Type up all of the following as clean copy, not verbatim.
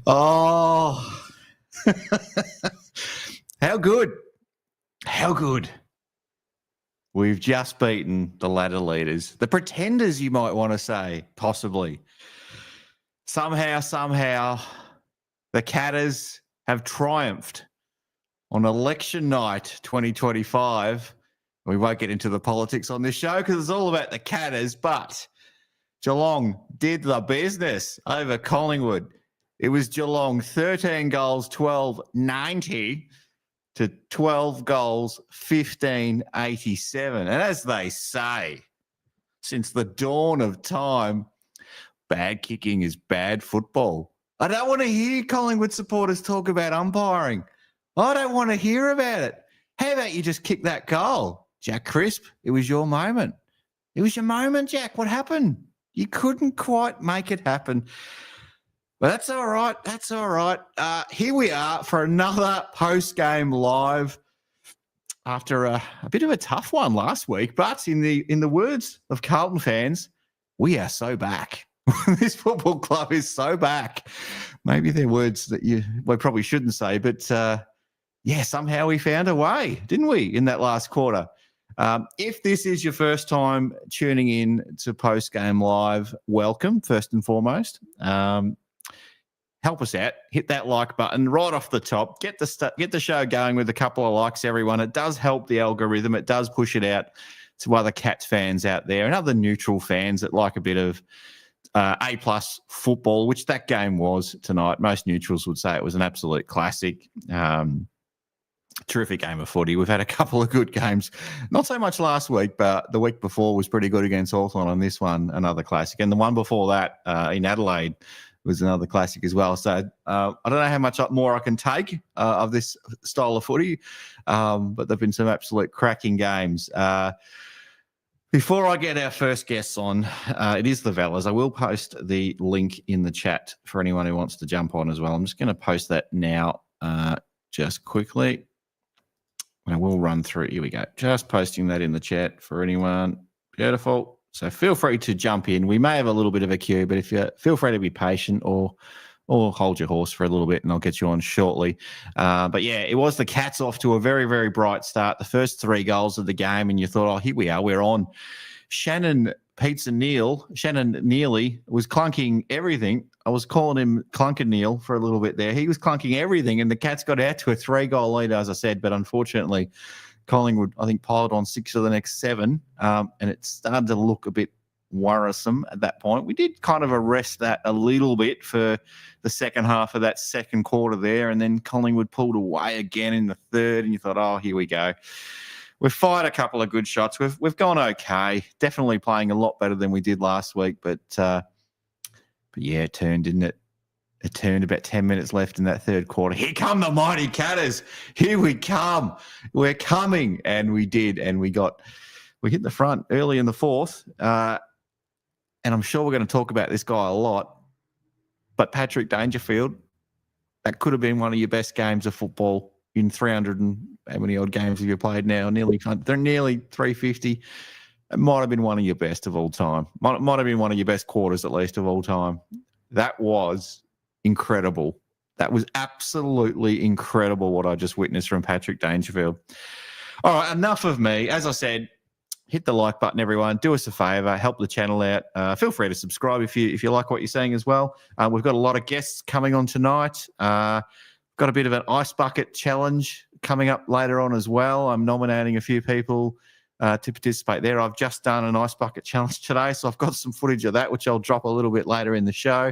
Oh, how good. How good. We've just beaten the ladder leaders, the pretenders, you might want to say, possibly. Somehow, the Catters have triumphed on election night 2025. We won't get into the politics on this show because it's all about the Catters, but Geelong did the business over Collingwood. It was Geelong 13 goals, 12-90 to 12 goals, 15-87. And as they say, since the dawn of time, bad kicking is bad football. I don't want to hear Collingwood supporters talk about umpiring. I don't want to hear about it. How about you just kick that goal? Jack Crisp, it was your moment. It was your moment, Jack. What happened? You couldn't quite make it happen. But that's all right. That's all right. Here we are for another post-game live after a bit of a tough one last week. But in the words of Carlton fans, we are so back. This football club is so back. Maybe they're words that we probably shouldn't say, but somehow we found a way, didn't we, in that last quarter? If this is your first time tuning in to Post-Game Live, welcome, first and foremost. Help us out. Hit that like button right off the top. Get the show going with a couple of likes, everyone. It does help the algorithm. It does push it out to other Cats fans out there and other neutral fans that like a bit of A-plus football, which that game was tonight. Most neutrals would say it was an absolute classic. Terrific game of footy. We've had a couple of good games. Not so much last week, but the week before was pretty good against Hawthorn on this one, another classic. And the one before that in Adelaide was another classic as well. So I don't know how much more I can take of this style of footy, but there have been some absolute cracking games. Before I get our first guests on, it is the Vellas. I will post the link in the chat for anyone who wants to jump on as well. I'm just going to post that now just quickly. And I will run through. Here we go. Just posting that in the chat for anyone. Beautiful. So feel free to jump in. We may have a little bit of a queue, but if you feel free to be patient or hold your horse for a little bit and I'll get you on shortly. But yeah, it was the Cats off to a very, very bright start. The first 3 goals of the game and you thought, oh, here we are. We're on. Shannon Neely was clunking everything. I was calling him Clunker Neil for a little bit there. He was clunking everything, and the Cats got out to a 3-goal lead, as I said, but unfortunately, Collingwood, I think, piled on 6 of the next 7, and it started to look a bit worrisome at that point. We did kind of arrest that a little bit for the second half of that second quarter there, and then Collingwood pulled away again in the third, and you thought, oh, here we go. We've fired a couple of good shots. We've gone okay. Definitely playing a lot better than we did last week, but yeah, it turned, didn't it? It turned about 10 minutes left in that third quarter. Here come the mighty Catters. Here we come. We're coming. And we did. And we hit the front early in the fourth. And I'm sure we're going to talk about this guy a lot. But Patrick Dangerfield, that could have been one of your best games of football in 300 and how many odd games have you played now? They're nearly 350. It might have been one of your best of all time. Might have been one of your best quarters, at least, of all time. That was incredible. That was absolutely incredible what I just witnessed from Patrick Dangerfield. All right, enough of me. As I said, hit the like button, everyone. Do us a favour. Help the channel out. Feel free to subscribe if you like what you're seeing as well. We've got a lot of guests coming on tonight. Got a bit of an ice bucket challenge coming up later on as well. I'm nominating a few people to participate there. I've just done an ice bucket challenge today, so I've got some footage of that, which I'll drop a little bit later in the show.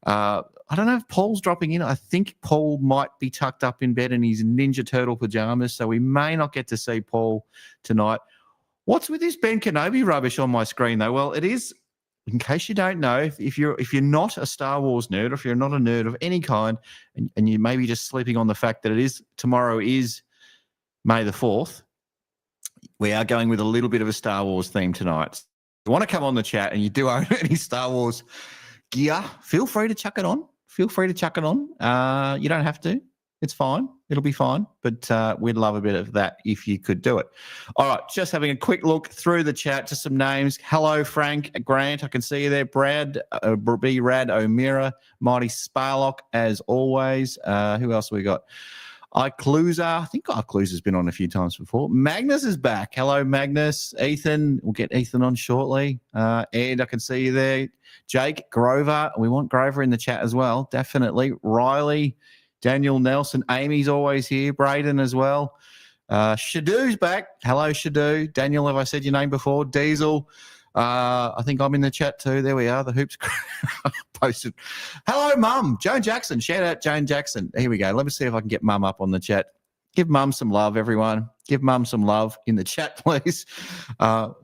I don't know if Paul's dropping in. I think Paul might be tucked up in bed in his Ninja Turtle pajamas, so we may not get to see Paul tonight. What's with this Ben Kenobi rubbish on my screen, though? Well, it is, in case you don't know, if you're not a Star Wars nerd, or if you're not a nerd of any kind, and you may be just sleeping on the fact that tomorrow is May the 4th, we are going with a little bit of a Star Wars theme tonight. If you want to come on the chat and you do own any Star Wars gear, feel free to chuck it on. You don't have to. It's fine. It'll be fine. But we'd love a bit of that if you could do it. All right, just having a quick look through the chat, just some names. Hello, Frank Grant. I can see you there. Brad, B. Rad, O'Meara, Mighty Sparlock, as always. Who else have we got? Iclusa. I think Iclusa's been on a few times before. Magnus is back. Hello, Magnus. Ethan. We'll get Ethan on shortly. Ed, I can see you there. Jake, Grover. We want Grover in the chat as well. Definitely. Riley, Daniel Nelson. Amy's always here. Braden as well. Shadoo's back. Hello, Shadoo. Daniel, have I said your name before? Diesel. I think I'm in the chat too. There we are. The Hoops posted. Hello, Mum. Joan Jackson. Shout out Joan Jackson. Here we go. Let me see if I can get Mum up on the chat. Give Mum some love, everyone. Give Mum some love in the chat, please. I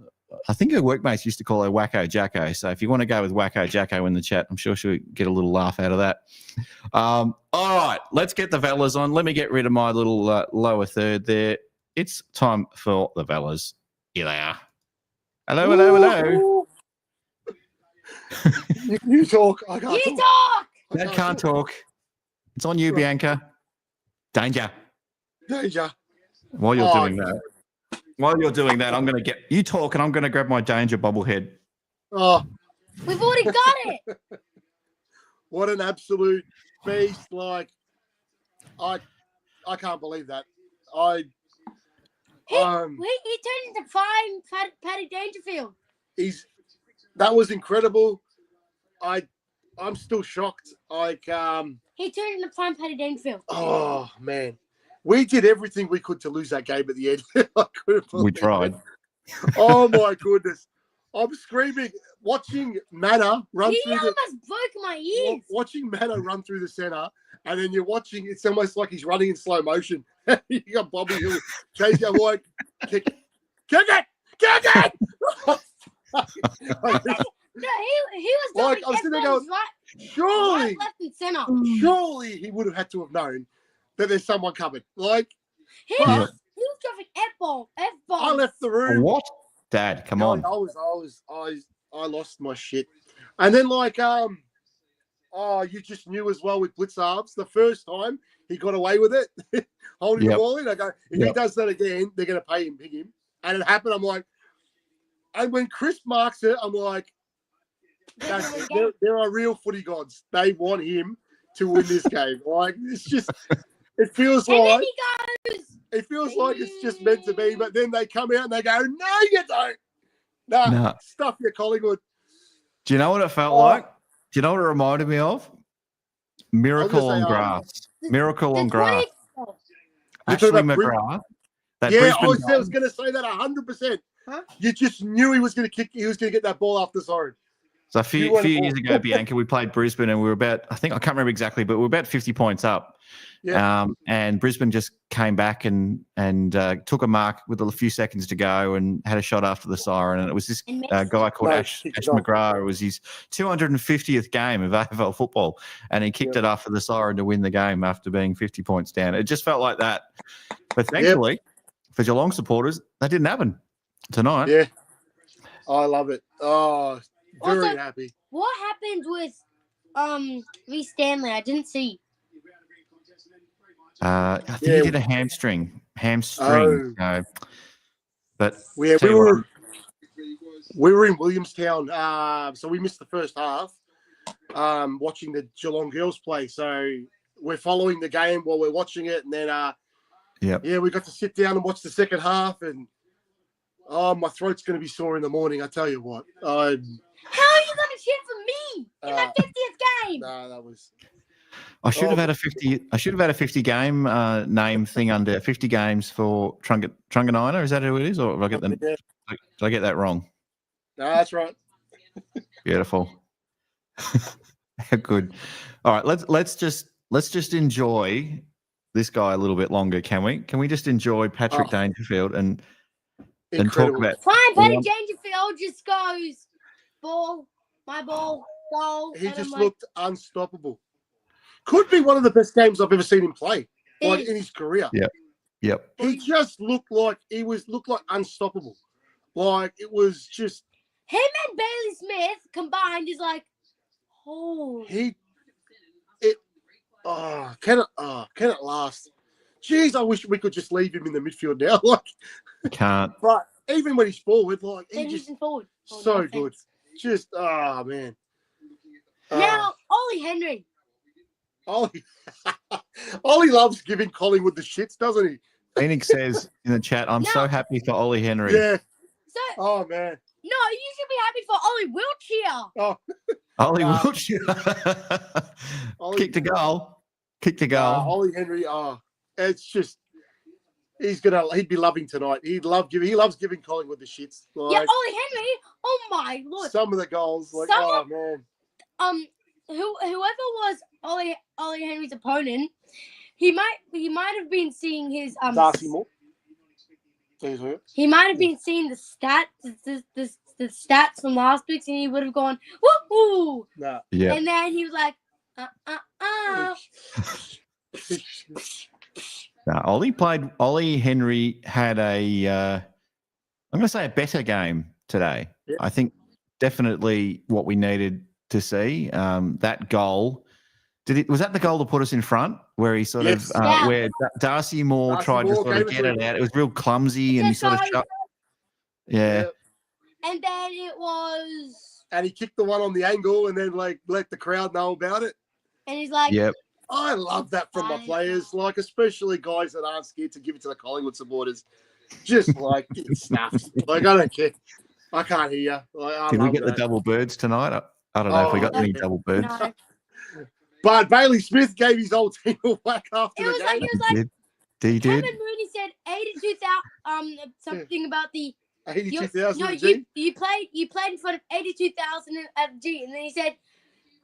think her workmates used to call her Wacko Jacko. So if you want to go with Wacko Jacko in the chat, I'm sure she'll get a little laugh out of that. All right, let's get the fellas on. Let me get rid of my little lower third there. It's time for the fellas. Here they are. Hello, hello, hello. You talk. I can't You talk. talk. Dad can't talk. It's on you, Bianca. Danger. Danger. While you're doing that, I'm going to get you talk, and I'm going to grab my danger bobblehead. Oh, We've already got it. what an absolute beast! Like, I can't believe that. He turned into prime Paddy Dangerfield. That was incredible. I'm still shocked. Like, He turned into prime Paddy Dangerfield. oh man, we did everything we could to lose that game at the end. I couldn't believe We tried. it. Oh my goodness, I'm screaming, watching Manna run He through almost broke my ears. watching Manna run through the center, and then you're watching. It's almost like he's running in slow motion. You got Bobby Hill chasing him like, kick it. No, he was Like, dropping I was sitting there F-bombs going, right, left, and center. Surely he would have had to have known that there's someone coming. Like, He but was dropping F-bombs. I left the room. What? Dad, come on. I lost my shit. And then like, you just knew as well with Blitzarves, the first time he got away with it, holding the ball in. I go, if he does that again, they're going to pay him, pick him. And it happened. I'm like, and when Chris marks it, I'm like, there are real footy gods. They want him to win this game. Like, it's just, it feels like it's just meant to be. But then they come out and they go, no, you don't. Nah. Stuff your Collingwood. Do you know what it felt like? Do you know what it reminded me of? Miracle on grass. Miracle on grass. Ashley McGrath. Yeah, I was going to say that 100%. Huh? You just knew he was going to kick. He was going to get that ball off the zone. So a few years ago, Bianca, we played Brisbane, and we were about, I can't remember exactly, but we were about 50 points up. Yeah. And Brisbane just came back and took a mark with a few seconds to go and had a shot after the siren. And it was this guy called Ash McGrath. It was his 250th game of AFL football, and he kicked it after the siren to win the game after being 50 points down. It just felt like that. But thankfully, for Geelong supporters, that didn't happen tonight. Yeah. I love it. Oh, very happy. What happened with Lee Stanley? I didn't see. I think he did a hamstring. But we were in Williamstown, so we missed the first half. Watching the Geelong girls play, so we're following the game while we're watching it, and then we got to sit down and watch the second half, and my throat's going to be sore in the morning. I tell you what. How are you going to cheer for me in my 50th game? No, that was. I should have had a 50. I should have had a 50 game name thing under 50 games for Trunganina. Is that who it is, or did I get them? Did I get that wrong? No, that's right. Beautiful. Good. All right, let's just enjoy this guy a little bit longer, can we? Can we just enjoy Patrick Dangerfield and talk about? Fine, Patrick Dangerfield just goes ball, my ball, goal. He just looked unstoppable. Could be one of the best games I've ever seen him play, like in his career. Yep. He just looked like unstoppable. Like it was just him and Bailey Smith combined is like, can it last? Jeez, I wish we could just leave him in the midfield now. Like, Can't. but even when he's forward, like Then he's he's just in forward. so good. Just man. Now, Ollie Henry. Ollie, Ollie loves giving Collingwood the shits, doesn't he? Phoenix says in the chat, I'm so happy for Ollie Henry. Yeah. So, Oh man. no, you should be happy for Ollie Wiltshire. Oh, Ollie Wiltshire. Ollie, Kicked a goal. Kicked a goal. Ollie Henry. It's just he'd be loving tonight. He loves giving Collingwood the shits. Like, Yeah, Ollie Henry. Oh my lord. some of the goals, like man. Whoever was Ollie Henry's opponent, he might have been seeing his Darcy Moore. He might have been seeing the stats from last week, and he would have gone woo. Nah. Yeah. And then he was like, Now, Ollie Henry had I'm going to say a better game today. Yeah. I think definitely what we needed to see. That goal, was that the goal that put us in front? Where he sort Yes. of, where Darcy Moore tried to sort of get it out. It was real clumsy and he sort of shut. Yeah. and then it was, And he kicked the one on the angle and then like let the crowd know about it. and he's like, Yep. I love that from my players, like especially guys that aren't scared to give it to the Collingwood supporters. Just like get stuffed. Like I don't care. I can't hear you. Like, I Did we love get the that. double birds tonight? I don't know if we got Oh, any yeah. double birds. no. But Bailey Smith gave his old team a whack after It the was game. like, He did. Kevin Mooney said 82,000, something about the 82,000 No, a G. you played in front of 82,000 at G, and then he said,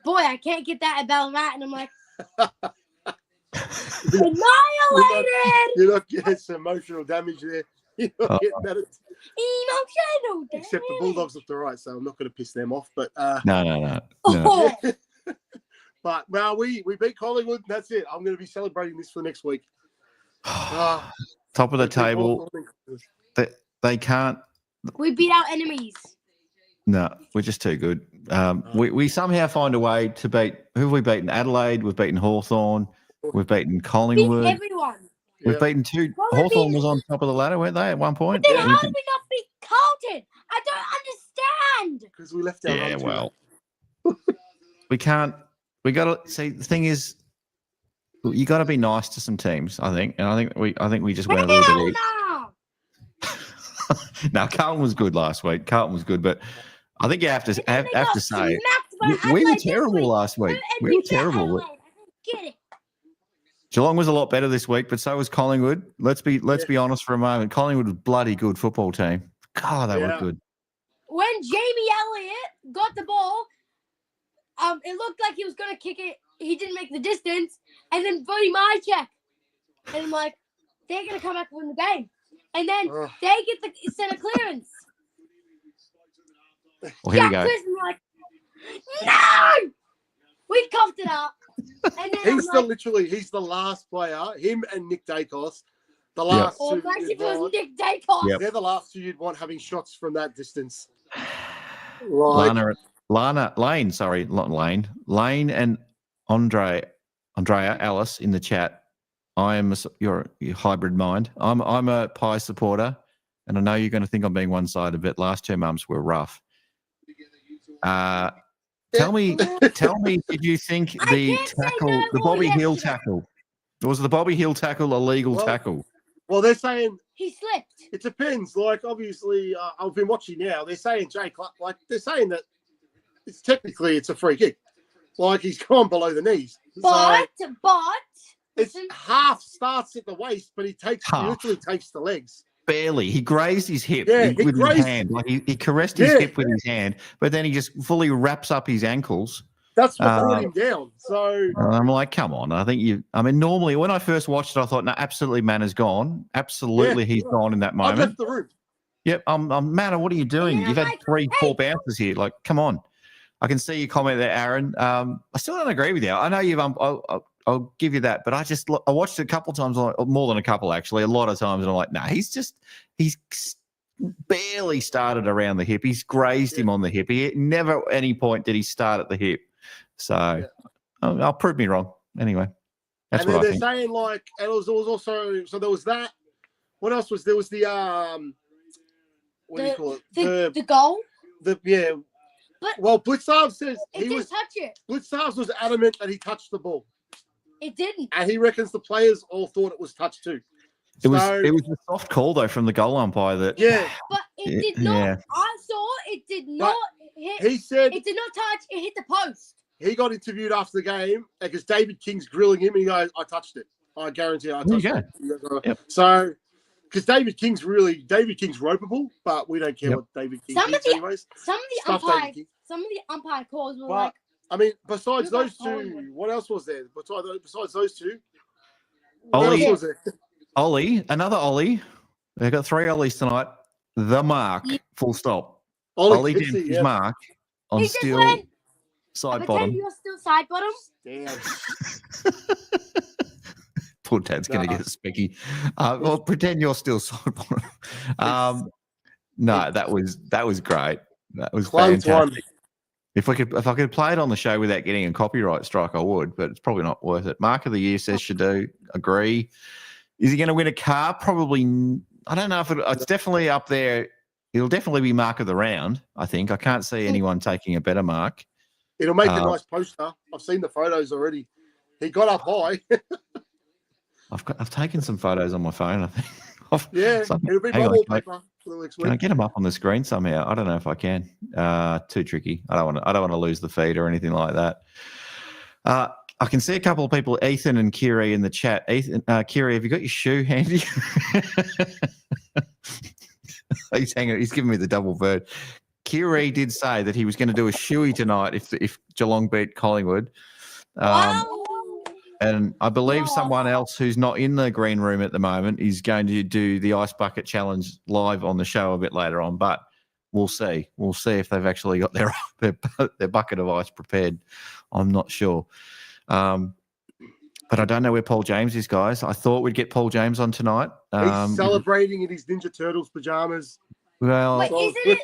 "Boy, I can't get that at Ballarat," and I'm like, annihilated. You're not getting some emotional damage there. You're not getting that. Emotional damage. Except the Bulldogs looked all right, so I'm not going to piss them off. But No. Oh, but well, we beat Collingwood. That's it. I'm going to be celebrating this for next week. Top of the table. They can't. we beat our enemies. No, we're just too good. We somehow find a way to beat. Who have we beaten? Adelaide. We've beaten Hawthorn. We've beaten Beat Collingwood. everyone. We've beaten two. Well, we Hawthorn beat- was on top of the ladder, weren't they, at one point? Then Yeah. how did we not beat Carlton? I don't understand. Because we left our Yeah, run too well, late. we can't. We got to see. The thing is, you got to be nice to some teams. I think, and I think we just went a little Hell bit. no. No, Carlton was good last week. Carlton was good, but I think you have to And then they have got to say smacked by we were Adelaide this terrible week. last week. And We were beat terrible. Adelaide. I don't get it. Geelong was a lot better this week, but so was Collingwood. Let's be honest for a moment. Collingwood was a bloody good football team. God, they were good. When Jamie Elliott got the ball, it looked like he was going to kick it. He didn't make the distance. And then Bodie Mycheck. And I'm like, they're going to come back and win the game. And then Ugh. they get the center clearance. Well, here we Jack go. Christmas, like, no! We coughed it up. And then He's the last player, him and Nick Dacos, the last oh, two. imagine if you'd it was want- Nick Dacos. Yep. They're the last two you'd want having shots from that distance. Like, Lane and Andrea Alice in the chat. You're a hybrid mind. I'm a Pie supporter, and I know you're going to think I'm being one-sided, but last 2 months were rough. Tell me, did you think I the can't say tackle, no the more Bobby Hill yesterday. tackle, was the Bobby Hill tackle a legal Well, tackle? well, they're saying He slipped. it depends. Like, obviously, I've been watching now. They're saying they're saying that it's a free kick. Like, he's gone below the knees. But It's listen, half starts at the waist, but he Half. literally takes the legs. Barely. He grazed his hip Yeah, with his grazed- hand. Like he caressed his Yeah. hip with his hand, but then he just fully wraps up his ankles. That's what brought him down. So And I'm like, come on. Normally when I first watched it, I thought, no, absolutely, Manna's gone. Absolutely, he's gone in that I moment. left the room. Yep. Manna, what are you doing? And then You've I'm had like, 3-4 bounces here. Like, come on. I can see your comment there, Aaron. I still don't agree with you. I know you've. I'll give you that, but I watched it a couple of times, more than a couple actually, a lot of times, and I'm like, nah, he's barely started around the hip. He's grazed him on the hip. He never at any point did he start at the hip. So I'll prove me wrong anyway. That's and then what I they're think. saying like, and it was also, so there was that. What else was there? Was the what do you call it? The goal. Yeah. Well, Blitzarv says It didn't touch it. Blitzarv was adamant that he touched the ball. It didn't. And he reckons the players all thought it was touched too. It was a soft call though from the goal umpire that. Yeah. But it did not. Yeah. I saw it did not hit. He said it did not touch. It hit the post. He got interviewed after the game because David King's grilling him and he goes, I touched it. I guarantee I touched it. Yep. So, because David King's ropeable, but we don't care what David King thinks anyways. Some of the umpire calls were like. I mean, besides those two, what else was there? Besides those two, Ollie, what else was there? Another Ollie. They've got 3 Ollies tonight. The mark, full stop. Ollie did his mark on steel side bottom. You're still side bottom. Damn. Poor Tad's going to get spicky. Well, pretend you're still side bottom. No, that was great. That was fantastic. If I could play it on the show without getting a copyright strike, I would, but it's probably not worth it. Mark of the year says Shadu. Agree. Is he going to win a car? Probably. I don't know if it's definitely up there. It'll definitely be mark of the round, I think. I can't see anyone taking a better mark. It'll make a nice poster. I've seen the photos already. He got up high. I've taken some photos on my phone, I think. It'll be my wallpaper for the next week. Can I get them up on the screen somehow? I don't know if I can. Too tricky. I don't want to lose the feed or anything like that. I can see a couple of people, Ethan and Kiri, in the chat. Ethan, Kiri, have you got your shoe handy? He's hanging. He's giving me the double bird. Kiri did say that he was going to do a shoey tonight if Geelong beat Collingwood. And I believe someone else who's not in the green room at the moment is going to do the ice bucket challenge live on the show a bit later on. But we'll see. We'll see if they've actually got their bucket of ice prepared. I'm not sure. But I don't know where Paul James is, guys. I thought we'd get Paul James on tonight. He's celebrating in his Ninja Turtles pajamas. Well, wait, isn't it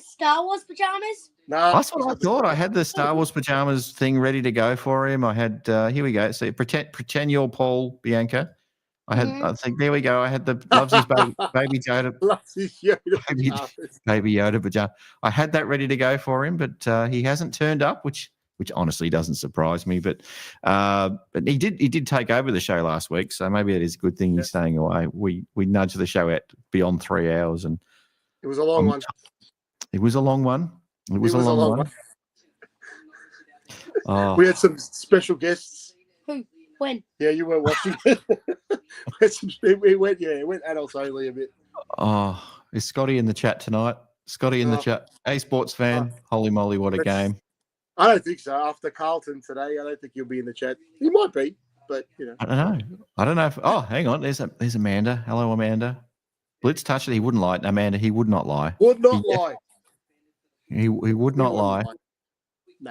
Star Wars pajamas? No, that's what I thought. I had the Star Wars pajamas thing ready to go for him. I had here we go. So pretend you're Paul, Bianca. I think there we go. I had the loves his baby Yoda, baby Yoda pajama. I had that ready to go for him, but he hasn't turned up, which honestly doesn't surprise me. But he did take over the show last week, so maybe it is a good thing he's staying away. We nudged the show out beyond 3 hours, and it was a long one. It was a long one. It was a long one. Oh. We had some special guests. Who? When? Yeah, you were watching. It went adults only a bit. Oh, is Scotty in the chat tonight? Scotty in the chat. Hey, sports fan. Holy moly, what a game. I don't think so. After Carlton today, I don't think he'll be in the chat. He might be, but you know. I don't know if hang on. There's Amanda. Hello, Amanda. Blitz touched it. He wouldn't lie. Amanda, he would not lie. Would not lie. He would not lie.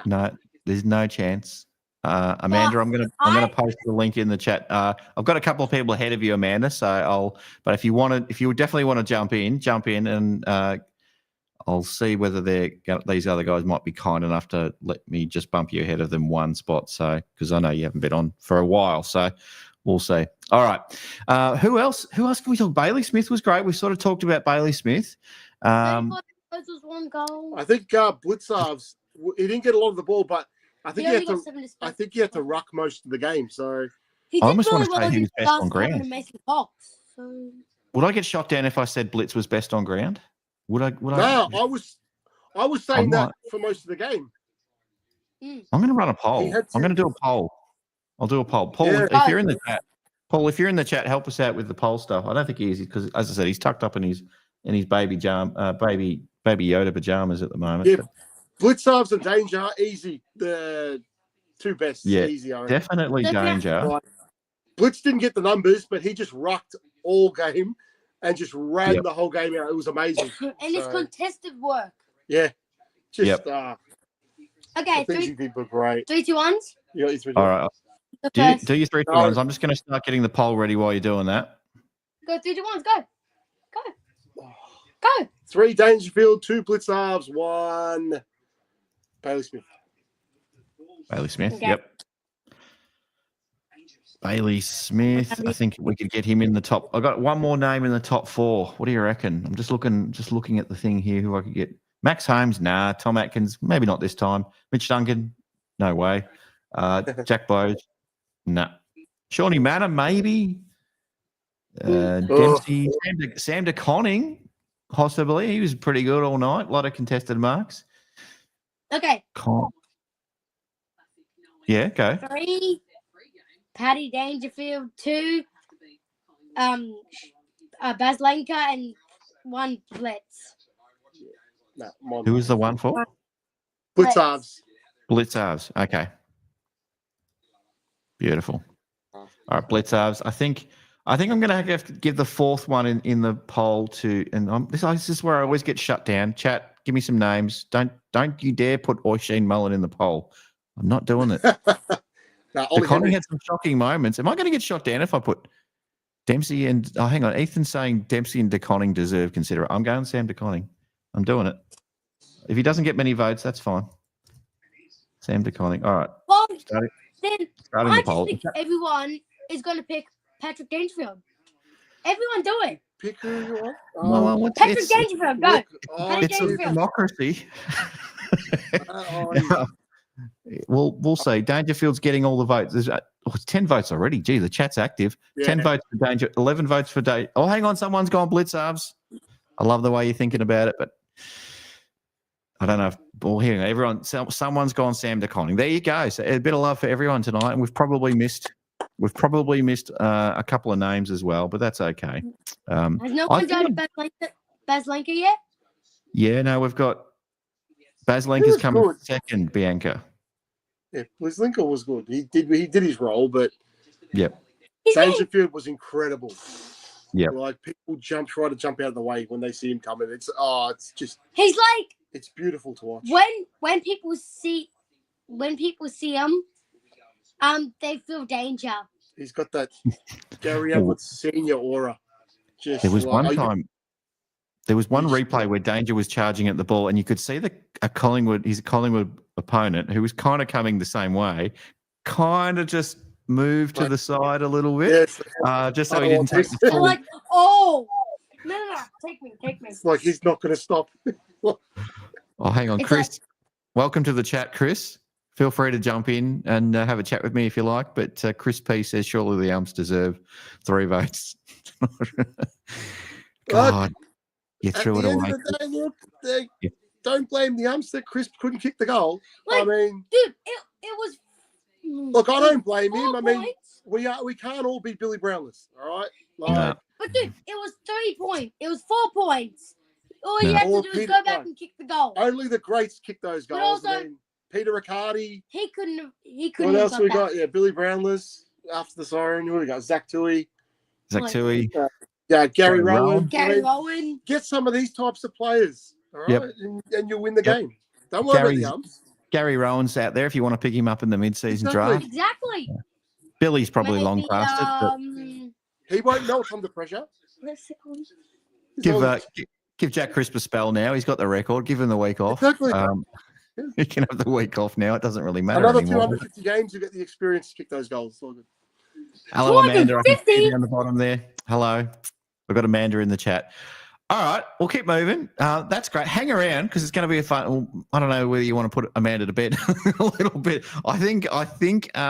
No, there's no chance. Amanda, I'm gonna post the link in the chat. I've got a couple of people ahead of you, Amanda. So but if you definitely want to jump in, and I'll see whether these other guys might be kind enough to let me just bump you ahead of them one spot. So because I know you haven't been on for a while, so we'll see. All right, who else? Who else can we talk? Bailey Smith was great. We sort of talked about Bailey Smith. Was one goal. I think Blitzarv's. He didn't get a lot of the ball, but I think he had to ruck most of the game. So he I almost want to say he was best on ground. So. Would I get shot down if I said Blitz was best on ground? Would I? No, I was saying that for most of the game. I'm going to run a poll. I'm going to do a poll. I'll do a poll. Paul, if you're in the chat, help us out with the poll stuff. I don't think he is because, as I said, he's tucked up in his baby Yoda pajamas at the moment. Yeah, Blitzarv's in danger. Easy. The two best. Yeah, easy. Definitely danger. Right. Blitz didn't get the numbers, but he just rucked all game and just ran the whole game out. It was amazing. And it's contested work. Yeah. Just okay. Fiji people are great. 3, 2, 1. Yeah, it's all right. Do your 3, 2, 1s. I'm just going to start getting the poll ready while you're doing that. Go 3, 2, 1s. Go. 3 Dangerfield, 2 Blitzarvs, 1 Bailey Smith. Bailey Smith. Okay. Yep. Bailey Smith. I think we could get him in the top. I got one more name in the top 4. What do you reckon? I'm just looking at the thing here. Who I could get? Max Holmes, nah. Tom Atkins, maybe not this time. Mitch Duncan, no way. Jack Bowes, nah. Shawnee Manor, maybe. Dempsey, Sam DeConning, possibly. He was pretty good all night. A lot of contested marks. Okay. Yeah, go. 3, Paddy Dangerfield. 2, Baslenka, and 1 Blitz. Who was the one for? Blitzarves. Blitzarves. Okay. Beautiful. All right, Blitzarves. I think I'm going to have to give the 4th one in the poll to, and this is where I always get shut down. Chat, give me some names. Don't you dare put Oisin Mullen in the poll. I'm not doing it. DeConning had some shocking moments. Am I going to get shot down if I put Dempsey and hang on, Ethan's saying Dempsey and DeConning deserve consider. I'm going Sam DeConning. I'm doing it. If he doesn't get many votes, that's fine. Sam DeConning. All right. Well, starting I the poll. just think everyone is going to pick Patrick Dangerfield. Everyone do it. Pick who you want. Well, Patrick Dangerfield, go. Patrick It's a Dangerfield. democracy. We'll see. Dangerfield's getting all the votes. There's it's 10 votes already. Gee, the chat's active. Yeah. 10 votes for Danger, 11 votes for Danger. Oh, hang on. Someone's gone Blitzarves. I love the way you're thinking about it, but I don't know if someone's gone Sam DeConning. There you go. So a bit of love for everyone tonight, and we've probably missed a couple of names as well, but that's okay. Has no one done Baslenka yet? Yeah, no, we've got Baslenka's coming second, Bianca. Yeah, Baslenka was good. He did his role, but yep. Dangerfield was incredible. Yeah, like people try to jump out of the way when they see him coming. It's beautiful to watch. When people see him, they feel danger. He's got that Gary Ablett senior aura. There was one replay where Danger was charging at the ball, and you could see his Collingwood opponent, who was kind of coming the same way, kind of just moved to the side a little bit, just so he didn't take the full. Like, oh, no, take me. It's like he's not going to stop. Oh, hang on, Chris. Welcome to the chat, Chris. Feel free to jump in and have a chat with me if you like. But Chris P says surely the umps deserve 3 votes. God, you threw it away. Don't blame the umps that Chris couldn't kick the goal. Like, I mean, dude, it was. Look, I don't blame him. I mean, points. we can't all be Billy Brownless, all right? No. But dude, it was 3 points. It was 4 points. All you have to do is go back and kick the goal. Only the greats kick those goals. Also, I mean, Peter Riccardi. He couldn't. What else we got? Yeah, Billy Brownless after the siren. Who we got? Zach Toohey. Gary Rowan. Gary Rowan. Get some of these types of players, all right, and you'll win the game. Don't worry about the umps. Gary Rowan's out there if you want to pick him up in the mid-season draft. Exactly. Yeah. Billy's probably long past it. But he won't know it's under pressure. Give Jack Crisp a spell now. He's got the record. Give him the week off. Exactly. He can have the week off now. It doesn't really matter another anymore. 250 games, you get the experience to kick those goals. It's all good. Hello, Amanda. I can see you down the bottom there. Hello. We've got Amanda in the chat. All right, we'll keep moving. That's great. Hang around because it's going to be a fun. Well, I don't know whether you want to put Amanda to bed a little bit. I think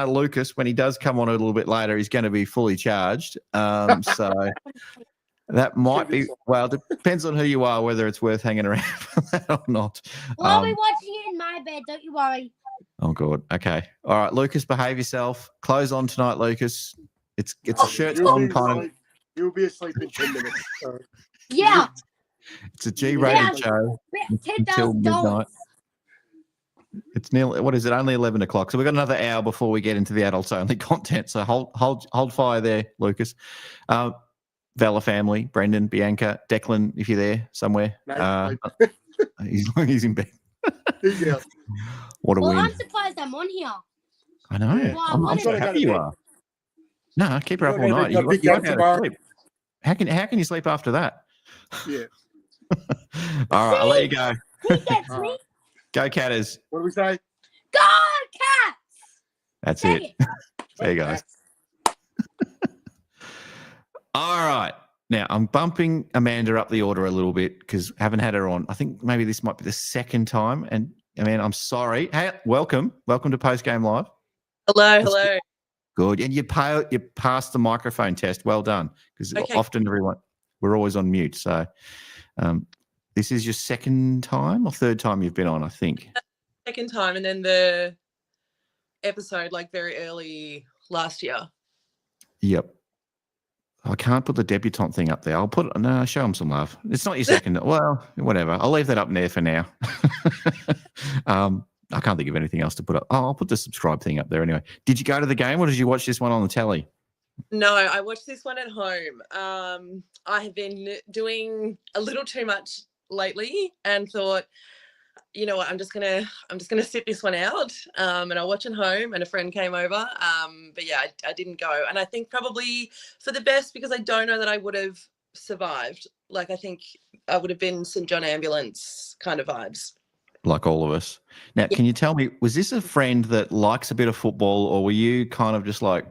Lucas, when he does come on a little bit later, he's going to be fully charged. So that might be. Well, depends on who you are, whether it's worth hanging around for that or not. Well, I'll be watching it in my bed. Don't you worry. Oh, God. Okay. All right, Lucas, behave yourself. Close on tonight, Lucas. It's a shirt on kind of. You'll be asleep in 10 minutes. So. Yeah. It's a G-rated show until midnight. It's nearly, what is it? Only 11 o'clock. So we've got another hour before we get into the adults-only content. So hold fire there, Lucas. Vela family, Brendan, Bianca, Declan, if you're there somewhere. He's in bed. Yeah. What a win. I'm surprised I'm on here. I know. Yeah. I'm so happy you are. No, keep her up all night. You won't be able to sleep. How can you sleep after that? Yeah. All right, I'll let you go. He gets me. Go Catters. What do we say? Go Cats! That's it. There you guys. All right. Now, I'm bumping Amanda up the order a little bit because I haven't had her on. I think maybe this might be the second time. And, Amanda, I'm sorry. Hey, welcome. Welcome to Postgame Live. Hello. Good. And you passed the microphone test. Well done. Because often we're always on mute. So this is your second time or third time you've been on, I think. Second time, and then the episode like very early last year. Yep. I can't put the debutante thing up there. I'll show them some love. It's not your second. Well, whatever. I'll leave that up there for now. I can't think of anything else to put up. Oh, I'll put the subscribe thing up there anyway. Did you go to the game or did you watch this one on the telly? No, I watched this one at home. I have been doing a little too much lately and thought, you know what, I'm just gonna sit this one out, and I'll watch at home. And a friend came over, but yeah, I didn't go, and I think probably for the best because I don't know that I would have survived. Like I think I would have been St. John Ambulance kind of vibes. Like all of us. Now, Can you tell me, was this a friend that likes a bit of football, or were you kind of just like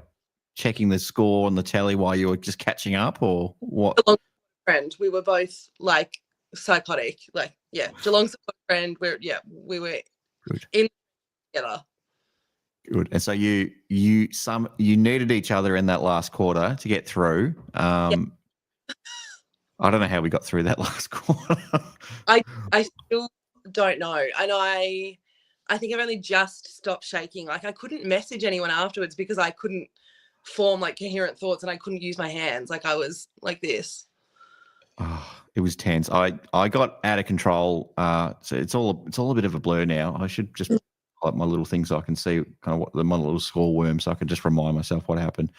checking the score on the telly while you were just catching up, or what? Geelong friend, we were both like psychotic, like Geelong's friend. We were good in together. Good. And so you needed each other in that last quarter to get through. I don't know how we got through that last quarter. I still don't know, and I think I've only just stopped shaking. Like I couldn't message anyone afterwards because I couldn't form like coherent thoughts, and I couldn't use my hands. Like I was like this. Oh, it was tense. I got out of control. So it's all a bit of a blur now. I should just pull up my little thing so I can see kind of what my little score worm, so I can just remind myself what happened.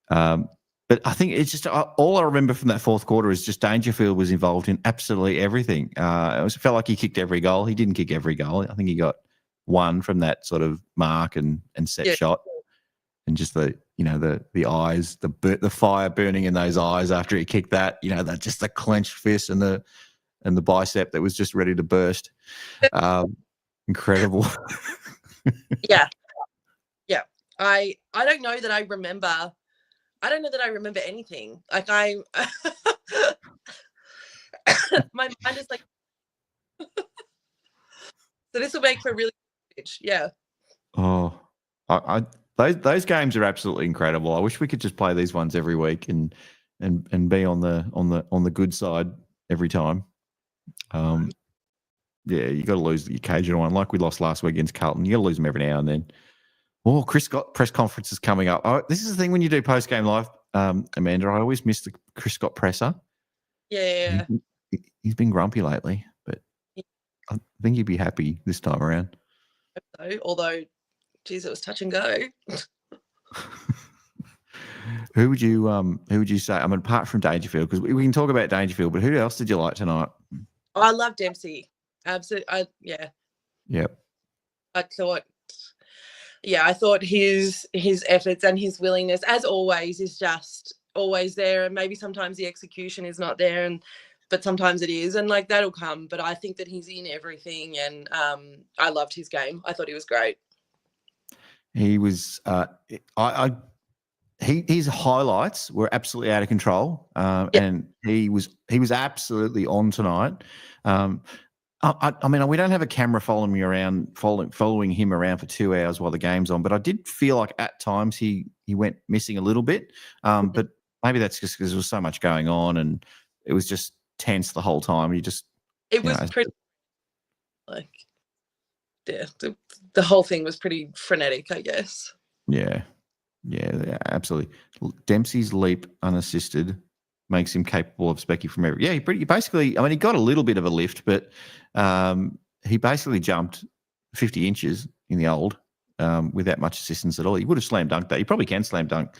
But I think it's just all I remember from that fourth quarter is just Dangerfield was involved in absolutely everything. It felt like he kicked every goal. He didn't kick every goal. I think he got one from that sort of mark and set shot, and just the eyes, the fire burning in those eyes after he kicked that. That just the clenched fist and the bicep that was just ready to burst. Incredible. Yeah. I don't know that I remember. I don't know that I remember anything. Like my mind is like. So this will make for a really good pitch. Yeah. Oh, those games are absolutely incredible. I wish we could just play these ones every week and be on the good side every time. You got to lose the occasional one, like we lost last week against Carlton. You got to lose them every now and then. Oh, Chris Scott press conference is coming up. Oh, this is the thing when you do post game live, Amanda. I always miss the Chris Scott presser. Yeah. He's been grumpy lately, but I think he'd be happy this time around. So, although, geez, it was touch and go. Who would you say? I mean, apart from Dangerfield, because we can talk about Dangerfield, but who else did you like tonight? Oh, I love Dempsey. Absolutely. Yep. I thought his efforts and his willingness, as always, is just always there. And maybe sometimes the execution is not there, but sometimes it is, and like that'll come. But I think that he's in everything, and I loved his game. I thought he was great. He was. His highlights were absolutely out of control, and he was absolutely on tonight. I mean, we don't have a camera following him around for 2 hours while the game's on, but I did feel like at times he went missing a little bit. But maybe that's just because there was so much going on and it was just tense the whole time. It was pretty like, the whole thing was pretty frenetic, I guess. Yeah, absolutely. Dempsey's leap unassisted makes him capable of specking from every. Yeah, he basically. I mean, he got a little bit of a lift, but he basically jumped 50 inches in the old without much assistance at all. He would have slam dunked that. He probably can slam dunk.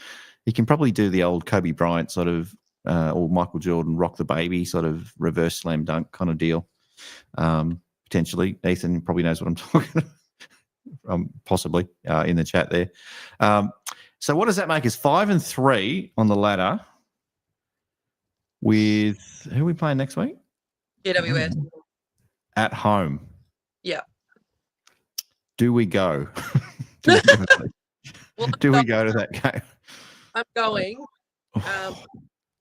He can probably do the old Kobe Bryant sort of or Michael Jordan rock the baby sort of reverse slam dunk kind of deal. Potentially, Ethan probably knows what I'm talking about. Possibly in the chat there. So what does that make us? 5 and 3 on the ladder. With who are we playing next week? GWS. At home. Yeah. Do we go? Do we go to that game? I'm going.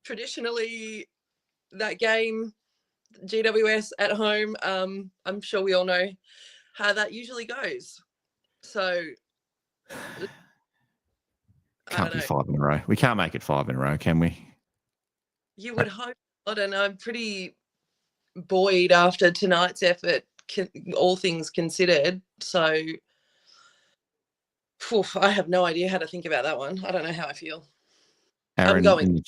traditionally that game, GWS at home, I'm sure we all know how that usually goes. So Can't be 5 in a row. We can't make it 5 in a row, can we? You would hope not, and I'm pretty buoyed after tonight's effort, all things considered. So I have no idea how to think about that one. I don't know how I feel. Aaron, I'm going.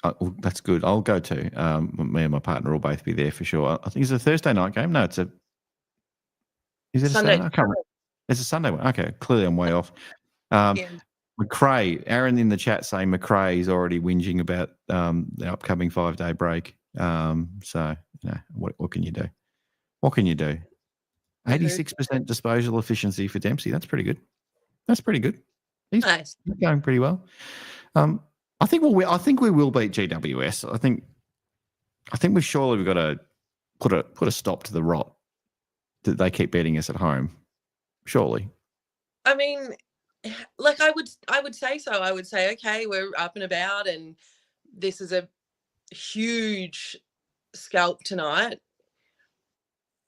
Oh, that's good. I'll go too. Me and my partner will both be there for sure. I think it's a Thursday night game. No, is it a Sunday? Saturday? I can't remember. It's a Sunday one. Okay, clearly I'm way off. Yeah. McRae, Aaron in the chat saying McRae is already whinging about the upcoming 5-day break. So, what can you do? What can you do? 86% disposal efficiency for Dempsey. That's pretty good. He's Nice. going pretty well. I think we will beat GWS. I think we've got to put a stop to the rot that they keep beating us at home. Surely. I mean, like I would say so. I would say, okay, we're up and about, and this is a huge scalp tonight.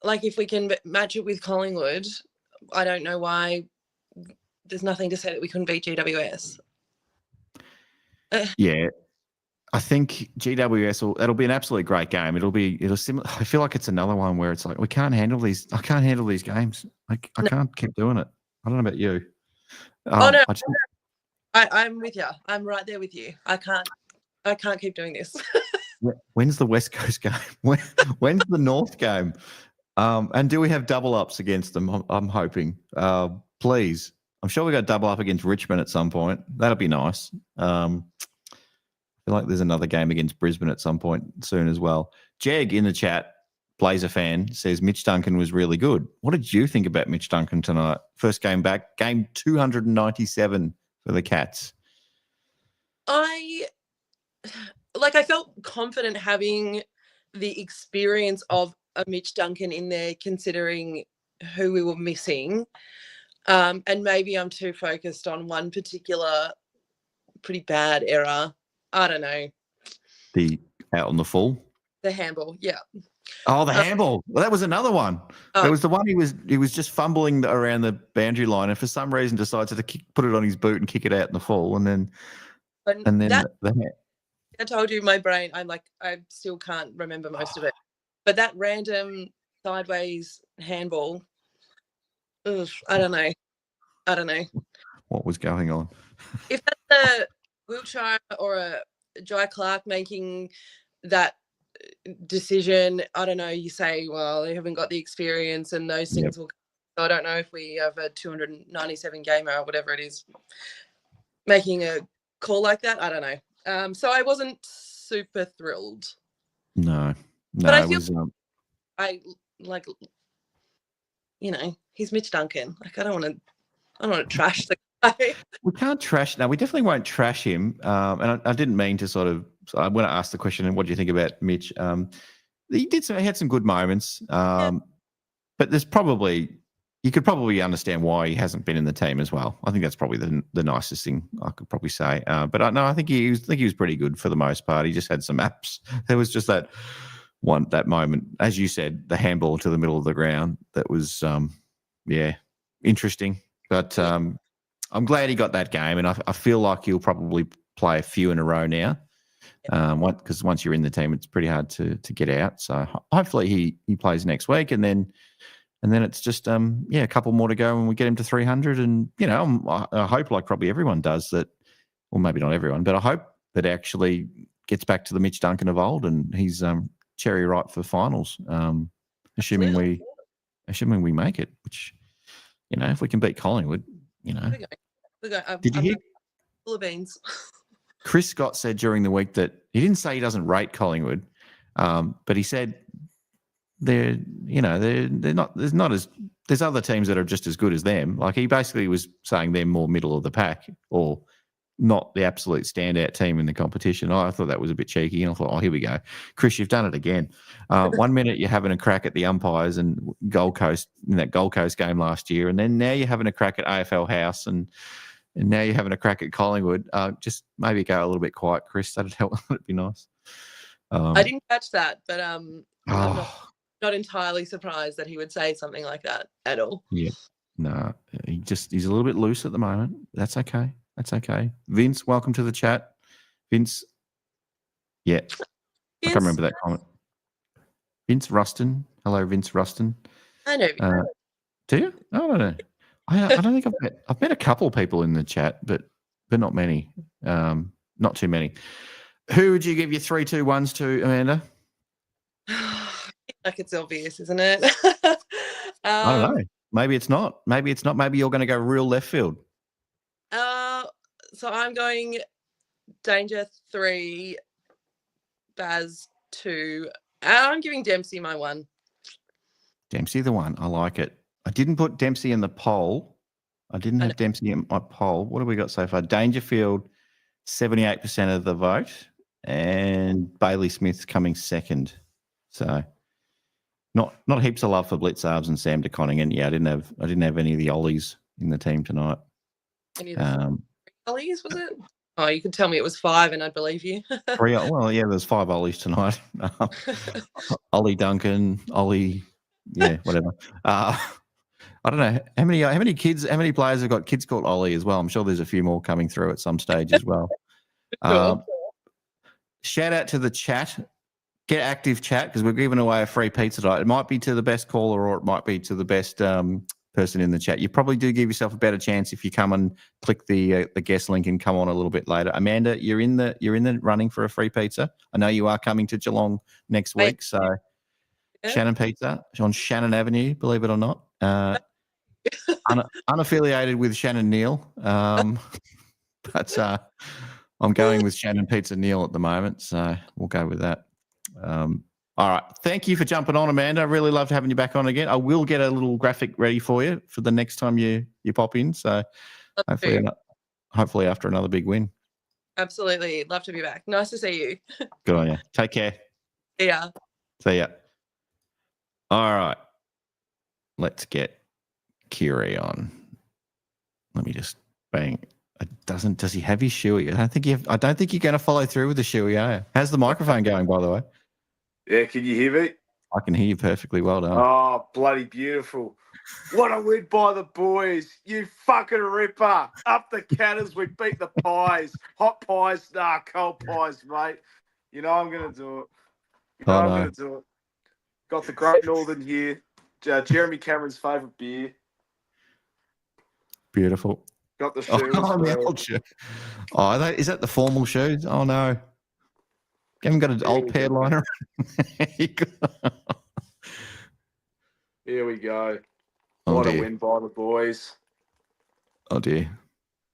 Like if we can match it with Collingwood, I don't know why. There's nothing to say that we couldn't beat GWS. Yeah, I think GWS it'll be an absolutely great game. It'll similar. I feel like it's another one where it's like I can't handle these games. I can't keep doing it. I don't know about you. No, I'm with you. I'm right there with you. I can't keep doing this. When's the West Coast game? When's the North game? And do we have double ups against them? I'm hoping. Please. I'm sure we got double up against Richmond at some point. That'll be nice. I feel like there's another game against Brisbane at some point soon as well. Jeg in the chat, Blazer fan, says Mitch Duncan was really good. What did you think about Mitch Duncan tonight? First game back, game 297 for the Cats. I felt confident having the experience of a Mitch Duncan in there, considering who we were missing. And maybe I'm too focused on one particular pretty bad error. I don't know. The out on the full? The handball, yeah. Oh, the handball. Well, that was another one. There was the one he was just fumbling around the boundary line and for some reason decided to put it on his boot and kick it out in the full. And then I told you my brain, I still can't remember most of it. But that random sideways handball, I don't know. What was going on? If that's a Wiltshire or a Jai Clark making that decision, I don't know, you say, well, they haven't got the experience and those things will. So I don't know if we have a 297 gamer or whatever it is making a call like that. I don't know. So I wasn't super thrilled. No, but I feel he's Mitch Duncan. Like I don't want to trash the guy. We can't trash. No, we definitely won't trash him. And I didn't mean to sort of. So I want to ask the question. And what do you think about Mitch? He had some good moments. But there's you could probably understand why he hasn't been in the team as well. I think that's probably the nicest thing I could probably say. But I think he was pretty good for the most part. He just had some apps. There was just that moment, as you said, the handball to the middle of the ground. That was interesting. But I'm glad he got that game, and I feel like he'll probably play a few in a row now. Because once you're in the team, it's pretty hard to get out. So hopefully he plays next week, and then it's just a couple more to go, and we get him to 300. And I hope, like probably everyone does, that, well, maybe not everyone, but I hope that actually gets back to the Mitch Duncan of old, and he's cherry ripe for finals. Assuming we make it, which if we can beat Collingwood, Did you hear? Full of beans. Chris Scott said during the week that he didn't say he doesn't rate Collingwood, but he said they're not. There's other teams that are just as good as them. Like he basically was saying they're more middle of the pack or not the absolute standout team in the competition. I thought that was a bit cheeky, and I thought, here we go, Chris, you've done it again. 1 minute you're having a crack at the umpires and Gold Coast in that Gold Coast game last year, and then now you're having a crack at AFL House and And now you're having a crack at Collingwood. Just maybe go a little bit quiet, Chris. That'd help. That'd be nice. I didn't catch that, but I'm Oh, not entirely surprised that he would say something like that at all. yeah. No, he's a little bit loose at the moment. That's okay. That's okay. Vince, welcome to the chat. Vince. Yeah. I can't remember that comment. Vince Ruston. Hello, Vince Ruston. I know. Do you? I don't know. I don't think I've met a couple of people in the chat, but not many. Not too many. Who would you give your 3-2-1s to, Amanda? Like it's obvious, isn't it? I don't know. Maybe it's not. Maybe it's not. Maybe you're going to go real left field. So I'm going Danger 3, Baz 2. I'm giving Dempsey my 1. Dempsey the 1. I like it. I didn't put Dempsey in the poll. I didn't have Dempsey in my poll. What have we got so far? Dangerfield, 78% of the vote, and Bailey Smith's coming second. So not heaps of love for Blitzarves and Sam DeConning. And yeah, I didn't have any of the Ollies in the team tonight. Any of the Ollies, was it? Oh, you could tell me it was 5 and I'd believe you. 3, well, yeah, there's 5 Ollies tonight. Ollie Duncan, Ollie, yeah, whatever. I don't know how many players have got kids called Ollie as well. I'm sure there's a few more coming through at some stage as well. Sure. Shout out to the chat. Get active, chat, because we're giving away a free pizza tonight. It might be to the best caller or it might be to the best person in the chat. You probably do give yourself a better chance if you come and click the guest link and come on a little bit later. Amanda, you're in the running for a free pizza. I know you are coming to Geelong next week, so Shannon Pizza on Shannon Avenue, believe it or not. Unaffiliated with Shannon Neal, but I'm going with Shannon Pizza Neal at the moment, so we'll go with that. All right. Thank you for jumping on, Amanda. I really loved having you back on again. I will get a little graphic ready for you for the next time you pop in. So hopefully after another big win. Absolutely. Love to be back. Nice to see you. Good on you. Take care. See ya. See ya. All right. Let's get Kiri on. Let me just bang. Does he have his shoey? I don't think you're going to follow through with the shoey, are you? How's the microphone going, by the way? Yeah, can you hear me? I can hear you perfectly. Well done. Oh, bloody beautiful. What a win by the boys. You fucking ripper. Up the Cannons, we beat the Pies. Hot pies, cold pies, mate. You know I'm going to do it. I'm going to do it. Got the Great Northern here. Jeremy Cameron's favourite beer. Beautiful. Got the shoes. Is that the formal shoes? Oh, no. You haven't got an old pair liner? Here we go. What a win by the boys. Oh, dear.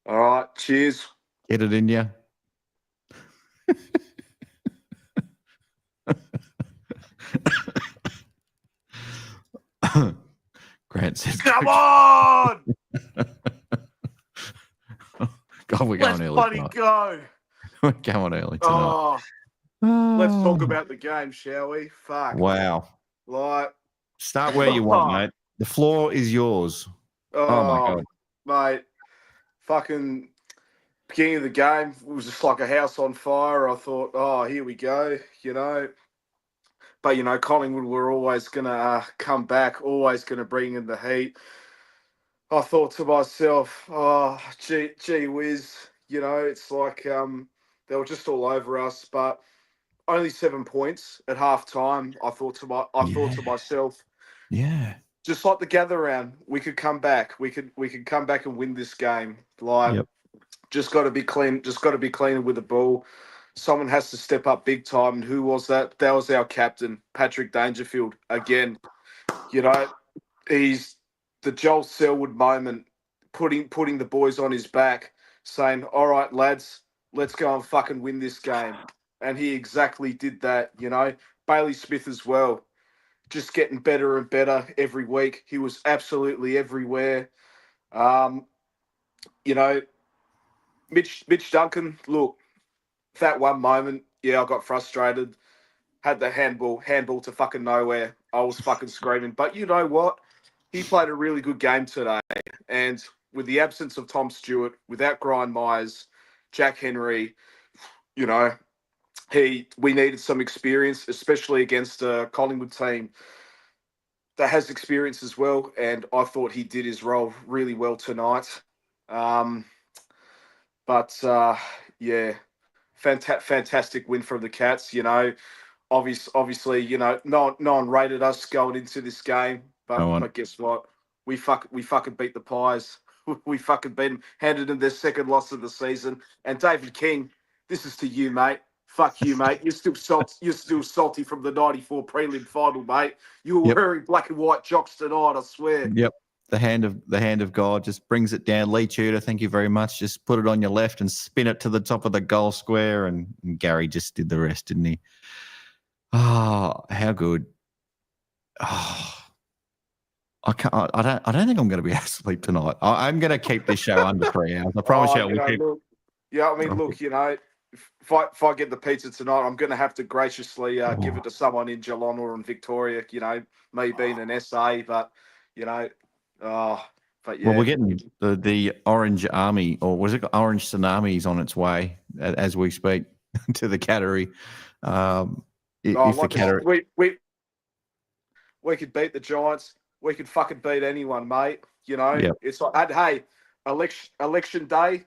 All right. Cheers. Get it in you. Grant says, come on! God, we're going early. Let's bloody go. We're going early tonight. Let's talk about the game, shall we? Fuck. Wow. Start where you want, mate. The floor is yours. Oh my God. Mate, fucking beginning of the game, it was just like a house on fire. I thought, here we go, But, Collingwood were always going to come back, always going to bring in the heat. I thought to myself, gee whiz, it's like they were just all over us, but only 7 points at half time. I thought to myself, yeah, just like the gather round, we could come back. We could come back and win this game. Just got to be clean. Just got to be cleaner with the ball. Someone has to step up big time. And who was that? That was our captain, Patrick Dangerfield. Again, he's the Joel Selwood moment, putting the boys on his back, saying, "All right, lads, let's go and fucking win this game." And he exactly did that. Bailey Smith as well, just getting better and better every week. He was absolutely everywhere. Mitch Duncan, look, that one moment, I got frustrated. Had the handball to fucking nowhere. I was fucking screaming. But you know what? He played a really good game today. And with the absence of Tom Stewart, without Brian Myers, Jack Henry, you know, we needed some experience, especially against a Collingwood team that has experience as well. And I thought he did his role really well tonight. Yeah, fantastic win from the Cats. You know, obviously, you know, no one rated us going into this game, but guess what? We fucking beat the Pies. We fucking beat them, handed them their second loss of the season. And David King, this is to you, mate. Fuck you, mate. You're still salty from the '94 prelim final, mate. You were wearing black and white jocks tonight, I swear. Yep. The hand of God just brings it down. Lee Tudor, thank you very much. Just put it on your left and spin it to the top of the goal square, and Gary just did the rest, didn't he? Oh, how good! Oh, I can't. I don't think I'm going to be able to sleep tonight. I'm going to keep this show under 3 hours. I promise you. Look, you know, if I get the pizza tonight, I'm going to have to graciously give it to someone in Geelong or in Victoria. You know, me being an SA, but you know. But yeah. Well, we're getting the Orange Army, or was it Orange Tsunami, is on its way as we speak to the Cattery. We could beat the Giants. We could fucking beat anyone, mate. You know, It's like, and hey, election day,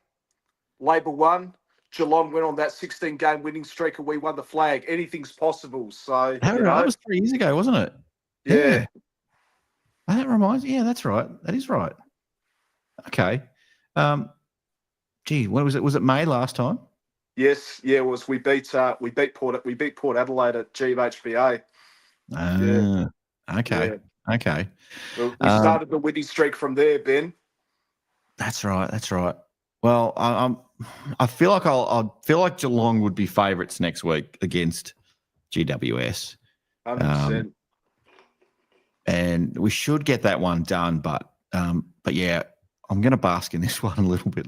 Labor won. Geelong went on that 16-game winning streak, and we won the flag. Anything's possible. So that was 3 years ago, wasn't it? Yeah. Oh, that reminds me. Yeah, that's right. That is right. Okay. What was it? Was it May last time? Yes. Yeah, it was. We beat Port Adelaide at GMHBA. Okay. Yeah. Okay. Well, we started the winning streak from there, Ben. That's right. Well, I feel like Geelong would be favourites next week against GWS. 100%. And we should get that one done, but yeah, I'm going to bask in this one a little bit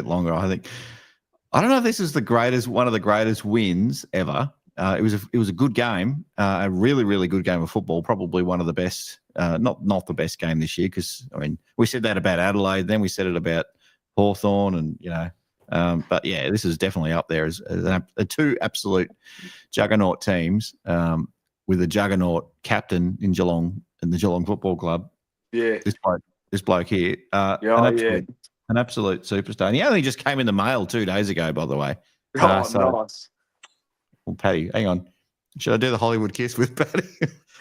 longer. I don't know if this is one of the greatest wins ever. It was a good game, a really, really good game of football. Probably one of the best, not the best game this year, because I mean we said that about Adelaide, then we said it about Hawthorn, and you know, but yeah, this is definitely up there as two absolute juggernaut teams. With a juggernaut captain in Geelong and the Geelong Football Club. Yeah. This bloke here. An absolute superstar. And he only just came in the mail 2 days ago, by the way. Nice. Well, Paddy, hang on. Should I do the Hollywood kiss with Paddy?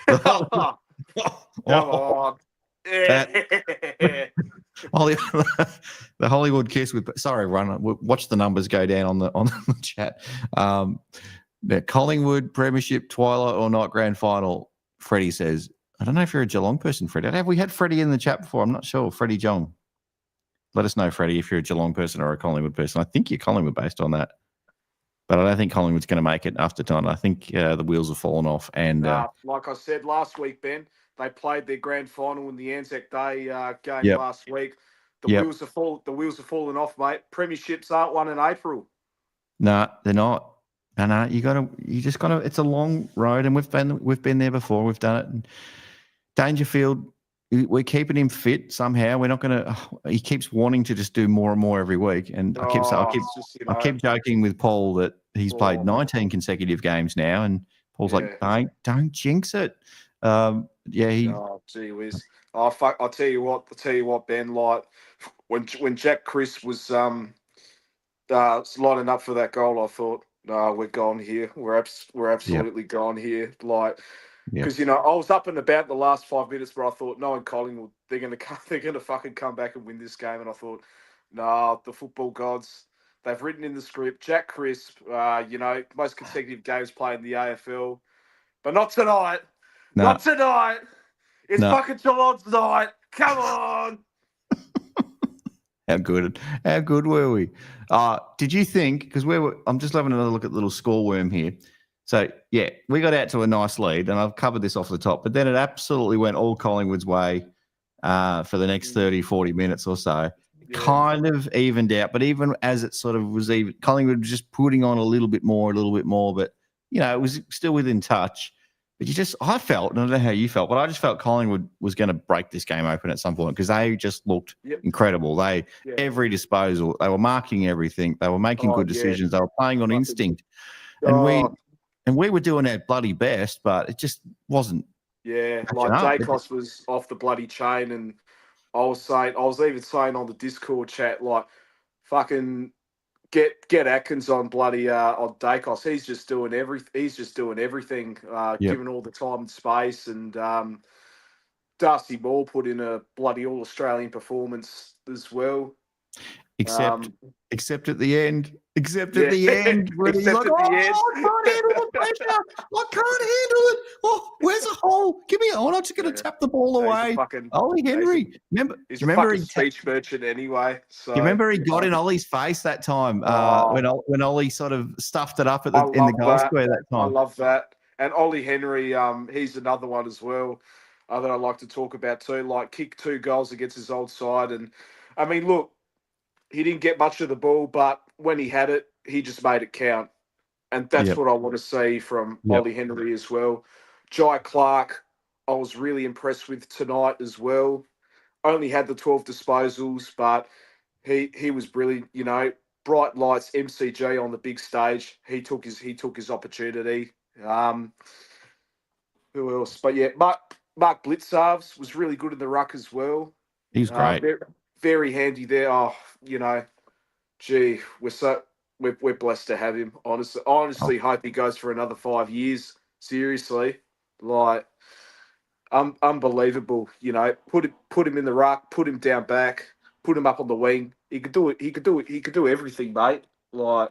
Come on. The Hollywood kiss with. Sorry, run. Watch the numbers go down on the chat. Collingwood Premiership Twilight or Night Grand Final. Freddie says, I don't know if you're a Geelong person, Freddie. Have we had Freddie in the chat before? I'm not sure. Freddie Jong. Let us know, Freddie, if you're a Geelong person or a Collingwood person. I think you're Collingwood based on that. But I don't think Collingwood's going to make it after tonight. I think the wheels have fallen off. And like I said last week, Ben, they played their grand final in the Anzac Day game last week. The wheels are falling off, mate. Premierships aren't won in April. No, they're not. No, you just gotta. It's a long road, and we've been there before. We've done it. And Dangerfield, we're keeping him fit somehow. We're not gonna. He keeps wanting to just do more and more every week, and I keep joking with Paul that he's played 19 consecutive games now, and Paul's like, don't jinx it. Oh, gee whiz. Oh, fuck. I'll tell you what, Ben. Like when Jack Chris was lining up for that goal, I thought, no, we're gone here. We're absolutely gone here. Like, because I was up and about the last 5 minutes where I thought, no, in Collingwood, they're gonna fucking come back and win this game. And I thought, no, the football gods, they've written in the script, Jack Crisp, most consecutive games played in the AFL, but not tonight. No. Not tonight. It's fucking Geelong's night. Come on. How good were we? Did you think, because I'm just having another look at the little score worm here. So, yeah, we got out to a nice lead, and I've covered this off the top, but then it absolutely went all Collingwood's way for the next 30, 40 minutes or so. Yeah. Kind of evened out, but even as it sort of was even, Collingwood was just putting on a little bit more, but, it was still within touch. But I felt, I don't know how you felt, but I just felt Collingwood was going to break this game open at some point because they just looked incredible. Every disposal, they were marking everything. They were making good decisions. They were playing on instinct. And we were doing our bloody best, but it just wasn't. Yeah, like Dacos was off the bloody chain, and I was even saying on the Discord chat, like, fucking get Atkins on bloody on Dacos. He's just doing everything. Given all the time and space, and Darcy Moore put in a bloody all Australian performance as well. Except at the end. Except at the end. When he's like, I can't handle the pressure. I can't handle it. Oh, where's a hole? Give me I'm not just going to tap the ball away. Ollie Henry. He's a fucking speech merchant anyway. So, you remember he got in Ollie's face that time when Ollie sort of stuffed it up in the goal square that time. I love that. And Ollie Henry, he's another one as well that I like to talk about too. Like, kicked 2 goals against his old side. And, I mean, look, he didn't get much of the ball, but when he had it, he just made it count. And that's what I want to see from Ollie Henry as well. Jai Clark, I was really impressed with tonight as well. Only had the 12 disposals, but he was brilliant. You know, bright lights, MCG on the big stage. He took his opportunity. Who else? But yeah, Mark Blitzarves was really good in the ruck as well. He's great. Very handy there. Oh, you know, gee, we're blessed to have him. Honestly, hope he goes for another 5 years. Seriously, like, unbelievable. You know, put him in the ruck, put him down back, put him up on the wing. He could do it. He could do everything, mate. Like,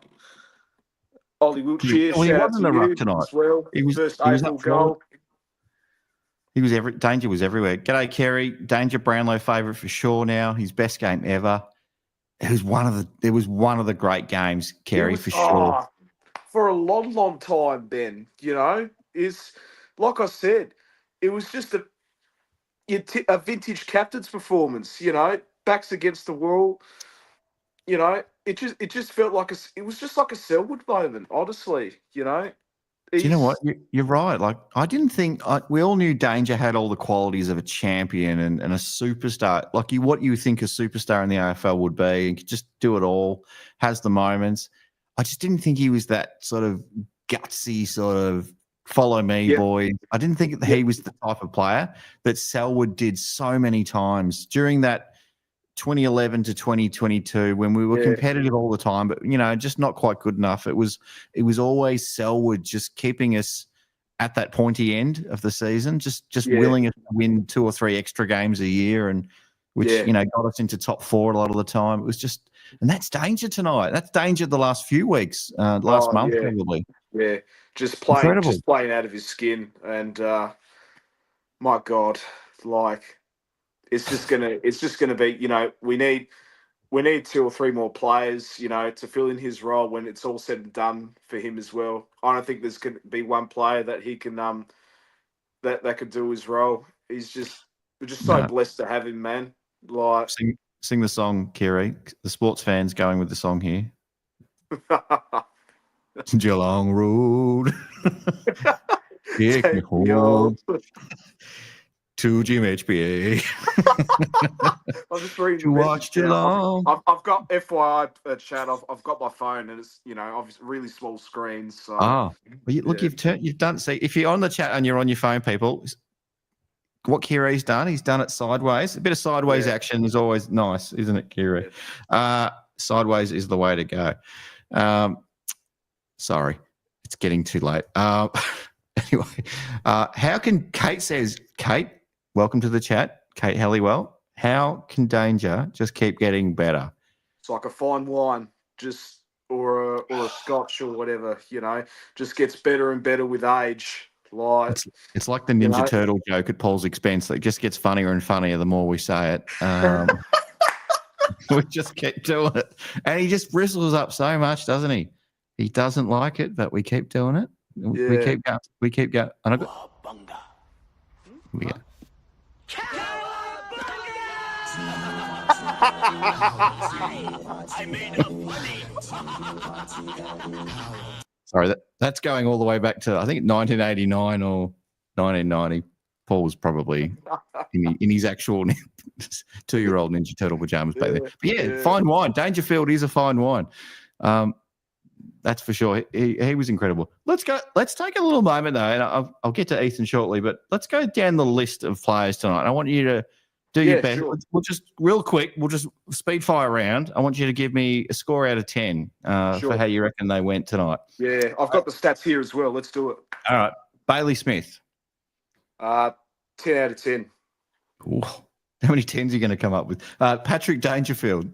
Ollie Wiltshire, he was in the ruck tonight as well. He was AFL goal. Danger was everywhere. G'day, Kerry. Danger Brownlow favourite for sure now. His best game ever. It was one of the great games, Kerry, for sure. For a long time, Ben, you know, is like I said, it was just a vintage captain's performance, you know, backs against the wall. You know, it just felt like it was just like a Selwood moment, honestly, you know. Do you know what? You're right. Like, I didn't think we all knew Danger had all the qualities of a champion and a superstar. Like, what you think a superstar in the AFL would be, and could just do it all, has the moments. I just didn't think he was that sort of gutsy, sort of follow me, boy. I didn't think that he was the type of player that Selwood did so many times during that 2011 to 2022 when we were competitive all the time, but, you know, just not quite good enough. It was always Selwood just keeping us at that pointy end of the season, just willing us to win 2 or 3 extra games a year, and which you know, got us into top 4 a lot of the time. It was just, and that's Danger tonight. That's Danger the last few weeks, last month probably. Yeah, just playing out of his skin, and my God, like. It's just gonna be, you know, we need 2 or 3 more players, you know, to fill in his role when it's all said and done for him as well. I don't think there's gonna be one player that he can that could do his role. We're just so blessed to have him, man. Like, sing the song, Kiri. The sports fans going with the song here. Geelong Road. Take me home. To Jim HBA. I'm just reading to watch Geelong. I've got FYI chat. I've got my phone, and it's, you know, obviously really small screens. So look, you've done. See, if you're on the chat and you're on your phone, people, what Kiri's done, he's done it sideways. A bit of sideways action is always nice, isn't it, Kiri? Sideways is the way to go. Sorry, it's getting too late. Anyway, how can Kate? Welcome to the chat, Kate Halliwell. How can Danger just keep getting better? It's like a fine wine, or a scotch or whatever, you know, just gets better and better with age. Like, it's like the Ninja Turtle joke at Paul's expense that just gets funnier and funnier the more we say it. We just keep doing it, and he just bristles up so much, doesn't he? He doesn't like it, but we keep doing it. We keep going. We keep going. And here we go. Sorry, that's going all the way back to, I think, 1989 or 1990. Paul was probably in his actual 2-year-old Ninja Turtle pajamas back then. But yeah, fine wine. Dangerfield is a fine wine. That's for sure. He was incredible. Let's go. Let's take a little moment though, and I'll get to Ethan shortly. But let's go down the list of players tonight. I want you to do your best. Sure. We'll just real quick. We'll just speed fire around. I want you to give me a score out of 10 for how you reckon they went tonight. Yeah, I've got the stats here as well. Let's do it. All right, Bailey Smith. 10 out of 10. Ooh, how many 10s are you going to come up with? Patrick Dangerfield.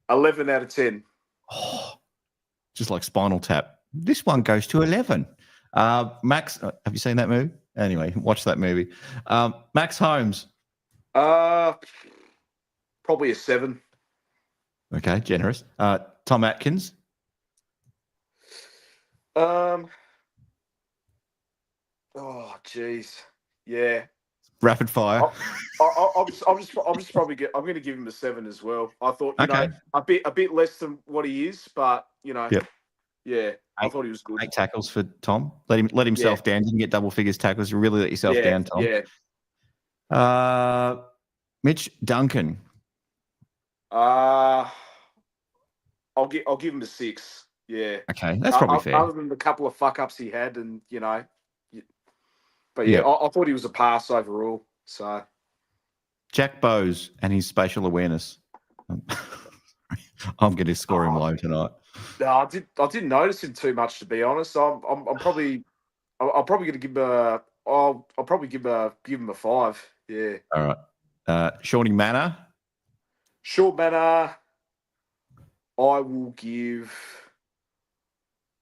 11 out of 10. Oh, just like Spinal Tap. This one goes to 11. Max, have you seen that movie? Anyway, watch that movie. Max Holmes. Probably a 7. Okay, generous. Tom Atkins. Oh, jeez. Yeah. Rapid fire. I'm going to give him a 7 as well. I thought, you know, a bit less than what he is, but you know, yeah, I thought he was good. 8 tackles for Tom. Let himself down. You can get double figures tackles. You really let yourself down, Tom. Yeah. Mitch Duncan. I'll give him a 6. Yeah. Okay, that's probably fair. Other than the couple of fuck ups he had, and you know, but yeah, I thought he was a pass overall. So Jack Bowes and his spatial awareness. I'm going to score him low tonight. No, I didn't notice him too much, to be honest. I'm probably going to give him a. I'll probably give him a 5. Yeah. All right. Shawnee Manor. Short Manor. I'll give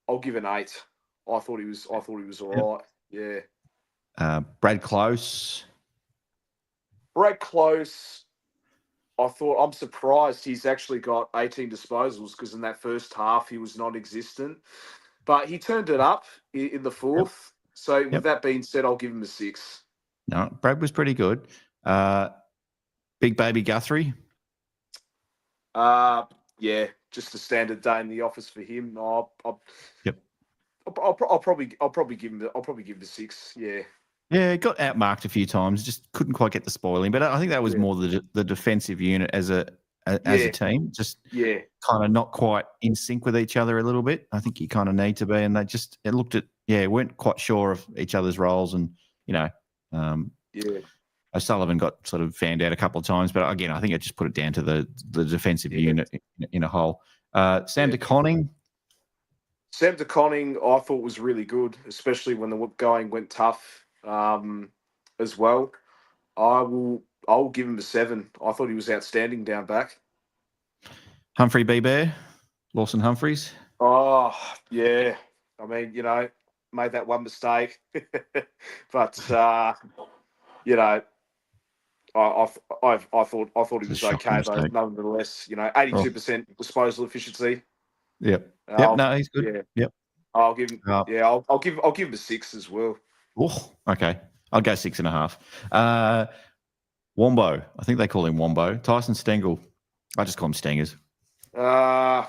an 8. I thought he was all right. Yeah. Brad Close. Brad Close. I'm surprised he's actually got 18 disposals, because in that first half he was non-existent, but he turned it up in the fourth. Yep. So with that being said, I'll give him a 6. No, Brad was pretty good. Big Baby Guthrie. Yeah, just a standard day in the office for him. I'll probably give him the 6. Yeah. Yeah, got outmarked a few times. Just couldn't quite get the spoiling. But I think that was more the defensive unit as a team. Just kind of not quite in sync with each other a little bit. I think you kind of need to be. And they weren't quite sure of each other's roles. And, you know, O'Sullivan got sort of fanned out a couple of times. But again, I think it just put it down to the defensive unit in a whole. Sam DeConning. Sam DeConning, I thought was really good, especially when the going went tough. As well, I'll give him a 7. I thought he was outstanding down back. Humphrey B. Bear, Lawson Humphreys. Oh yeah, I mean, you know, made that one mistake, but you know, I thought he was okay though. Nonetheless, you know, 82% disposal efficiency. Yep. No, he's good. Yep. I'll give him. I'll give him a 6 as well. Oh, okay. I'll go 6.5. Wombo. I think they call him Wombo. Tyson Stengel. I just call him Stengers. Yeah,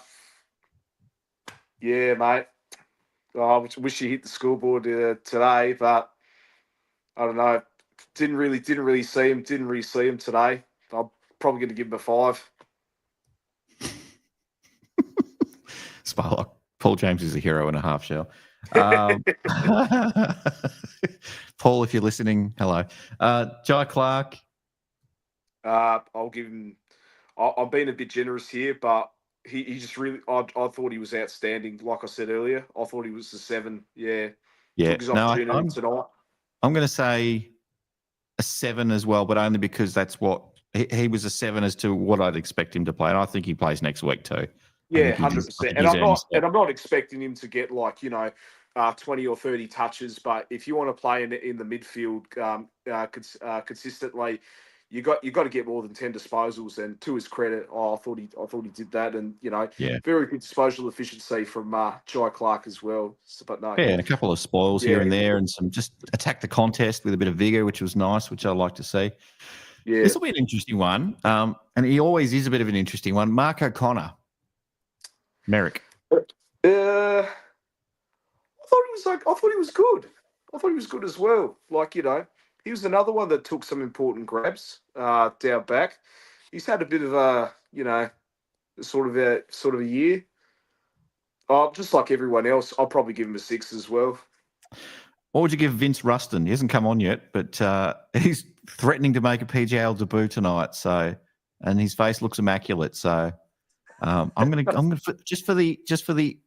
mate. I wish you hit the scoreboard today, but I don't know. Didn't really see him. Didn't really see him today. I'm probably going to give him a 5. Sparlock. Paul James is a hero and a half shell. Paul, if you're listening, hello. Jai Clark. I'll give him. I'm being a bit generous here, but he just really. I thought he was outstanding. Like I said earlier, I thought he was a 7. Yeah. Took his opportunity tonight. I'm going to say a 7 as well, but only because that's what he was a 7 as to what I'd expect him to play, and I think he plays next week too. Yeah, 100%. And I'm not expecting him to get 20 or 30 touches. But if you want to play in the midfield consistently, you got to get more than 10 disposals. And to his credit, I thought he did that. And very good disposal efficiency from Jai Clark as well. So, but no, and a couple of spoils here and there, and some just attack the contest with a bit of vigor, which was nice, which I like to see. Yeah, this will be an interesting one. And he always is a bit of an interesting one. Mark O'Connor. Merrick. I thought he was good. I thought he was good as well. Like, he was another one that took some important grabs down back. He's had a bit of a, sort of a year. Oh, just like everyone else, I'll probably give him a 6 as well. What would you give Vince Ruston? He hasn't come on yet, but he's threatening to make a PGL debut tonight. So, and his face looks immaculate. So, I'm gonna just for the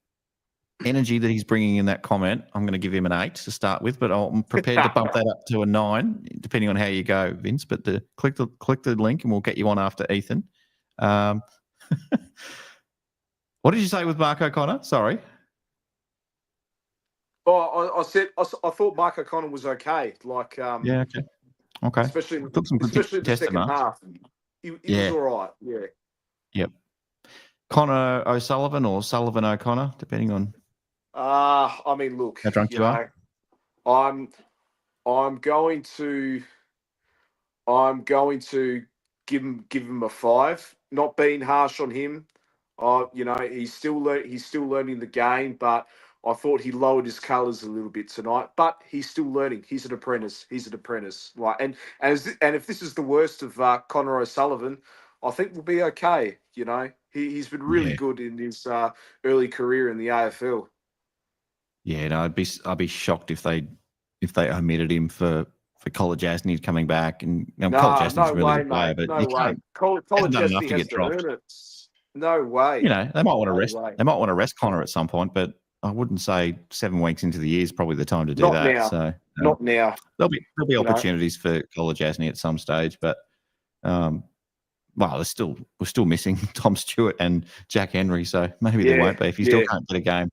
energy that he's bringing in that comment, I'm going to give him an 8 to start with, but I'm prepared to bump that up to a 9, depending on how you go, Vince. But click the link and we'll get you on after Ethan. What did you say with Mark O'Connor? Sorry. Oh, I thought Mark O'Connor was okay. Like, yeah, okay. Especially in Took some good the second half. He was all right. Yeah. Yep. Connor O'Sullivan or Sullivan O'Connor, depending on. I mean, look, how drunk you are. I'm going to give him a 5. Not being harsh on him. He's still learning the game, but I thought he lowered his colours a little bit tonight. But he's still learning. He's an apprentice. Right, and if this is the worst of Connor O'Sullivan, I think we'll be okay. He's been really good in his early career in the AFL. Yeah, no, I'd be shocked if they omitted him for College Asney coming back, and College Asney's a really good player, but you can't. College Asney has to earn it. No way. They might want to rest. They might want to rest Connor at some point, but I wouldn't say 7 weeks into the year is probably the time to do Not that. now. So not now. There'll be opportunities for College Asney at some stage, but we're still missing Tom Stewart and Jack Henry, so maybe there won't be if he still can't get a game.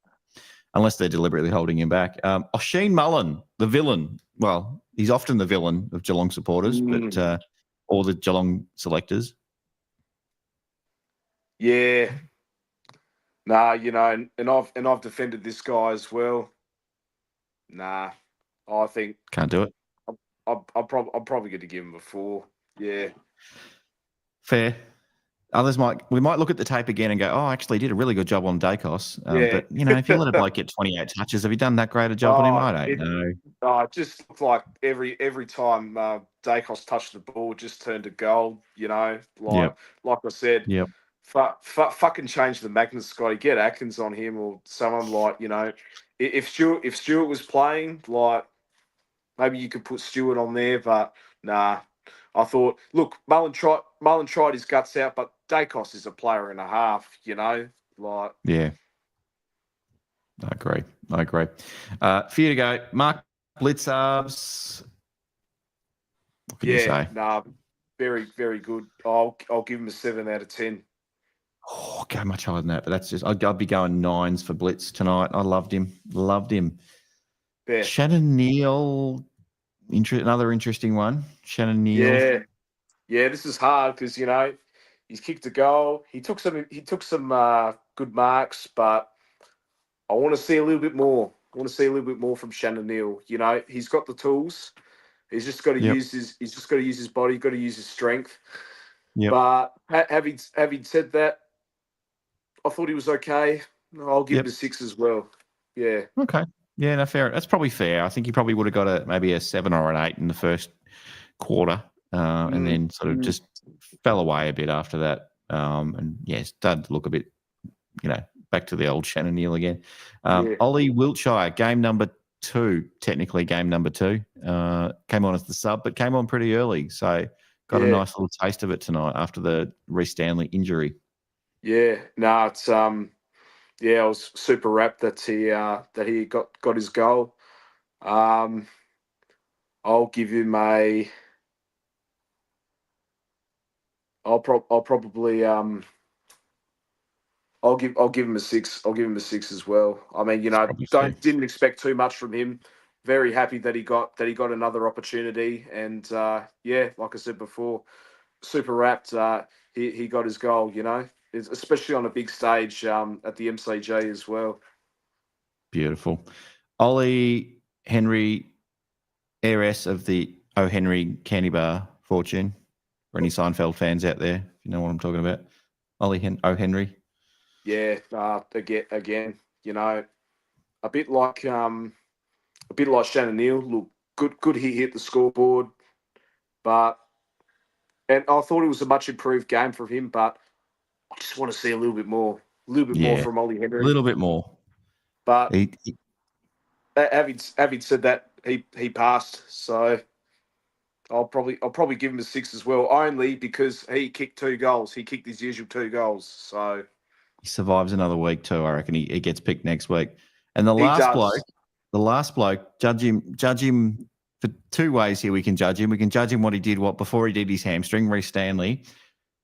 Unless they're deliberately holding him back. Sheen Mullen, the villain. Well, he's often the villain of Geelong supporters, but or the Geelong selectors. Yeah. Nah, and I've defended this guy as well. Nah, I think can't do it. I'm probably going to give him a 4. Yeah. Fair. We might look at the tape again and go, oh, actually, he did a really good job on Dacos. But, if you let a bloke get 28 touches, have you done that great a job on him? I don't know. It just looked like every time Dacos touched the ball, it just turned to gold, Like I said, fucking change the magnets, Scotty. Get Atkins on him or someone like, if Stewart was playing, like, maybe you could put Stewart on there, but nah. I thought, look, Mullen tried his guts out, but Dacos is a player and a half, like. Yeah. I agree. For you to go, Mark Blitzarves. What can you say? Nah, very, very good. I'll give him a 7 out of 10. Oh, go much higher than that, but that's just, I'd be going 9s for Blitz tonight. I loved him. Yeah. Shannon Neal. Another interesting one, Shannon Neal. Yeah. This is hard because he's kicked a goal. He took some good marks, but I want to see a little bit more. From Shannon Neal. He's got the tools. He's just got to use his body. Got to use his strength. Yep. But having said that, I thought he was okay. I'll give him a 6 as well. Yeah. Okay. Yeah, no, fair. That's probably fair. I think he probably would have got maybe a 7 or an 8 in the first quarter, and then sort of just fell away a bit after that. And started to look a bit, back to the old Shannon Neal again. Ollie Wiltshire, game number 2, technically game number 2, came on as the sub, but came on pretty early, so got a nice little taste of it tonight after the Reece Stanley injury. Yeah, no, it's I was super wrapped that he got his goal. I'll give him a. I'll probably I'll give him a 6. I'll give him a 6 as well. I mean, didn't expect too much from him. Very happy that he got another opportunity, and like I said before, super wrapped. He got his goal. Especially on a big stage at the MCG as well. Beautiful. Ollie Henry, heiress of the O. Henry Candy Bar fortune. For any Seinfeld fans out there, if you know what I'm talking about. Ollie O. Henry. Yeah, again, a bit like a bit like Shannon Neal. Look, good he hit the scoreboard. And I thought it was a much improved game from him, but I just want to see a little bit more from Ollie Henry. A little bit more. But having said that, he passed, so I'll probably give him a 6 as well, only because he kicked 2 goals. He kicked his usual 2 goals, so he survives another week too. I reckon he gets picked next week. And the He last bloke, judge him for 2 ways here. We can judge him. We can judge him what he did before he did his hamstring, Reece Stanley.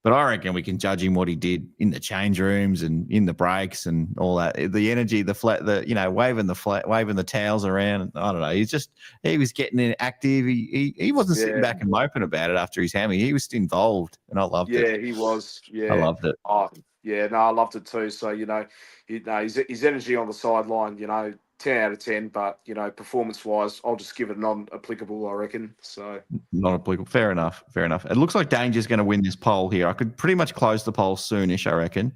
But I reckon we can judge him what he did in the change rooms and in the breaks and all that. The energy, waving the towels around. I don't know. He was getting in active. He wasn't sitting back and moping about it after his hammy. He was involved, and I loved it. Yeah, he was. Yeah, I loved it. Oh, yeah, no, I loved it too. So his energy on the sideline, 10 out of 10. But performance-wise, I'll just give it non-applicable, I reckon. So not applicable. Fair enough. It looks like Danger's going to win this poll here. I could pretty much close the poll soonish, I reckon.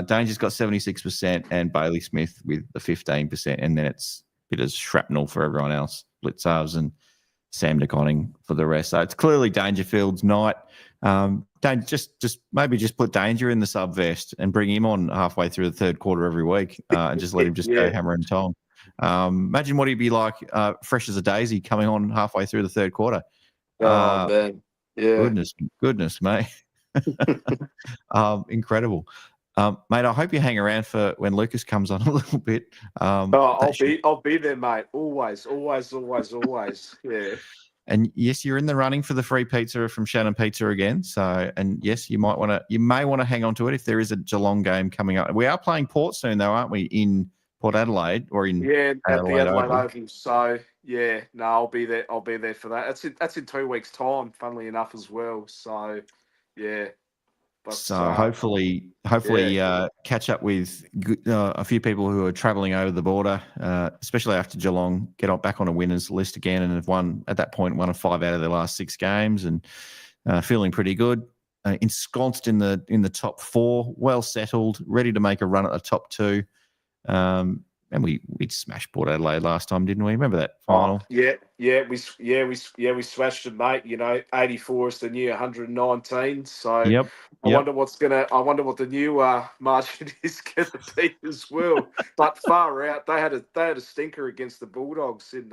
Danger's got 76% and Bailey Smith with the 15%, and then it's a bit of shrapnel for everyone else. Blitzarves and Sam DeConning for the rest. So it's clearly Dangerfield's night. Maybe just put Danger in the sub vest and bring him on halfway through the third quarter every week, and just let him go hammer and tong. Imagine what he'd be like, fresh as a daisy, coming on halfway through the third quarter. Man, yeah, goodness, mate, incredible. Mate, I hope you hang around for when Lucas comes on a little bit. I'll be there, mate. Always. Yeah. And yes, you're in the running for the free pizza from Shannon Pizza again. So, and yes, you may want to hang on to it if there is a Geelong game coming up. We are playing Port soon, though, aren't we? In Port Adelaide or in at the Adelaide Oval. So yeah, no, I'll be there. I'll be there for that. That's in 2 weeks' time. Funnily enough, as well. So yeah. But, hopefully catch up with a few people who are travelling over the border, especially after Geelong get back on a winners list again and have won 5 out of their last 6 games and feeling pretty good, ensconced in the top 4, well settled, ready to make a run at the top 2. And we smashed Port Adelaide last time, didn't we? Remember that final? We smashed it, mate. 84 is the new 119. So yep. I wonder what the new margin is going to be as well. But far out, they had a stinker against the Bulldogs in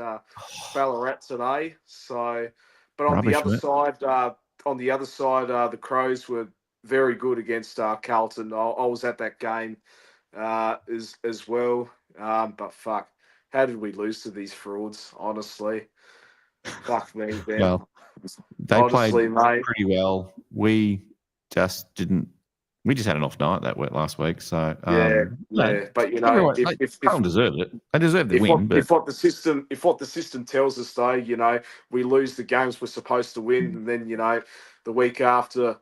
Ballarat today. So, but on the other side, the Crows were very good against Carlton. I was at that game as well. But fuck, how did we lose to these frauds? Honestly, fuck me, man. Well, they played pretty well. We just didn't. We just had an off night last week. So but everyone deserved it. They deserved the win. If what the system tells us, though, we lose the games we're supposed to win, and then the week after,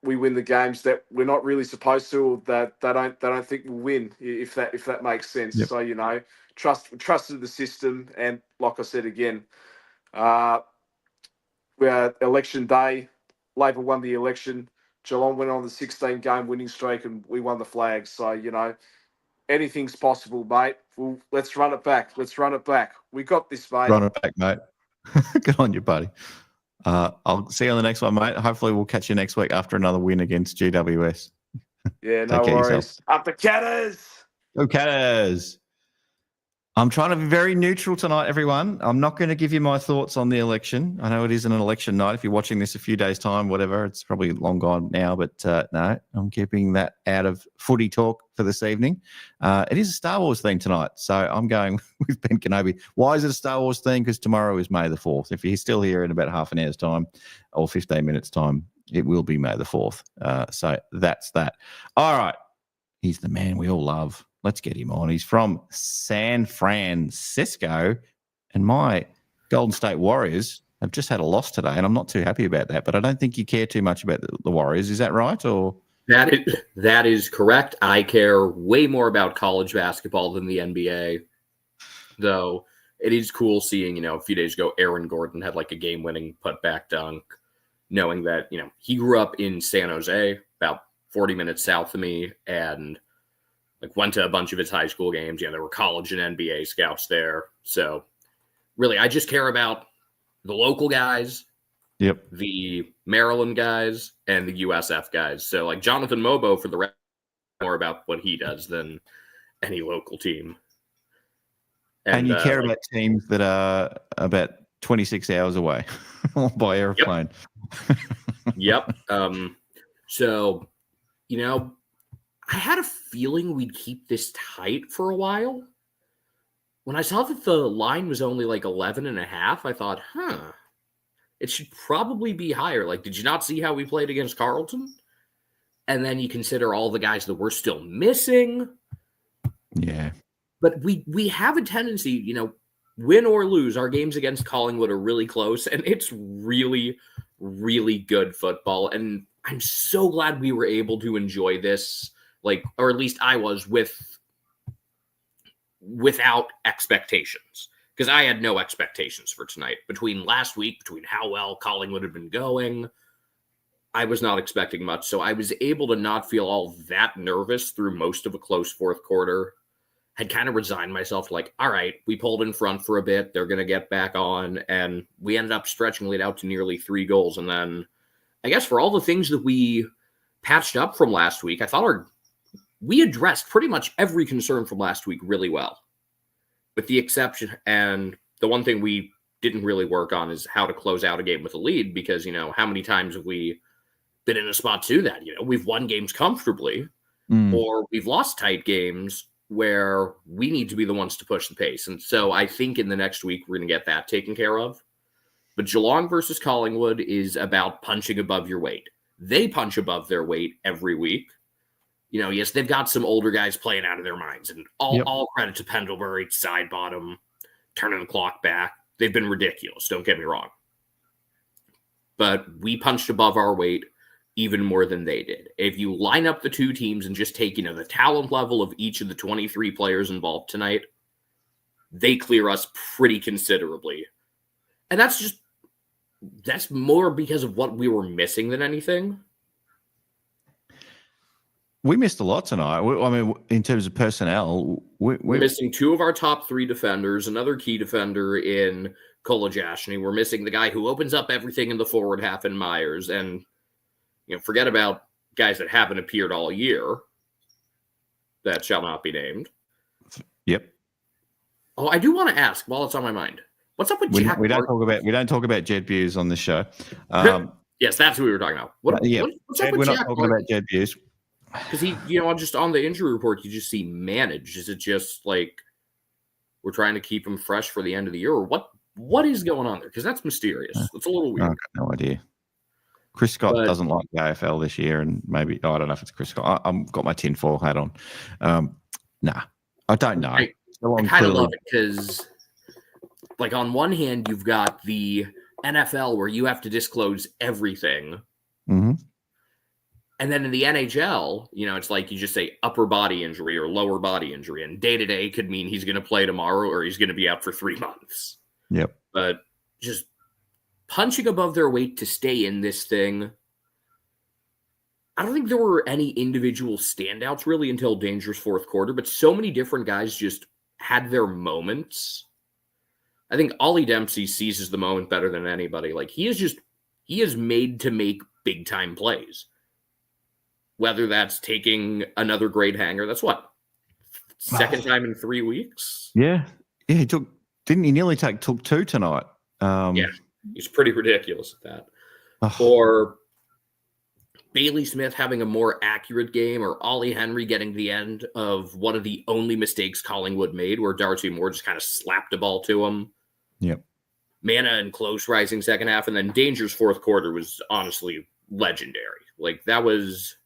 we win the games that we're not really supposed to, or that they don't think we'll win. If that makes sense. Yep. So trusted the system, and like I said again, we had election day. Labor won the election. Geelong went on the 16-game winning streak, and we won the flag. So anything's possible, mate. Let's run it back. We got this, mate. Run it back, mate. Good on you, buddy. I'll see you on the next one, mate. Hopefully we'll catch you next week after another win against GWS. Yeah, no worries. Up the Catters! Go Catters! I'm trying to be very neutral tonight, everyone. I'm not going to give you my thoughts on the election. I know it isn't an election night. If you're watching this a few days' time, whatever, it's probably long gone now. But no, I'm keeping that out of footy talk for this evening. It is a Star Wars theme tonight, so I'm going with Ben Kenobi. Why is it a Star Wars theme? Because tomorrow is May the 4th. If he's still here in about half an hour's time or 15 minutes' time, it will be May the 4th. So that's that. All right. He's the man we all love. Let's get him on. He's from San Francisco, and my Golden State Warriors have just had a loss today, and I'm not too happy about that. But I don't think you care too much about the Warriors. Is that right? Or that is correct. I care way more about college basketball than the NBA, though. It is cool seeing, a few days ago, Aaron Gordon had like a game-winning putback dunk, knowing that, he grew up in San Jose, about 40 minutes south of me, and Like went to a bunch of his high school games. Yeah, there were college and NBA scouts there. So really, I just care about the local guys, the Maryland guys, and the USF guys. So like Jonathan Mobo for the rest, more about what he does than any local team. And you care about teams that are about 26 hours away by airplane. Yep. So, you know, I had a feeling we'd keep this tight for a while. When I saw that the line was only like 11.5, I thought, it should probably be higher. Like, did you not see how we played against Carleton? And then you consider all the guys that we're still missing. Yeah. But we have a tendency, you know, win or lose, our games against Collingwood are really close, and it's really, really good football. And I'm so glad we were able to enjoy this, like, or at least I was, without expectations. Because I had no expectations for tonight. Between last week, between how well Collingwood had been going, I was not expecting much. So I was able to not feel all that nervous through most of a close fourth quarter. Had kind of resigned myself to like, all right, we pulled in front for a bit. They're going to get back on. And we ended up stretching it out to nearly 3 goals. And then I guess for all the things that we patched up from last week, I thought we addressed pretty much every concern from last week really well. With the exception, and the one thing we didn't really work on is how to close out a game with a lead, because, you know, how many times have we been in a spot to that? You know, we've won games comfortably, or we've lost tight games where we need to be the ones to push the pace. And so I think in the next week, we're going to get that taken care of. But Geelong versus Collingwood is about punching above your weight. They punch above their weight every week. You know, yes, they've got some older guys playing out of their minds, and all credit to Pendlebury, side bottom, turning the clock back. They've been ridiculous, don't get me wrong. But we punched above our weight even more than they did. If you line up the two teams and just take, you know, the talent level of each of the 23 players involved tonight, they clear us pretty considerably. And that's more because of what we were missing than anything. We missed a lot tonight. I mean, in terms of personnel, we're missing 2 of our top 3 defenders, another key defender in Kolajashny. We're missing the guy who opens up everything in the forward half in Myers. And, you know, forget about guys that haven't appeared all year that shall not be named. Yep. Oh, I do want to ask while it's on my mind. What's up with Jack? We don't talk about Jed Buse on this show. Yes, that's who we were talking about. What's up with we're Jack? Not talking about Jed Buse. Because he, you know, just on the injury report, you just see managed. Is it just like we're trying to keep him fresh for the end of the year, or what is going on there? Because that's mysterious. It's a little weird. I've got no idea. Chris Scott doesn't like the AFL this year, and maybe I don't know if it's Chris Scott. I've got my tinfoil hat on. Nah, I don't know. I kind of love it because, like, on one hand, you've got the NFL where you have to disclose everything. Mm-hmm. And then in the NHL, you know, it's like you just say upper body injury or lower body injury. And day-to-day could mean he's going to play tomorrow or he's going to be out for 3 months. Yep. But just punching above their weight to stay in this thing. I don't think there were any individual standouts really until Dangerous fourth quarter, but so many different guys just had their moments. I think Ollie Dempsey seizes the moment better than anybody. Like, he is made to make big-time plays. Whether that's taking another great hanger, that's what? Second time in 3 weeks? Yeah. Yeah, he nearly took 2 tonight. Yeah, he's pretty ridiculous at that. Or Bailey Smith having a more accurate game, or Ollie Henry getting the end of one of the only mistakes Collingwood made, where Darcy Moore just kind of slapped the ball to him. Yep. Mana and Close rising second half, and then Danger's fourth quarter was honestly legendary. Like, that was...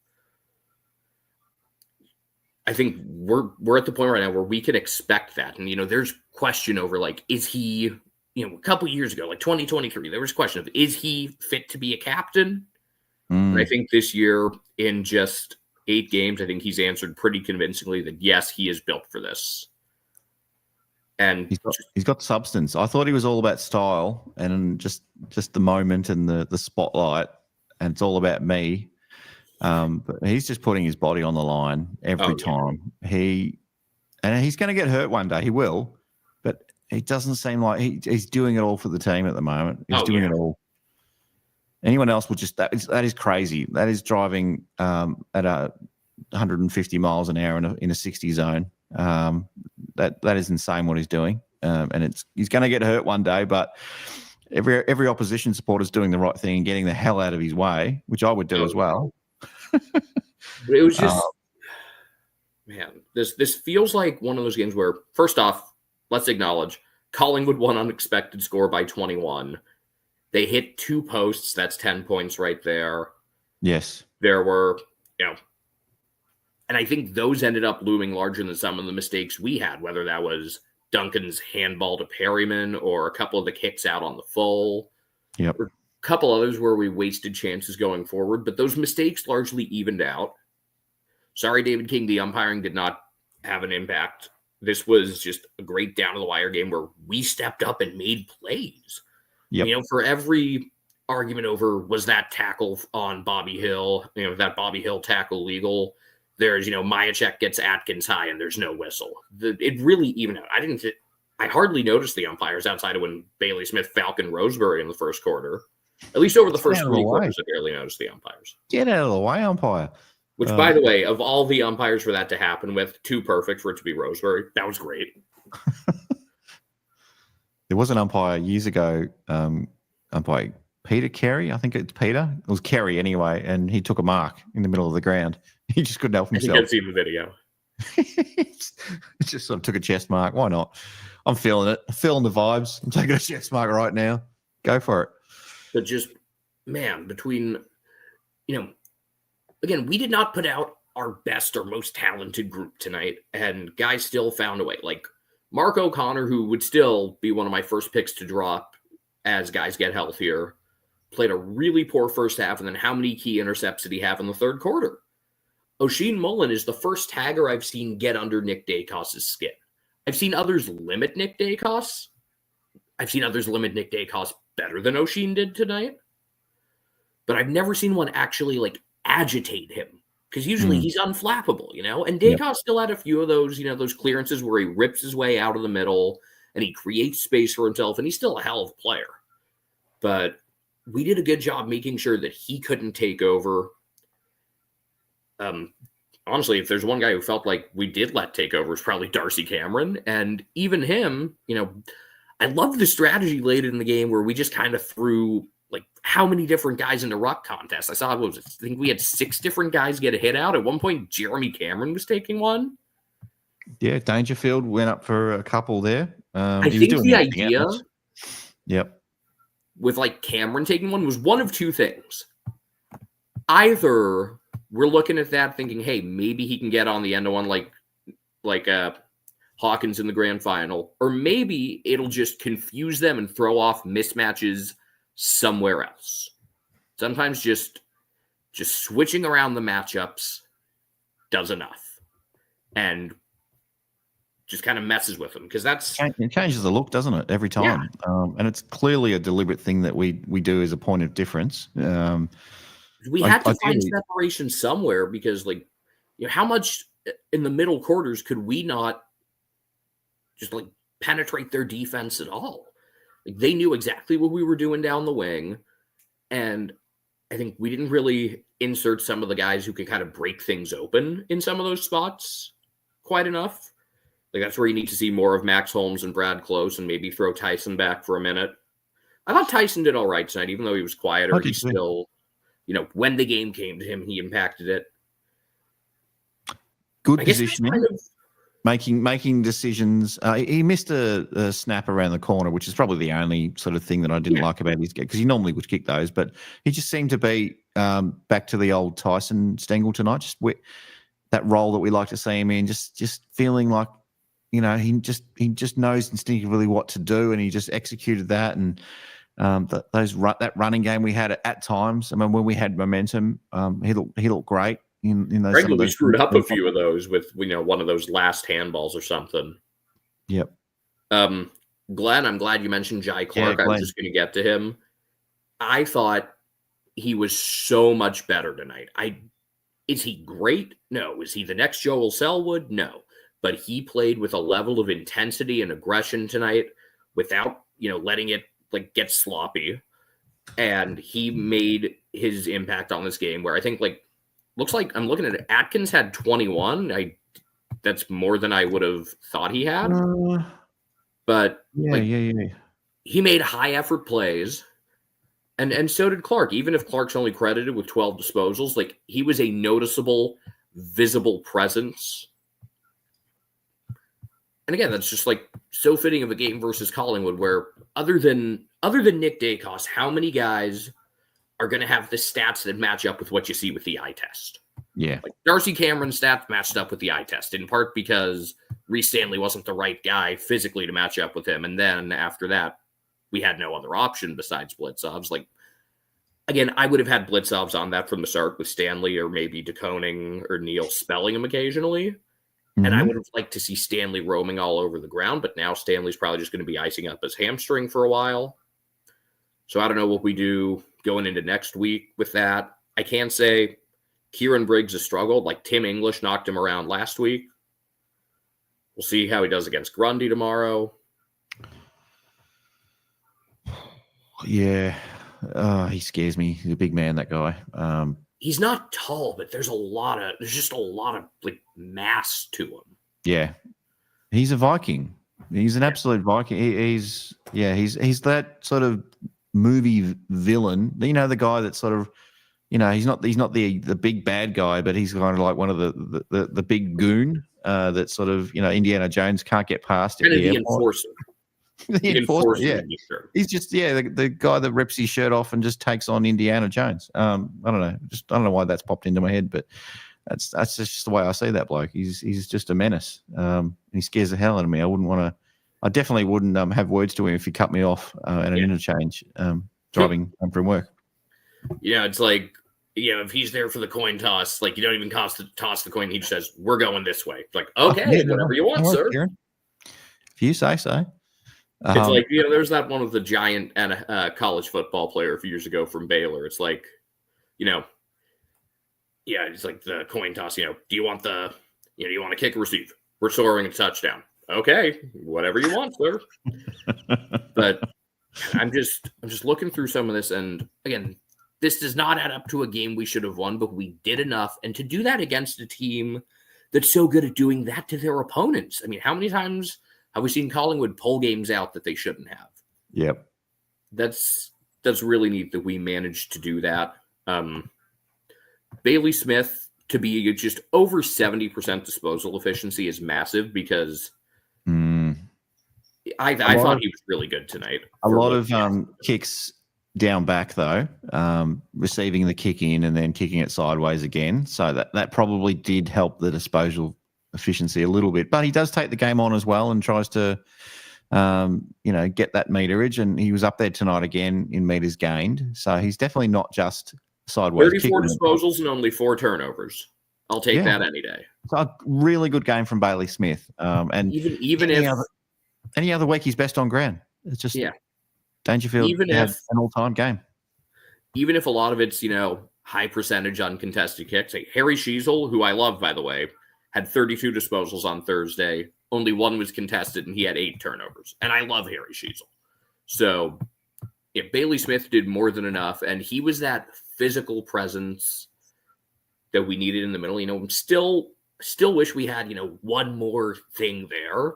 I think we're at the point right now where we can expect that. And, you know, there's question over, like, is he, you know, a couple years ago, like 2023, there was question of, is he fit to be a captain? And I think this year, in just 8 games, I think he's answered pretty convincingly that, yes, he is built for this. And he's got substance. I thought he was all about style and just the moment and the spotlight, and it's all about me. But he's just putting his body on the line every time. He's going to get hurt one day. He will, but it doesn't seem like he's doing it all for the team at the moment. He's doing it all. Anyone else would just that is crazy. That is driving at 150 miles an hour in a 60 zone. That is insane what he's doing, and he's going to get hurt one day. But every opposition supporter is doing the right thing and getting the hell out of his way, which I would do as well. It was just, man, this feels like one of those games where, first off, let's acknowledge Collingwood won unexpected score by 21. They hit 2 posts. That's 10 points right there. Yes. There were, and I think those ended up looming larger than some of the mistakes we had, whether that was Duncan's handball to Perryman or a couple of the kicks out on the full. Yep. Or a couple others where we wasted chances going forward, but those mistakes largely evened out. Sorry, David King, the umpiring did not have an impact. This was just a great down-to-the-wire game where we stepped up and made plays. Yep. For every argument over was that tackle on Bobby Hill, that Bobby Hill tackle legal, there's, Myachek gets Atkins high and there's no whistle. It really evened out. I hardly noticed the umpires outside of when Bailey Smith, Falcon, Roseberry in the first quarter. At least over the first 3 quarters, I barely noticed the umpires. Get out of the way, umpire. Which, by the way, of all the umpires for that to happen with, 2 perfect for it to be Roseberry. That was great. There was an umpire years ago, umpire Peter Carey, I think it's Peter. It was Carey anyway, and he took a mark in the middle of the ground. He just couldn't help himself. I think I've seen the video. It just sort of took a chest mark. Why not? I'm feeling it. I'm feeling the vibes. I'm taking a chest mark right now. Go for it. But just, man, between, again, we did not put out our best or most talented group tonight, and guys still found a way. Like Mark O'Connor, who would still be one of my first picks to drop as guys get healthier, played a really poor first half, and then how many key intercepts did he have in the third quarter? Oisin Mullen is the first tagger I've seen get under Nick Dacos' skin. I've seen others limit Nick Dacos. I've seen others limit Nick Dacos better than Oisin did tonight. But I've never seen one actually, agitate him. Because usually he's unflappable, And Dacos still had a few of those, those clearances where he rips his way out of the middle and he creates space for himself, and he's still a hell of a player. But we did a good job making sure that he couldn't take over. Honestly, if there's one guy who felt like we did let take over, it's probably Darcy Cameron. And even him, I love the strategy late in the game where we just kind of threw how many different guys in the ruck contest. I think we had 6 different guys get a hit out. At one point, Jeremy Cameron was taking one. Yeah, Dangerfield went up for a couple there. I think the idea with Cameron taking one was one of 2 things. Either we're looking at that thinking, hey, maybe he can get on the end of one like Hawkins in the grand final, or maybe it'll just confuse them and throw off mismatches somewhere else. Sometimes just switching around the matchups does enough and just kind of messes with them, because it changes the look, doesn't it, every time? And it's clearly a deliberate thing that we do as a point of difference. We had to find separation somewhere, because how much in the middle quarters could we not just penetrate their defense at all? They knew exactly what we were doing down the wing. And I think we didn't really insert some of the guys who could kind of break things open in some of those spots quite enough. That's where you need to see more of Max Holmes and Brad Close, and maybe throw Tyson back for a minute. I thought Tyson did all right tonight, even though he was quieter. He still, when the game came to him, he impacted it. Good positioning. Making decisions. He missed a snap around the corner, which is probably the only sort of thing that I didn't like about his game, because he normally would kick those, but he just seemed to be back to the old Tyson Stengel tonight, just with that role that we like to see him in, just feeling like, he just knows instinctively what to do, and he just executed that. And that running game we had at times, I mean, when we had momentum, he looked great. In those, Frankly, we screwed up a few of those with one of those last handballs or something. Yep. Glenn, I'm glad you mentioned Jai Clark. I was just going to get to him. I thought he was so much better tonight. Is he great? No. Is he the next Joel Selwood? No. But he played with a level of intensity and aggression tonight without, letting it get sloppy. And he made his impact on this game where I think looks like I'm looking at it. Atkins had 21. That's more than I would have thought he had. But he made high effort plays. And so did Clark. Even if Clark's only credited with 12 disposals, he was a noticeable, visible presence. And again, that's just so fitting of a game versus Collingwood, where other than Nick Dacos, how many guys are going to have the stats that match up with what you see with the eye test? Yeah. Darcy Cameron's stats matched up with the eye test, in part because Reece Stanley wasn't the right guy physically to match up with him. And then after that, we had no other option besides Blitzovs. Again, I would have had Blitzovs on that from the start with Stanley or maybe DeConing or Neal spelling him occasionally. And I would have liked to see Stanley roaming all over the ground, but now Stanley's probably just going to be icing up his hamstring for a while. So I don't know what we do going into next week with that. I can say Kieran Briggs has struggled. Tim English knocked him around last week. We'll see how he does against Grundy tomorrow. Yeah. He scares me. He's a big man, that guy. He's not tall, but there's just a lot of mass to him. Yeah. He's a Viking. He's an absolute Viking. He's that sort of movie villain. The guy that sort of, he's not the big bad guy, but he's kind of like one of the big goon that sort of, Indiana Jones can't get past. Kind of the enforcer. The enforcer, yeah. He's just the guy that rips his shirt off and just takes on Indiana Jones. I don't know. I don't know why that's popped into my head, but that's just the way I see that bloke. He's just a menace. He scares the hell out of me. I definitely wouldn't have words to him if he cut me off at an interchange driving home from work. It's if he's there for the coin toss, you don't even toss the coin. He just says, "We're going this way." It's okay, whatever you want, sir. Kieran. If you say so. It's there's that one of the giant college football player a few years ago from Baylor. It's it's the coin toss. Do you want do you want to kick or receive? We're scoring a touchdown. Okay, whatever you want, sir. But I'm just looking through some of this, and again, this does not add up to a game we should have won, but we did enough, and to do that against a team that's so good at doing that to their opponents. I mean, how many times have we seen Collingwood pull games out that they shouldn't have? Yep. That's really neat that we managed to do that. Bailey Smith to be just over 70% disposal efficiency is massive because I thought he was really good tonight. A lot of kicks down back though, receiving the kick in and then kicking it sideways again. So that probably did help the disposal efficiency a little bit, but he does take the game on as well and tries to, get that meterage. And he was up there tonight again in meters gained. So he's definitely not just sideways. 34 disposals and only 4 turnovers. I'll take that any day. It's a really good game from Bailey Smith. And even if any other week he's best on ground. It's just Dangerfield even had if an all-time game. Even if a lot of it's high percentage uncontested kicks. Like Harry Sheasel, who I love by the way, had 32 disposals on Thursday. Only 1 was contested, and he had 8 turnovers. And I love Harry Sheasel. So, Bailey Smith did more than enough, and he was that physical presence that we needed in the middle. Still wish we had, one more thing there.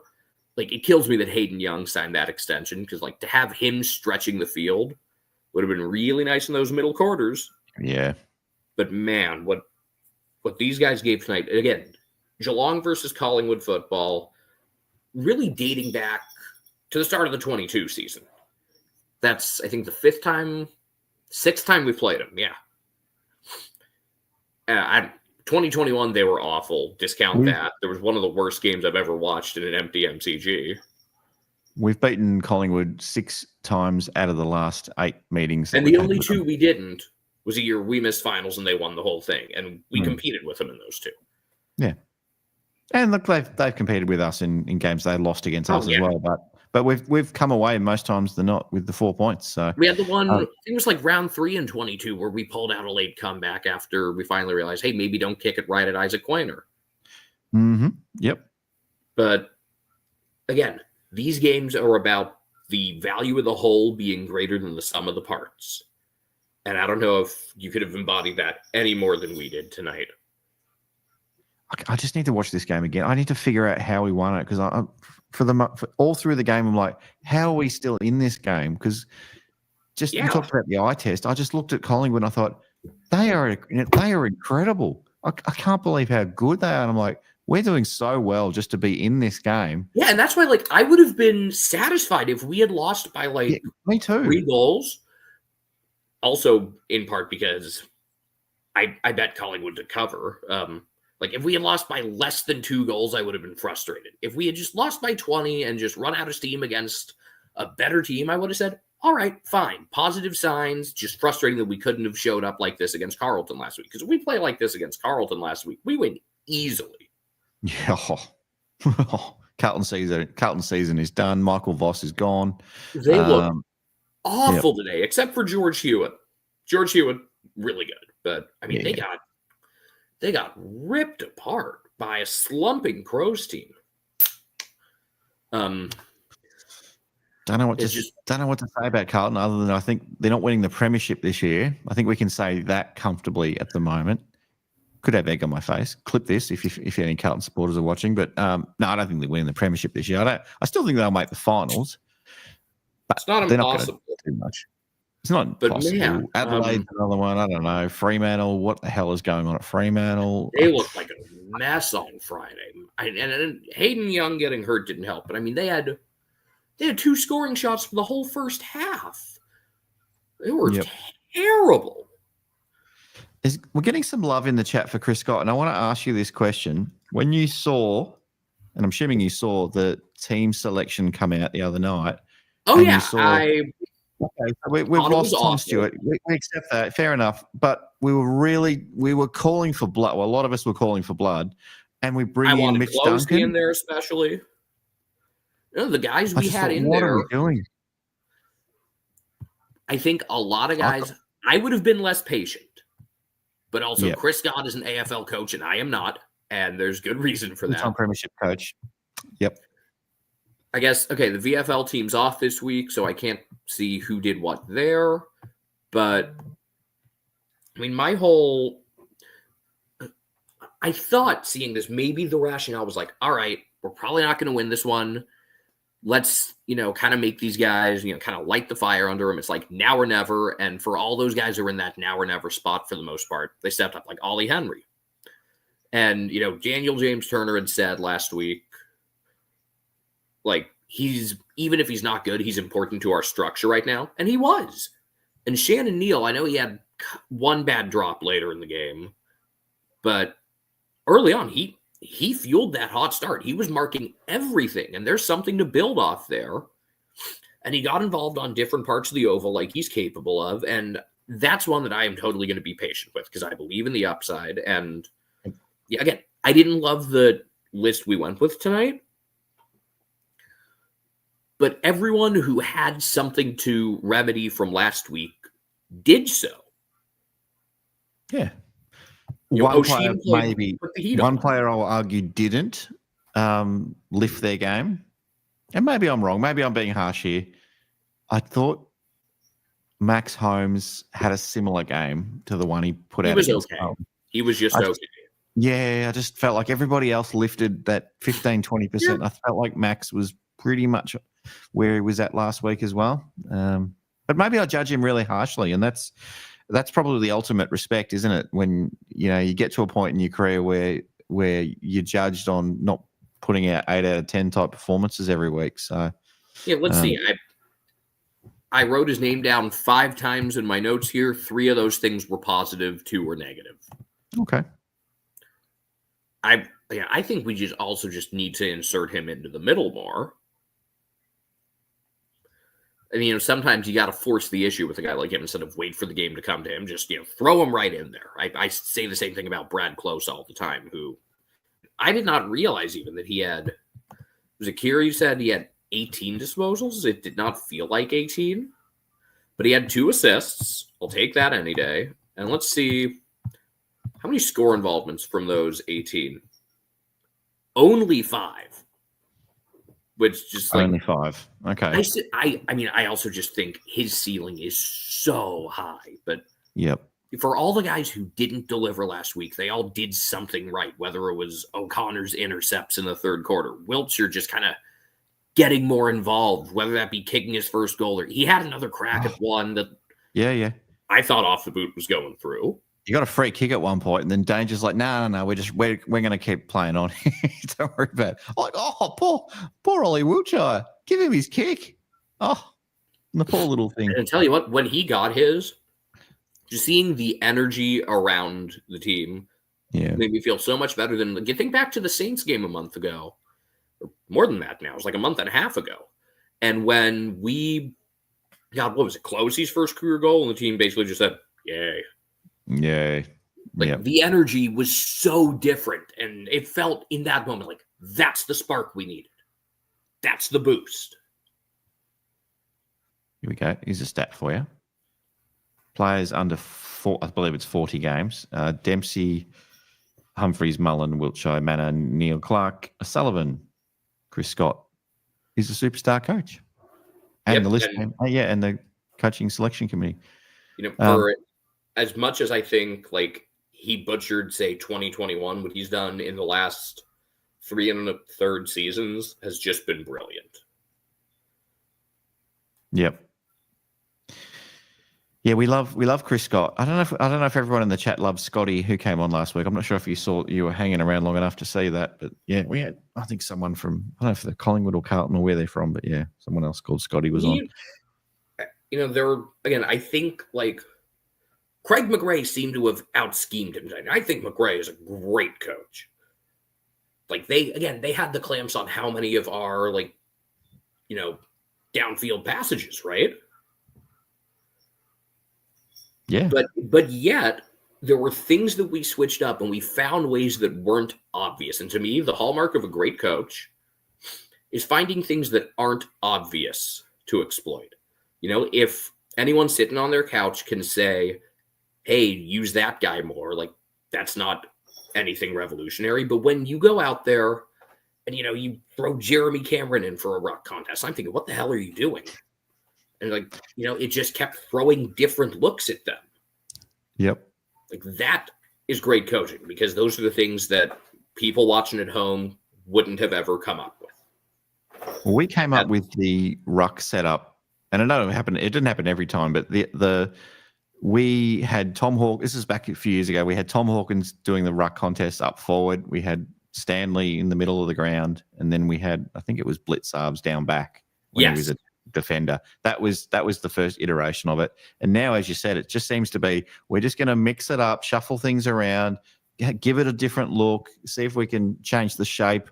It kills me that Hayden Young signed that extension because, to have him stretching the field would have been really nice in those middle quarters. Yeah. But, man, what these guys gave tonight, again, Geelong versus Collingwood football, really dating back to the start of the 22 season. That's, I think, the 6th time we played them. Yeah. 2021, they were awful. Discount that. There was one of the worst games I've ever watched in an empty MCG. We've beaten Collingwood 6 times out of the last 8 meetings. And the only 2 we didn't was a year we missed finals and they won the whole thing. And we competed with them in those 2. Yeah. And look, they've competed with us in games they lost against us as well. but we've come away most times than not with the 4 points. So we had the one, I think it was like round 3 and 22 where we pulled out a late comeback after we finally realized, hey, maybe don't kick it right at Isaac Quainer. Yep. But again, these games are about the value of the whole being greater than the sum of the parts. And I don't know if you could have embodied that any more than we did tonight. I just need to watch this game again. I need to figure out how we won it because for all through the game, I'm like, how are we still in this game? Because you talked about the eye test. I just looked at Collingwood and I thought they are incredible. I can't believe how good they are. And I'm like, we're doing so well just to be in this game. Yeah, and that's why, like, I would have been satisfied if we had lost by me too. 3 goals. Also, in part because I bet Collingwood to cover. Like, if we had lost by less than 2 goals, I would have been frustrated. If we had just lost by 20 and just run out of steam against a better team, I would have said, all right, fine. Positive signs. Just frustrating that we couldn't have showed up like this against Carlton last week. Because if we play like this against Carlton last week, we win easily. Yeah. Carlton season is done. Michael Voss is gone. They look awful today, except for George Hewitt. George Hewitt, really good. But, I mean, they got ripped apart by a slumping Crows team. Don't know what to say about Carlton other than I think they're not winning the premiership this year. I think we can say that comfortably at the moment. Could have egg on my face. Clip this if any Carlton supporters are watching. But no, I don't think they're winning the premiership this year. I still think they'll make the finals. But it's not impossible. Not too much. It's not impossible. Man, Adelaide's another one. I don't know. Fremantle. What the hell is going on at Fremantle? They looked like a mess on Friday. And Hayden Young getting hurt didn't help. But I mean, they had 2 scoring shots for the whole first half. They were terrible. We're getting some love in the chat for Chris Scott, and I want to ask you this question. When you saw, and I'm assuming you saw the team selection come out the other night. Oh, yeah. We've lost Tom Stewart. We accept that. Fair enough. But we were calling for blood. Well, a lot of us were calling for blood, and we bring in Mitch Duncan. In there especially. The guys we had in what there. What are we doing? I think a lot of guys, I would have been less patient. But also, Chris Scott is an AFL coach, and I am not, and there's good reason for that. He's premiership coach. Yep. I guess, the VFL team's off this week, so I can't see who did what there. But, I mean, I thought seeing this, maybe the rationale was like, all right, we're probably not going to win this one. Let's, kind of make these guys, kind of light the fire under them. It's like now or never. And for all those guys who are in that now or never spot for the most part, they stepped up like Ollie Henry. And, Daniel James Turner had said last week, like, even if he's not good, he's important to our structure right now. And he was. And Shannon Neal, I know he had one bad drop later in the game, but early on, he fueled that hot start. He was marking everything, and there's something to build off there. And he got involved on different parts of the oval like he's capable of, and that's one that I am totally going to be patient with because I believe in the upside. And, again, I didn't love the list we went with tonight, but everyone who had something to remedy from last week did so. Yeah. One player I'll argue didn't lift their game. And maybe I'm wrong. Maybe I'm being harsh here. I thought Max Holmes had a similar game to the one he put out. He was okay. He was just okay. Yeah, I just felt like everybody else lifted that 15, 20%. Yeah. I felt like Max was pretty much where he was at last week as well. But maybe I judge him really harshly, and that's probably the ultimate respect, isn't it? When you get to a point in your career where you're judged on not putting out 8 out of 10 type performances every week. So let's see. I wrote his name down 5 times in my notes here. 3 of those things were positive, 2 were negative. Okay. I think we just need to insert him into the middle more. I mean, sometimes you got to force the issue with a guy like him instead of wait for the game to come to him. Just, throw him right in there. I say the same thing about Brad Close all the time, who I did not realize even that he had, was it Kiri said he had 18 disposals. It did not feel like 18, but he had 2 assists. I'll take that any day. And let's see how many score involvements from those 18. Only 5, which just like Only 5. Okay. I also just think his ceiling is so high, but Yep. for all the guys who didn't deliver last week, they all did something right, whether it was O'Connor's intercepts in the third quarter, Wiltshire just kind of getting more involved, whether that be kicking his first goal or he had another crack at one that I thought off the boot was going through. You got a free kick at one point, and then Danger's like, no, we're going to keep playing on. Don't worry about it. I'm like, oh, poor Ollie Wiltshire. Give him his kick. Oh, the poor little thing. And I tell you what, when he got his, just seeing the energy around the team made me feel so much better than, like, you think back to the Saints game a month ago, or more than that now. It was like a month and a half ago. And when we got, Closey's first career goal, and the team basically just said, yay. Yeah. Like the energy was so different, and it felt in that moment like that's the spark we needed. That's the boost. Here we go. Here's a stat for you. Players under 4, I believe it's 40 games. Dempsey, Humphreys, Mullen, Wiltshire, Manor, Neil Clark, Sullivan, Chris Scott. He's a superstar coach. And the list, and the coaching selection committee. For as much as I think like he butchered, say, 2021, what he's done in the last 3 1/3 seasons has just been brilliant. Yep. Yeah, we love Chris Scott. I don't know if everyone in the chat loves Scotty, who came on last week. I'm not sure if you were hanging around long enough to see that, but yeah, we had, I think, someone from, I don't know if they're Collingwood or Carlton or where they're from, but yeah, someone else called Scotty was on. I think like Craig McRae seemed to have out-schemed him. I think McRae is a great coach. Like they had the clamps on how many of our downfield passages, right? Yeah. But yet there were things that we switched up and we found ways that weren't obvious. And to me, the hallmark of a great coach is finding things that aren't obvious to exploit. If anyone sitting on their couch can say, hey, use that guy more, like that's not anything revolutionary. But when you go out there and, you throw Jeremy Cameron in for a ruck contest, I'm thinking, what the hell are you doing? And it just kept throwing different looks at them. Yep. Like that is great coaching because those are the things that people watching at home wouldn't have ever come up with. Well, we came up with the ruck setup, and I know it didn't happen every time, but we had Tom Hawkins. This is back a few years ago. We had Tom Hawkins doing the ruck contest up forward. We had Stanley in the middle of the ground, and then we had, I think it was Blitzarbs down back when he was a defender. That was the first iteration of it. And now, as you said, it just seems to be we're just going to mix it up, shuffle things around, give it a different look, see if we can change the shape,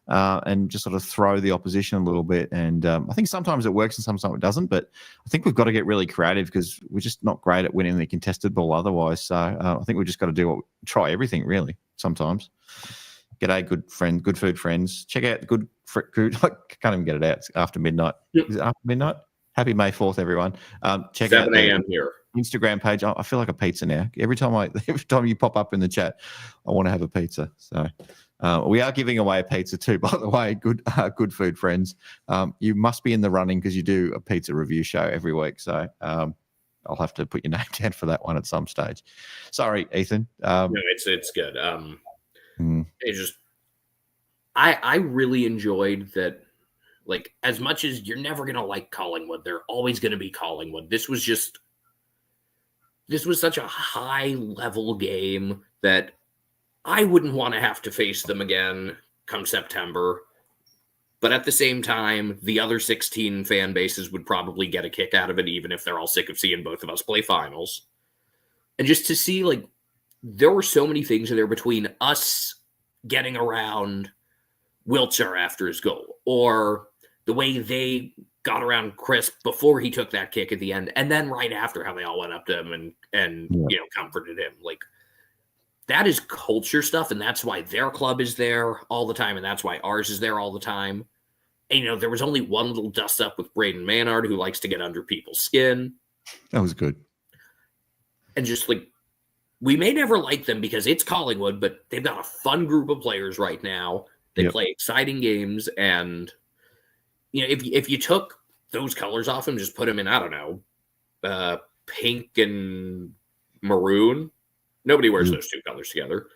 and just sort of throw the opposition a little bit. And I think sometimes it works and sometimes it doesn't. But I think we've got to get really creative because we're just not great at winning the contested ball otherwise. So I think we've just got to try everything really sometimes. G'day, good food friends. Check out good food. I can't even get it out. It's after midnight. Yep. Is it after midnight? Happy May 4th, everyone. Check 7 a.m. here. Instagram page. I feel like a pizza now. Every time you pop up in the chat, I want to have a pizza. So we are giving away a pizza too, by the way. Good food friends. You must be in the running because you do a pizza review show every week. So I'll have to put your name down for that one at some stage. Sorry, Ethan. No, it's good. It just, I really enjoyed that. Like, as much as you're never going to like Collingwood, they're always going to be Collingwood. This was such a high level game that I wouldn't want to have to face them again come September. But at the same time, the other 16 fan bases would probably get a kick out of it, even if they're all sick of seeing both of us play finals. And just to see, like, there were so many things in there between us getting around Wiltshire after his goal, or the way they got around Chris before he took that kick at the end, and then right after how they all went up to him and comforted him. Like, that is culture stuff, and that's why their club is there all the time, and that's why ours is there all the time. And, there was only one little dust up with Braden Manard, who likes to get under people's skin. That was good. And just we may never like them because it's Collingwood, but they've got a fun group of players right now. They play exciting games. And, if you took those colors off them, just put them in, I don't know, pink and maroon. Nobody wears those two colors together.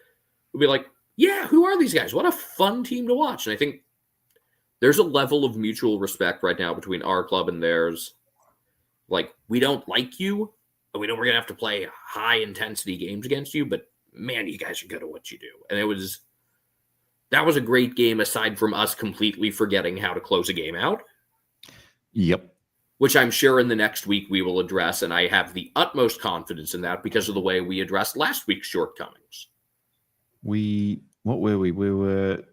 We'll be like, yeah, who are these guys? What a fun team to watch. And I think there's a level of mutual respect right now between our club and theirs. We don't like you, and we know we're going to have to play high-intensity games against you, but, man, you guys are good at what you do. And that was a great game, aside from us completely forgetting how to close a game out. Yep. Which I'm sure in the next week we will address, and I have the utmost confidence in that because of the way we addressed last week's shortcomings. What were we? We were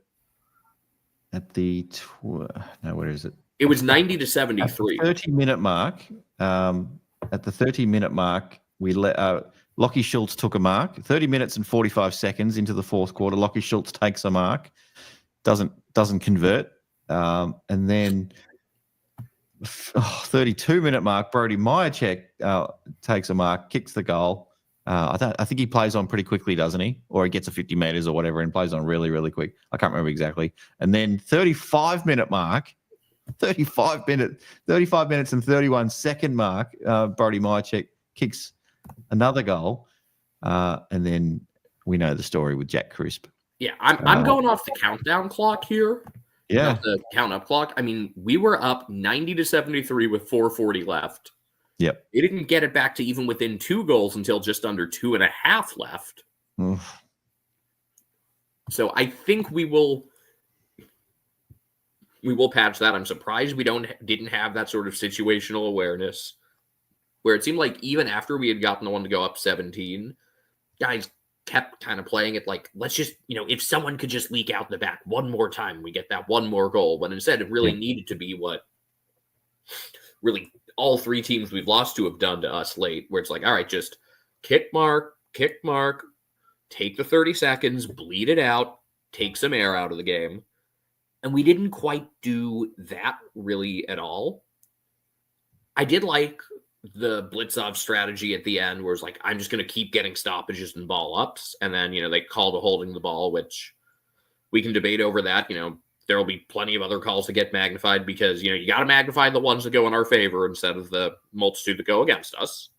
at the where is it? It was 90-73. At the 30-minute mark. At the 30-minute mark, we let Lockie Schultz took a mark. 30 minutes and 45 seconds into the fourth quarter, Lockie Schultz takes a mark, doesn't convert, and then 32-minute mark, Brody Myercheck takes a mark, kicks the goal. I think he plays on pretty quickly, doesn't he? Or he gets a 50 meters or whatever and plays on really, really quick. I can't remember exactly. And then 35-minute mark, 35 minutes and 31 second mark, Brody Myercheck kicks another goal. And then we know the story with Jack Crisp. Yeah, I'm going off the countdown clock here. Yeah. Not the count-up clock. I mean, we were up 90-73 with 4:40 left. Yep. They didn't get it back to even within 2 goals until just under 2.5 left. Oof. So I think we will patch that. I'm surprised we didn't have that sort of situational awareness where it seemed like even after we had gotten the one to go up 17, guys kept kind of playing it like, let's just, if someone could just leak out in the back one more time, we get that one more goal. But instead, it really needed to be what really all 3 teams we've lost to have done to us late, where it's like, all right, just kick mark, take the 30 seconds, bleed it out, take some air out of the game. And we didn't quite do that really at all. I did like the Blitzov strategy at the end where it's like, I'm just going to keep getting stoppages and ball ups. And then, they call to holding the ball, which we can debate over that. There will be plenty of other calls to get magnified because, you got to magnify the ones that go in our favor instead of the multitude that go against us.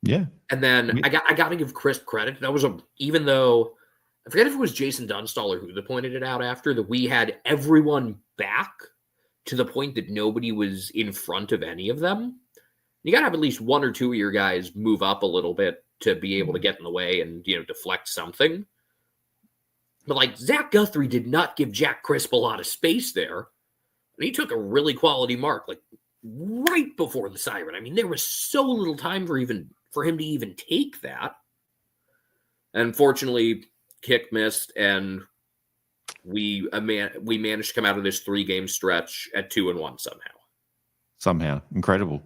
Yeah. And then I got to give Crisp credit. That was even though I forget if it was Jason Dunstall or who that pointed it out after, that we had everyone back to the point that nobody was in front of any of them. You got to have at least 1 or 2 of your guys move up a little bit to be able to get in the way and, deflect something. But Zach Guthrie did not give Jack Crisp a lot of space there. And he took a really quality mark, right before the siren. I mean, there was so little time for him to even take that. And unfortunately, kick missed, and we managed to come out of this 3-game stretch at 2-1 somehow. Incredible.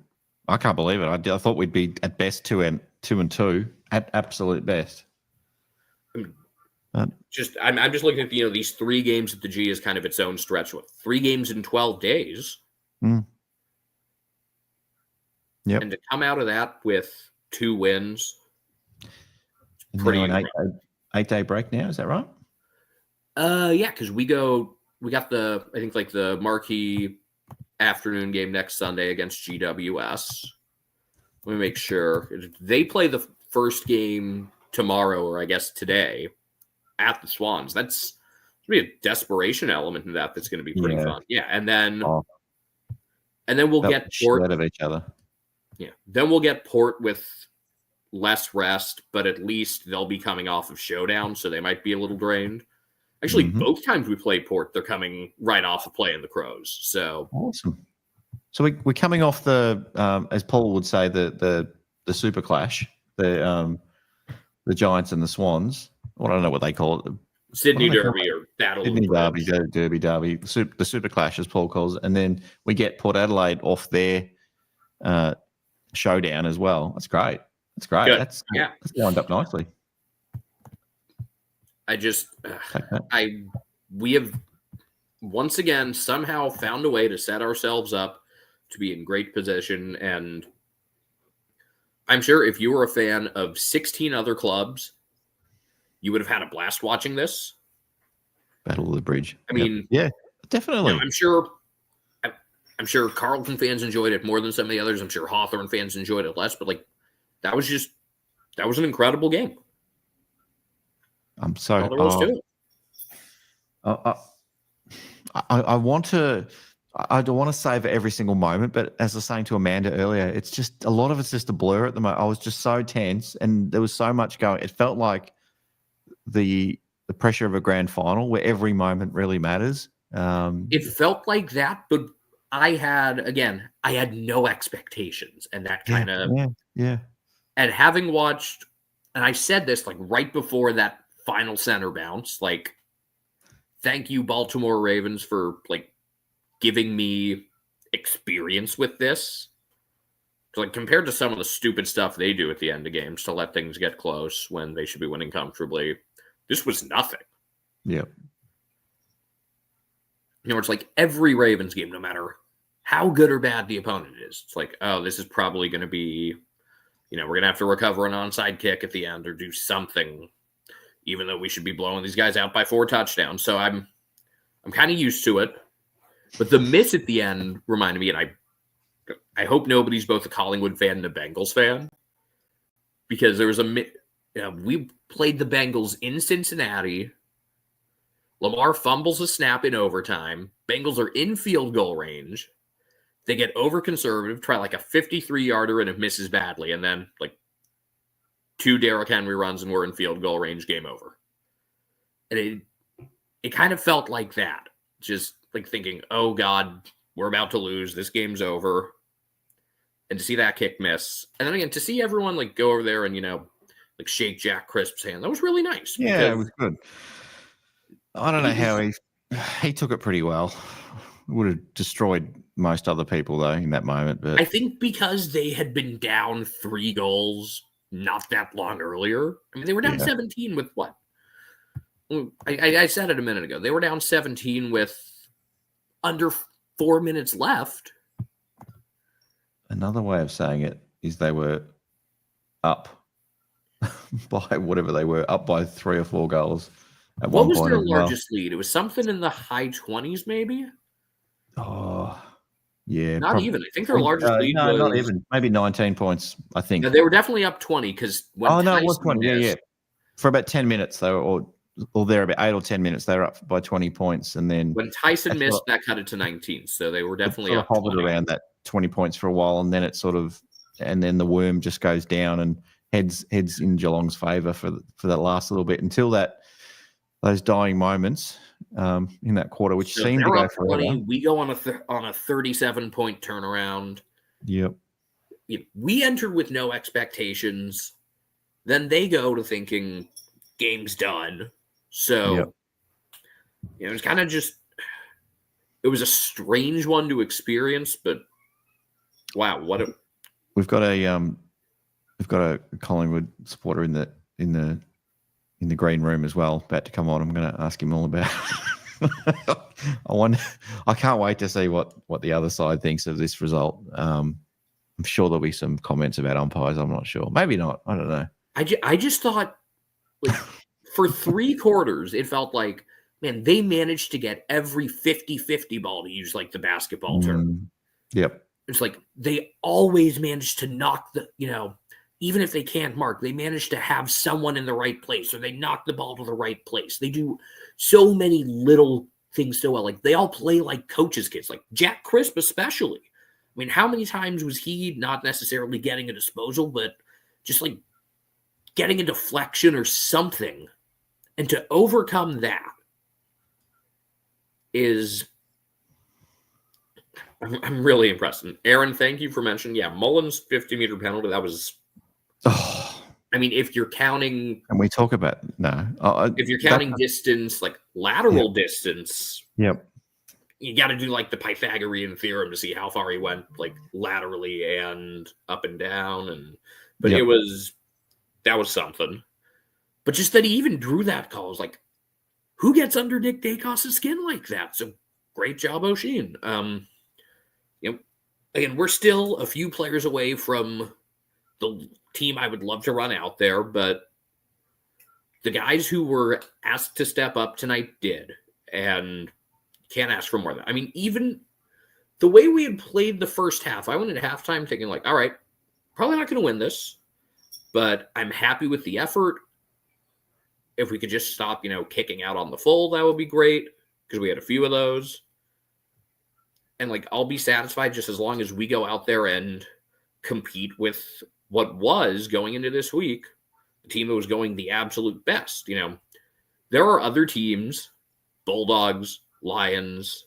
I can't believe it. I thought we'd be at best 2-2 at absolute best. I'm just looking at these 3 games at the G is kind of its own stretch. 3 games in 12 days. Yep. And to come out of that with 2 wins, pretty an 8-day break now. Is that right? Yeah, because we got the marquee afternoon game next Sunday against GWS. Let me make sure. They play the first game tomorrow, or I guess today, at the Swans. That's going to be a desperation element in that's going to be pretty fun. Yeah, and then we'll get Port out of each other. Yeah, then we'll get Port with less rest, but at least they'll be coming off of Showdown, so they might be a little drained. Actually, both times we play Port, they're coming right off of playing the Crows. So awesome. So we're coming off the, as Paul would say, the super clash, the Giants and the Swans. Well, I don't know what they call it. Sydney Derby or Battle Sydney of Derby, the super clash, as Paul calls it. And then we get Port Adelaide off their Showdown as well. That's great. Good. That's lined up nicely. We have once again, somehow found a way to set ourselves up to be in great position. And I'm sure if you were a fan of 16 other clubs, you would have had a blast watching this. Battle of the Bridge. I mean, yeah, definitely. I'm sure Carlton fans enjoyed it more than some of the others. I'm sure Hawthorn fans enjoyed it less, but like that was an incredible game. I'm sorry. All there was to it. I want to. I don't want to savor every single moment, but as I was saying to Amanda earlier, it's just a lot of it's just a blur at the moment. I was just so tense, and there was so much going. It felt like the pressure of a grand final, where every moment really matters. It felt like that, but I had no expectations, and that kind of yeah. And having watched, and I said this like right before that final center bounce, like, thank you, Baltimore Ravens, for like giving me experience with this. Like, compared to some of the stupid stuff they do at the end of games to let things get close when they should be winning comfortably, this was nothing. Yep. You know, it's like every Ravens game, no matter how good or bad the opponent is, it's like, oh, this is probably going to be, we're going to have to recover an onside kick at the end or do something, even though we should be blowing these guys out by 4 touchdowns. So I'm kind of used to it. But the miss at the end reminded me, and I hope nobody's both a Collingwood fan and a Bengals fan, because there was we played the Bengals in Cincinnati. Lamar fumbles a snap in overtime. Bengals are in field goal range. They get over conservative, try like a 53-yarder, and it misses badly. And then like 2 Derrick Henry runs and we're in field goal range, game over. And it kind of felt like that. Just like thinking, oh God, we're about to lose. This game's over. And to see that kick miss. And then again, to see everyone like go over there and, like shake Jack Crisp's hand. That was really nice. Yeah, it was good. I don't know how he took it pretty well. Would have destroyed most other people though in that moment. But I think because they had been down 3 goals not that long earlier. I mean, they were down 17 with what? I said it a minute ago. They were down 17 with under 4 minutes left. Another way of saying it is they were up by whatever they were, up by 3 or 4 goals. What was their largest lead? It was something in the high 20s, maybe? Oh, yeah. Not even. I think their largest lead was... not even. Maybe 19 points, I think. No, they were definitely up 20 because when it was 20. Yeah. For about 10 minutes, though, or there about 8 or 10 minutes, they were up by 20 points. And then when Tyson missed, that cut it to 19. So they were definitely up. Hovered around that 20 points for a while, and then it and then the worm just goes down and heads in Geelong's favour for that last little bit until those dying moments in that quarter, which seemed to go for 20. We go on a 37-point turnaround. Yep. We entered with no expectations. Then they go to thinking game's done. So, it was kind of it was a strange one to experience, but wow, we've got a Collingwood supporter in the green room as well, about to come on. I'm going to ask him all about I can't wait to see what the other side thinks of this result. I'm sure there'll be some comments about umpires. I'm not sure. Maybe not. I don't know. I just thought, like, for 3 quarters, it felt like, man, they managed to get every 50-50 ball, to use like the basketball term. Yep. It's like they always manage to knock even if they can't mark, they manage to have someone in the right place, or they knock the ball to the right place. They do so many little things so well. Like, they all play like coaches' kids, like Jack Crisp especially. I mean, how many times was he not necessarily getting a disposal, but just like getting a deflection or something? And to overcome that I'm really impressed. And Aaron, thank you for mentioning, Mullins' 50-meter penalty. That was... I mean, if you're counting... And we talk about... No. If you're counting distance, like lateral distance... Yep. You got to do like the Pythagorean theorem to see how far he went, like laterally and up and down. But that was something. But just that he even drew that call, was like, who gets under Nick Dacos' skin like that? So great job, O'Sheen. Again, we're still a few players away from the team I would love to run out there, but the guys who were asked to step up tonight did, and can't ask for more than that. I mean, even the way we had played the first half, I went into halftime thinking like, all right, probably not going to win this, but I'm happy with the effort. If we could just stop, kicking out on the full, that would be great, because we had a few of those. And I'll be satisfied just as long as we go out there and compete with what was going into this week, the team that was going the absolute best. There are other teams, Bulldogs, Lions,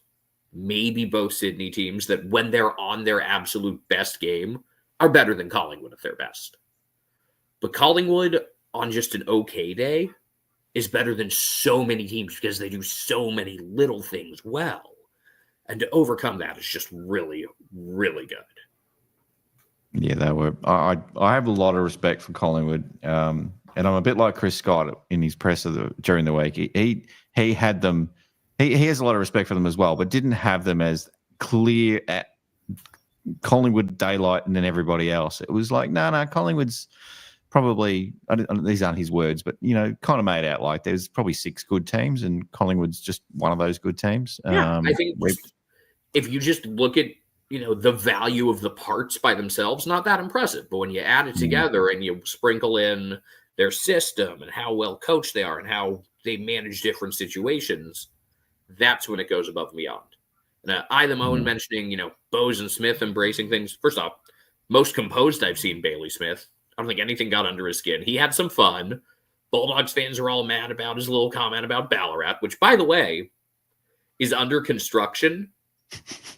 maybe both Sydney teams, that when they're on their absolute best game are better than Collingwood at their best. But Collingwood on just an okay day is better than so many teams because they do so many little things well. And to overcome that is just really, really good. Yeah, they were. I have a lot of respect for Collingwood, and I'm a bit like Chris Scott in his presser during the week. He had them. He has a lot of respect for them as well, but didn't have them as clear at Collingwood daylight and then everybody else. It was like, no, Collingwood's probably. These aren't his words, but kind of made out like there's probably 6 good teams, and Collingwood's just one of those good teams. Yeah, I think if you just look at the value of the parts by themselves, not that impressive. But when you add it together and you sprinkle in their system and how well coached they are and how they manage different situations, that's when it goes above and beyond. And Owen mentioning, Bose and Smith embracing things. First off, most composed I've seen Bailey Smith. I don't think anything got under his skin. He had some fun. Bulldogs fans are all mad about his little comment about Ballarat, which, by the way, is under construction.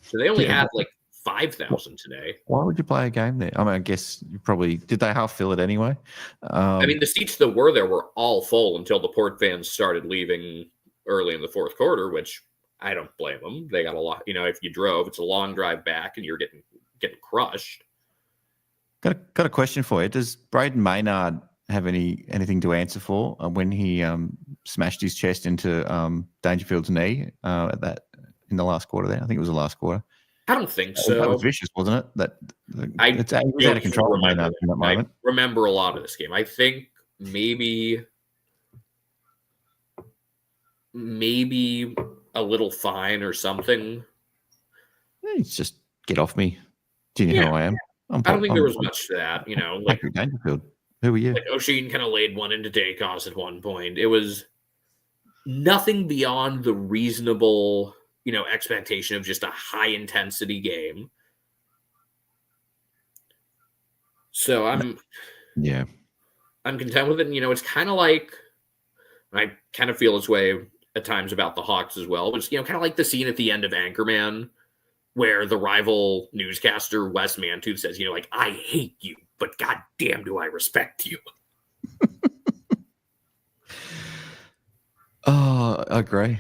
So they only had 5,000 today. Why would you play a game there? I mean, I guess you probably did. They half fill it anyway. The seats that were there were all full until the Port fans started leaving early in the fourth quarter, which I don't blame them. They got a lot. If you drove, it's a long drive back, and you're getting crushed. Got a question for you. Does Braden Maynard have anything to answer for when he smashed his chest into Dangerfield's knee in the last quarter there? I think it was the last quarter. I don't think so. That was vicious, wasn't it? It's out of control. I remember a lot of this game. I think maybe a little fine or something. It's just get off me. Do you know who I am? I don't think there was much to that. Dangerfield. Who are you? O'Sheen kind of laid one into Dacos at one point. It was nothing beyond the reasonable expectation of just a high intensity game. So I'm content with it. And, it's kind of like, I kind of feel this way at times about the Hawks as well. It's, kind of like the scene at the end of Anchorman where the rival newscaster, Wes Mantooth, says, I hate you, but goddamn do I respect you. Oh, I agree.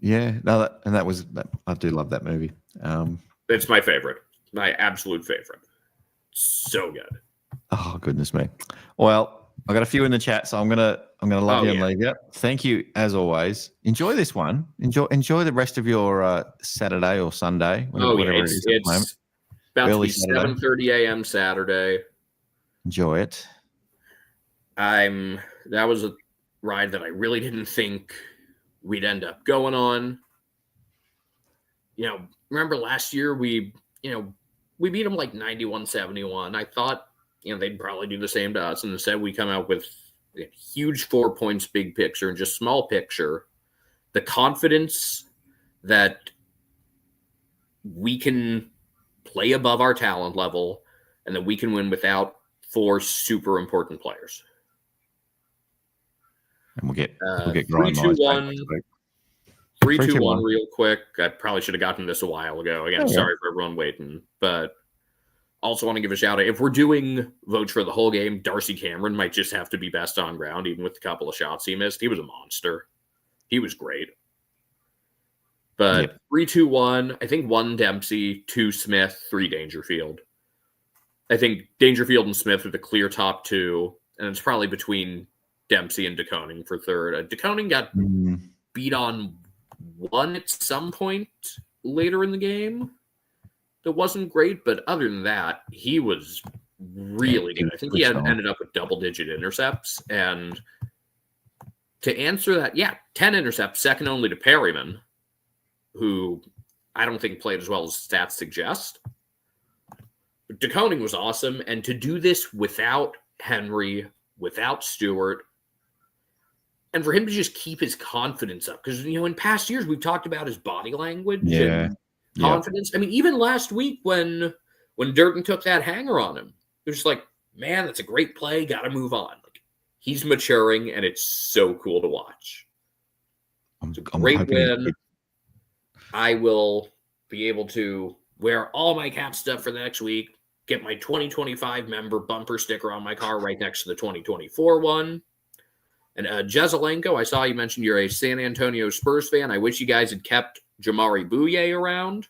Yeah, I do love that movie. It's my favorite, my absolute favorite. So good. Oh goodness me! Well, I got a few in the chat, so I'm gonna love you and leave you. Thank you as always. Enjoy this one. Enjoy the rest of your Saturday or Sunday. Whatever it is at the moment. About to be 7:30 a.m. Saturday. Enjoy it. That was a ride that I really didn't think we'd end up going on. Remember last year we beat them 91-71. I thought, they'd probably do the same to us. And instead we come out with a huge 4 points, big picture, and just small picture. The confidence that we can play above our talent level and that we can win without 4 super important players. And we'll get 3, 2, 1. 3, 2, 1 real quick. I probably should have gotten this a while ago. Again, sorry for everyone waiting. But also want to give a shout out. If we're doing votes for the whole game, Darcy Cameron might just have to be best on ground, even with the couple of shots he missed. He was a monster. He was great. But 3, 2, 1. I think 1 Dempsey, 2 Smith, 3 Dangerfield. I think Dangerfield and Smith are the clear top 2. And it's probably between Dempsey and DeConing for third. DeConing got beat on 1 at some point, later in the game that wasn't great, but other than that, he was really good. I think he ended up with double-digit intercepts, and to answer that, 10 intercepts, second only to Perryman, who I don't think played as well as stats suggest. But DeConing was awesome, and to do this without Henry, without Stewart, and for him to just keep his confidence up, because in past years we've talked about his body language and confidence. I mean, even last week when Durkin took that hanger on him, it was just like, man, that's a great play. Got to move on. Like, he's maturing, and it's so cool to watch. It's a great win. I will be able to wear all my Cap stuff for the next week, get my 2025 member bumper sticker on my car right next to the 2024 one. And Jezelenko, I saw you mentioned you're a San Antonio Spurs fan. I wish you guys had kept Jamari Bouye around.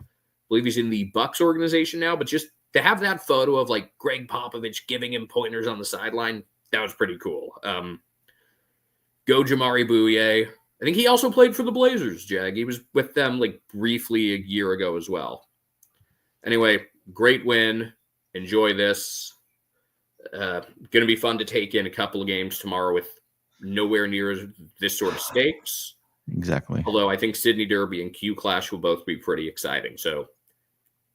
I believe he's in the Bucks organization now, but just to have that photo of like Greg Popovich giving him pointers on the sideline, that was pretty cool. Go Jamari Bouye. I think he also played for the Blazers, Jag. He was with them like briefly a year ago as well. Anyway, great win. Enjoy this. Going to be fun to take in a couple of games tomorrow with nowhere near this sort of stakes. Exactly. Although I think Sydney Derby and Q Clash will both be pretty exciting. So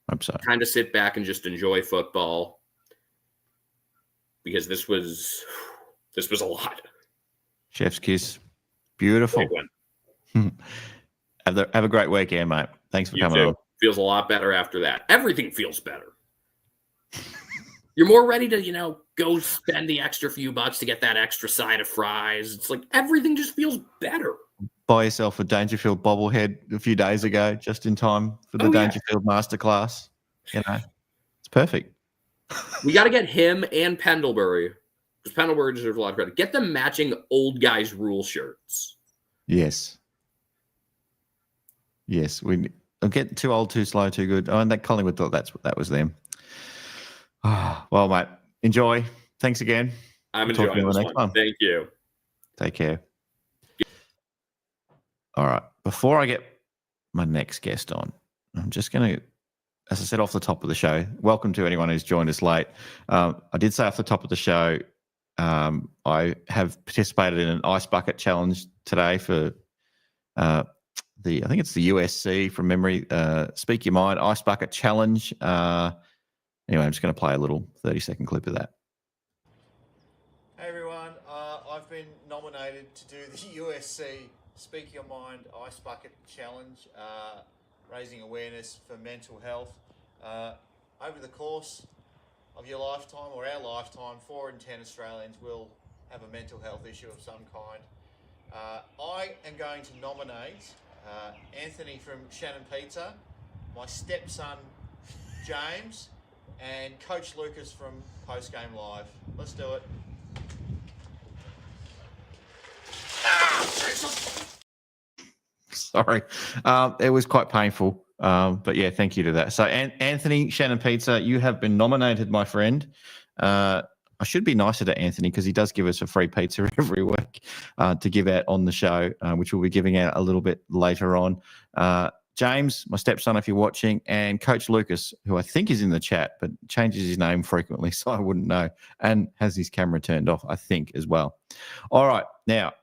I'm sorry. Kind of sit back and just enjoy football, because this was a lot. Chef's kiss. Beautiful. Have a great weekend, mate. Thanks for coming on. Feels a lot better after that. Everything feels better. You're more ready to, go spend the extra few bucks to get that extra side of fries. It's like everything just feels better. Buy yourself a Dangerfield bobblehead a few days ago, just in time for the Dangerfield Masterclass. It's perfect. We got to get him and Pendlebury, because Pendlebury deserves a lot of credit. Get them matching old guys' rule shirts. Yes. We get too old, too slow, too good. Oh, and that Collingwood thought that was them. Well, mate, enjoy. Thanks again. I'm enjoying this one. Thank you. Take care. All right. Before I get my next guest on, I'm just going to, as I said off the top of the show, welcome to anyone who's joined us late. I did say off the top of the show, I have participated in an ice bucket challenge today for I think it's the USC from memory, Speak Your Mind Ice Bucket Challenge. Anyway, I'm just going to play a little 30-second clip of that. Hey everyone, I've been nominated to do the USC Speak Your Mind Ice Bucket Challenge, raising awareness for mental health. Over the course of your lifetime, or our lifetime, 4 in 10 Australians will have a mental health issue of some kind. I am going to nominate Anthony from Shannon Pizza, my stepson James, and Coach Lucas from PostGame Live. Let's do it. Sorry. It was quite painful. But yeah, thank you to that. So Anthony, Shannon Pizza, you have been nominated, my friend. I should be nicer to Anthony because he does give us a free pizza every week to give out on the show, which we'll be giving out a little bit later on. James, my stepson, if you're watching, and Coach Lucas, who I think is in the chat, but changes his name frequently, so I wouldn't know, and has his camera turned off, I think, as well. All right, now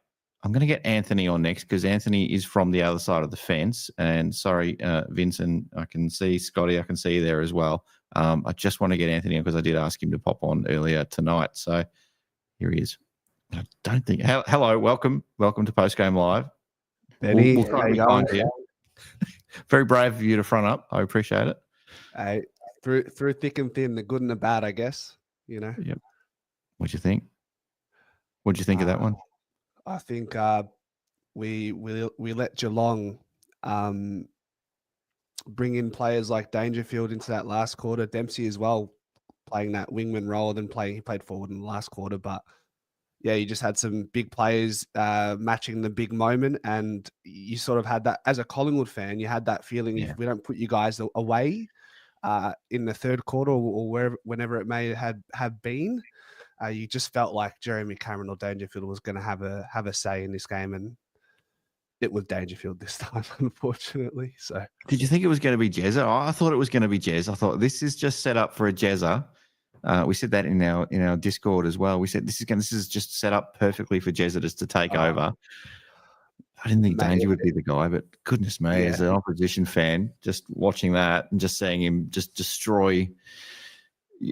I'm going to get Anthony on next because Anthony is from the other side of the fence. And sorry, Vincent, I can see Scotty, I can see you there as well. I just want to get Anthony on because I did ask him to pop on earlier tonight. So here he is. I don't think. Hello, welcome to Postgame Live. Benny, we'll try to be kind to you. Very brave of you to front up. I appreciate it. Through thick and thin, the good and the bad, I guess. Yep. What'd you think? What'd you think of that one? I think we let Geelong bring in players like Dangerfield into that last quarter. Dempsey as well, playing that wingman role, then he played forward in the last quarter. But yeah, you just had some big players matching the big moment, and you sort of had that as a Collingwood fan. You had that feeling if we don't put you guys away in the third quarter or whenever it may have been. You just felt like Jeremy Cameron or Dangerfield was going to have a say in this game, and it was Dangerfield this time, unfortunately. So Did you think it was going to be Jezza? I thought it was going to be Jez. I thought this is just set up for a Jezza. We said that in our Discord as well. We said this is just set up perfectly for Jezza just to take over. I didn't think Danger would be the guy, but goodness me, as an opposition fan, just watching that and just seeing him just destroy.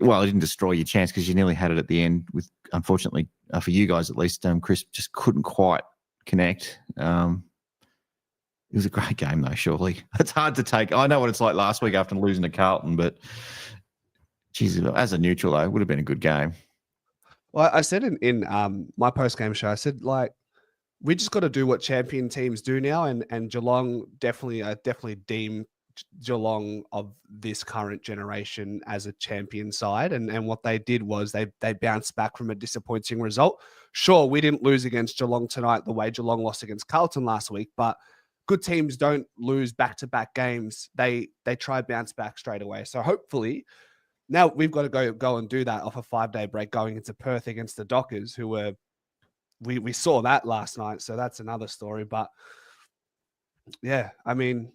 Well, it didn't destroy your chance because you nearly had it at the end. With unfortunately for you guys at least, Chris just couldn't quite connect. It was a great game though. Surely it's hard to take. I know what it's like last week after losing to Carlton, but geez, as a neutral though, it would have been a good game. Well, I said in my post-game show, I said, like, we just got to do what champion teams do now, and Geelong definitely deem Geelong of this current generation as a champion side, and what they did was they bounced back from a disappointing result. Sure, we didn't lose against Geelong tonight the way Geelong lost against Carlton last week, but good teams don't lose back-to-back games. They try bounce back straight away. So hopefully now we've got to go and do that off a 5-day break going into Perth against the Dockers, who were we saw that last night. So that's another story. But yeah, I mean,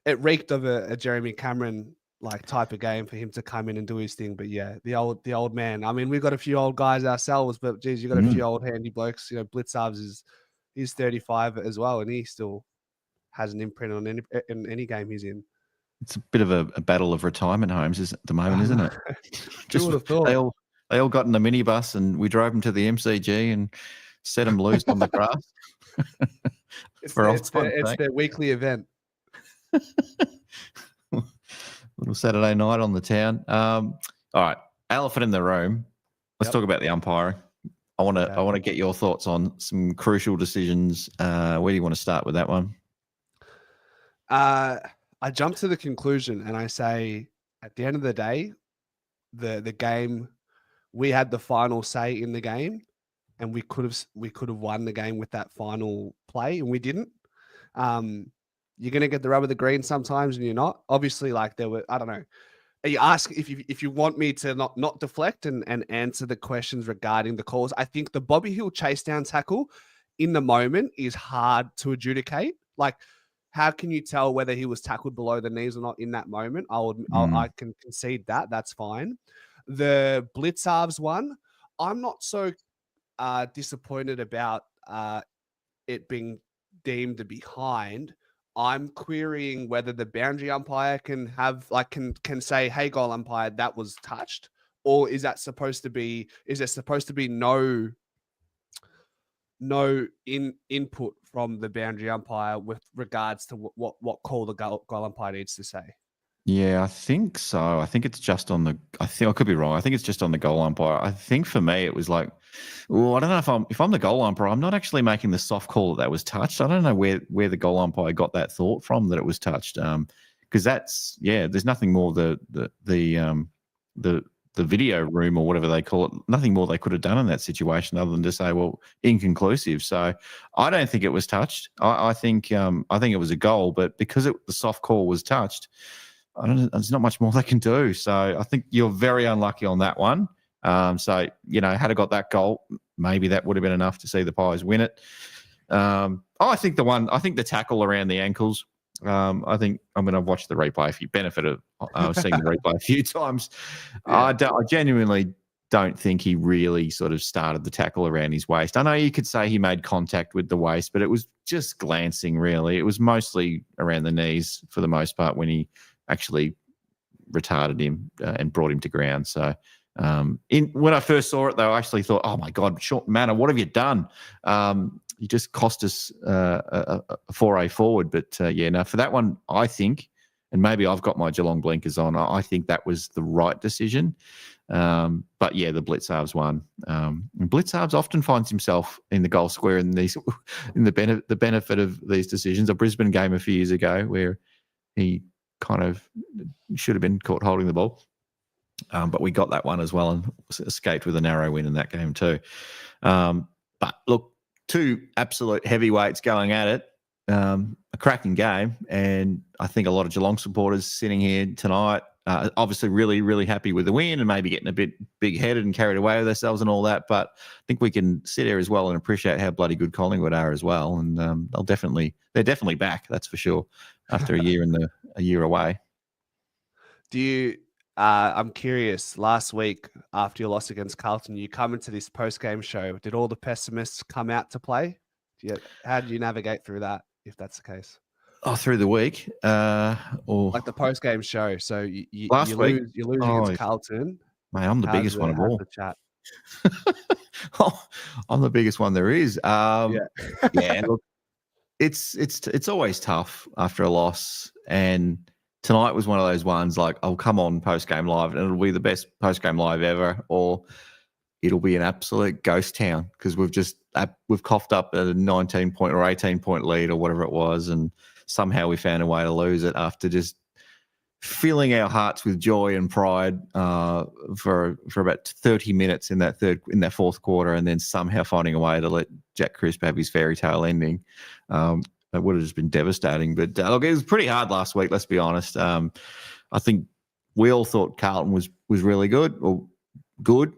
it reeked of a Jeremy Cameron like type of game for him to come in and do his thing. But yeah, the old man. I mean, we've got a few old guys ourselves, but geez, you got a few old handy blokes. You know, Blitzarves he's 35 as well, and he still has an imprint on any game he's in. It's a bit of a battle of retirement homes at the moment, isn't it? Just would have thought. They all got in the minibus and we drove them to the MCG and set them loose on the grass. It's their weekly event. Little Saturday night on the town. All right, elephant in the room. Let's talk about the umpiring. I want to get your thoughts on some crucial decisions. Where do you want to start with that one? I jump to the conclusion and I say, at the end of the day, the game, we had the final say in the game, and we could have won the game with that final play, and we didn't. You're gonna get the rub of the green sometimes, and you're not. Obviously, like there were, I don't know. You ask if you want me to not deflect and answer the questions regarding the calls. I think the Bobby Hill chase down tackle in the moment is hard to adjudicate. Like, how can you tell whether he was tackled below the knees or not in that moment? I can concede that. That's fine. The Blitzarves one, I'm not so disappointed about it being deemed a behind. I'm querying whether the boundary umpire can say, "Hey, goal umpire, that was touched," or is there supposed to be no input from the boundary umpire with regards to what call the goal umpire needs to say? Yeah, I think so. I think it's just on the. I think I could be wrong. I think it's just on the goal umpire. I think for me it was like, well, I don't know if I'm the goal umpire. I'm not actually making the soft call that was touched. I don't know where the goal umpire got that thought from that it was touched. Because that's there's nothing more the video room or whatever they call it. Nothing more they could have done in that situation other than to say, well, inconclusive. So I don't think it was touched. I think it was a goal, but because the soft call was touched. There's not much more they can do. So I think you're very unlucky on that one. So, had it got that goal, maybe that would have been enough to see the Pies win it. I think the tackle around the ankles, I think I'm going to watch the replay for you. Benefit of seeing the replay a few times. Yeah. I genuinely don't think he really sort of started the tackle around his waist. I know you could say he made contact with the waist, but it was just glancing, really. It was mostly around the knees for the most part when he actually retarded him and brought him to ground. So when I first saw it, though, I actually thought, oh, my God, Sean Manor, what have you done? You just cost us a foray forward. But, for that one, I think, and maybe I've got my Geelong blinkers on, I think that was the right decision. But, the Blitzarves one. And Blitzarves often finds himself in the goal square in the benefit of these decisions. A Brisbane game a few years ago where he kind of should have been caught holding the ball. But we got that one as well and escaped with a narrow win in that game too. But look, two absolute heavyweights going at it, a cracking game. And I think a lot of Geelong supporters sitting here tonight obviously really, really happy with the win and maybe getting a bit big-headed and carried away with ourselves and all that. But I think we can sit here as well and appreciate how bloody good Collingwood are as well. And they're definitely back, that's for sure, after a year away. Do you? I'm curious. Last week, after your loss against Carlton, you come into this post-game show. Did all the pessimists come out to play? How did you navigate through that, if that's the case? Oh, through the week, or like the post-game show. So you last week, you lose against Carlton. Mate, I'm the biggest one of all. The chat? I'm the biggest one there is. Yeah. Look, it's always tough after a loss, and tonight was one of those ones like, I'll come on post-game live and it'll be the best post-game live ever, or it'll be an absolute ghost town because we've coughed up a 19-point or 18-point lead or whatever it was, and somehow we found a way to lose it after just filling our hearts with joy and pride for about 30 minutes in that fourth quarter, and then somehow finding a way to let Jack Crisp have his fairy tale ending. It would have just been devastating. But look, it was pretty hard last week, let's be honest. I think we all thought Carlton was really good, or good,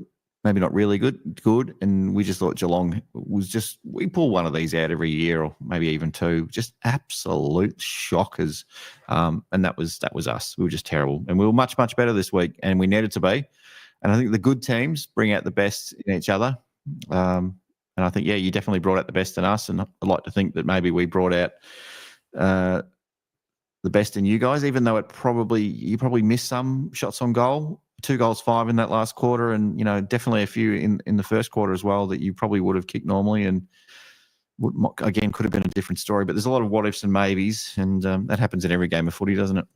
maybe not really good. And we just thought Geelong we pull one of these out every year, or maybe even two, just absolute shockers. And that was us. We were just terrible. And we were much, much better this week, and we needed to be. And I think the good teams bring out the best in each other. And I think, you definitely brought out the best in us. And I'd like to think that maybe we brought out the best in you guys, even though you probably missed some shots on goal. 2 goals, 5 in that last quarter, and definitely a few in the first quarter as well that you probably would have kicked normally, and again could have been a different story. But there's a lot of what ifs and maybes, and that happens in every game of footy, doesn't it?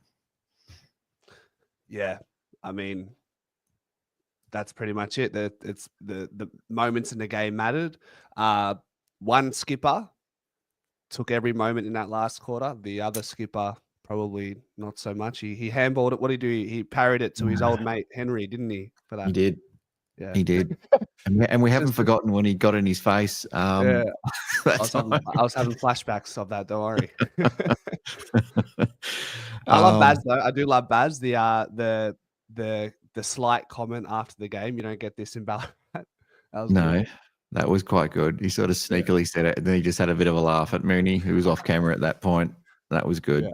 Yeah, I mean, that's pretty much it. It's the moments in the game mattered. One skipper took every moment in that last quarter. The other skipper probably not so much. He handballed it. What did he do? He parried it to his old mate Henry, didn't he? For that, he did. Yeah, he did. And we haven't forgotten when he got in his face. Yeah, I was having flashbacks of that. Don't worry. I love Baz though. I do love Baz. The slight comment after the game. You don't get this in Ballarat. That was quite good. He sort of sneakily said it, and then he just had a bit of a laugh at Mooney, who was off camera at that point. That was good. Yeah.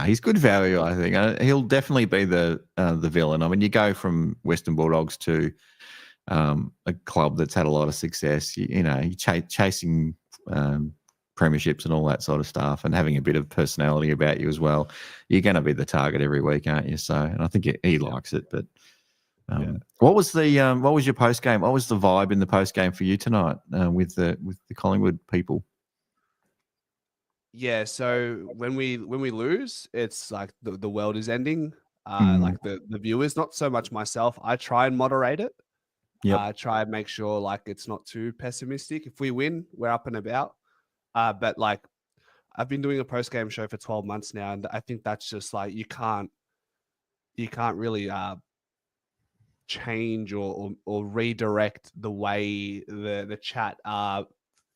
He's good value, I think. He'll definitely be the villain. I mean, you go from Western Bulldogs to a club that's had a lot of success. You're chasing premierships and all that sort of stuff, and having a bit of personality about you as well. You're going to be the target every week, aren't you? So, and I think he likes it. But what was your post game? What was the vibe in the post game for you tonight with the Collingwood people? Yeah, so when we lose, it's like the world is ending. Like the viewers, not so much myself. I try and moderate it. I try and make sure like it's not too pessimistic. If we win, we're up and about. But like I've been doing a post-game show for 12 months now, and I think that's just like you can't really change or redirect the way the chat are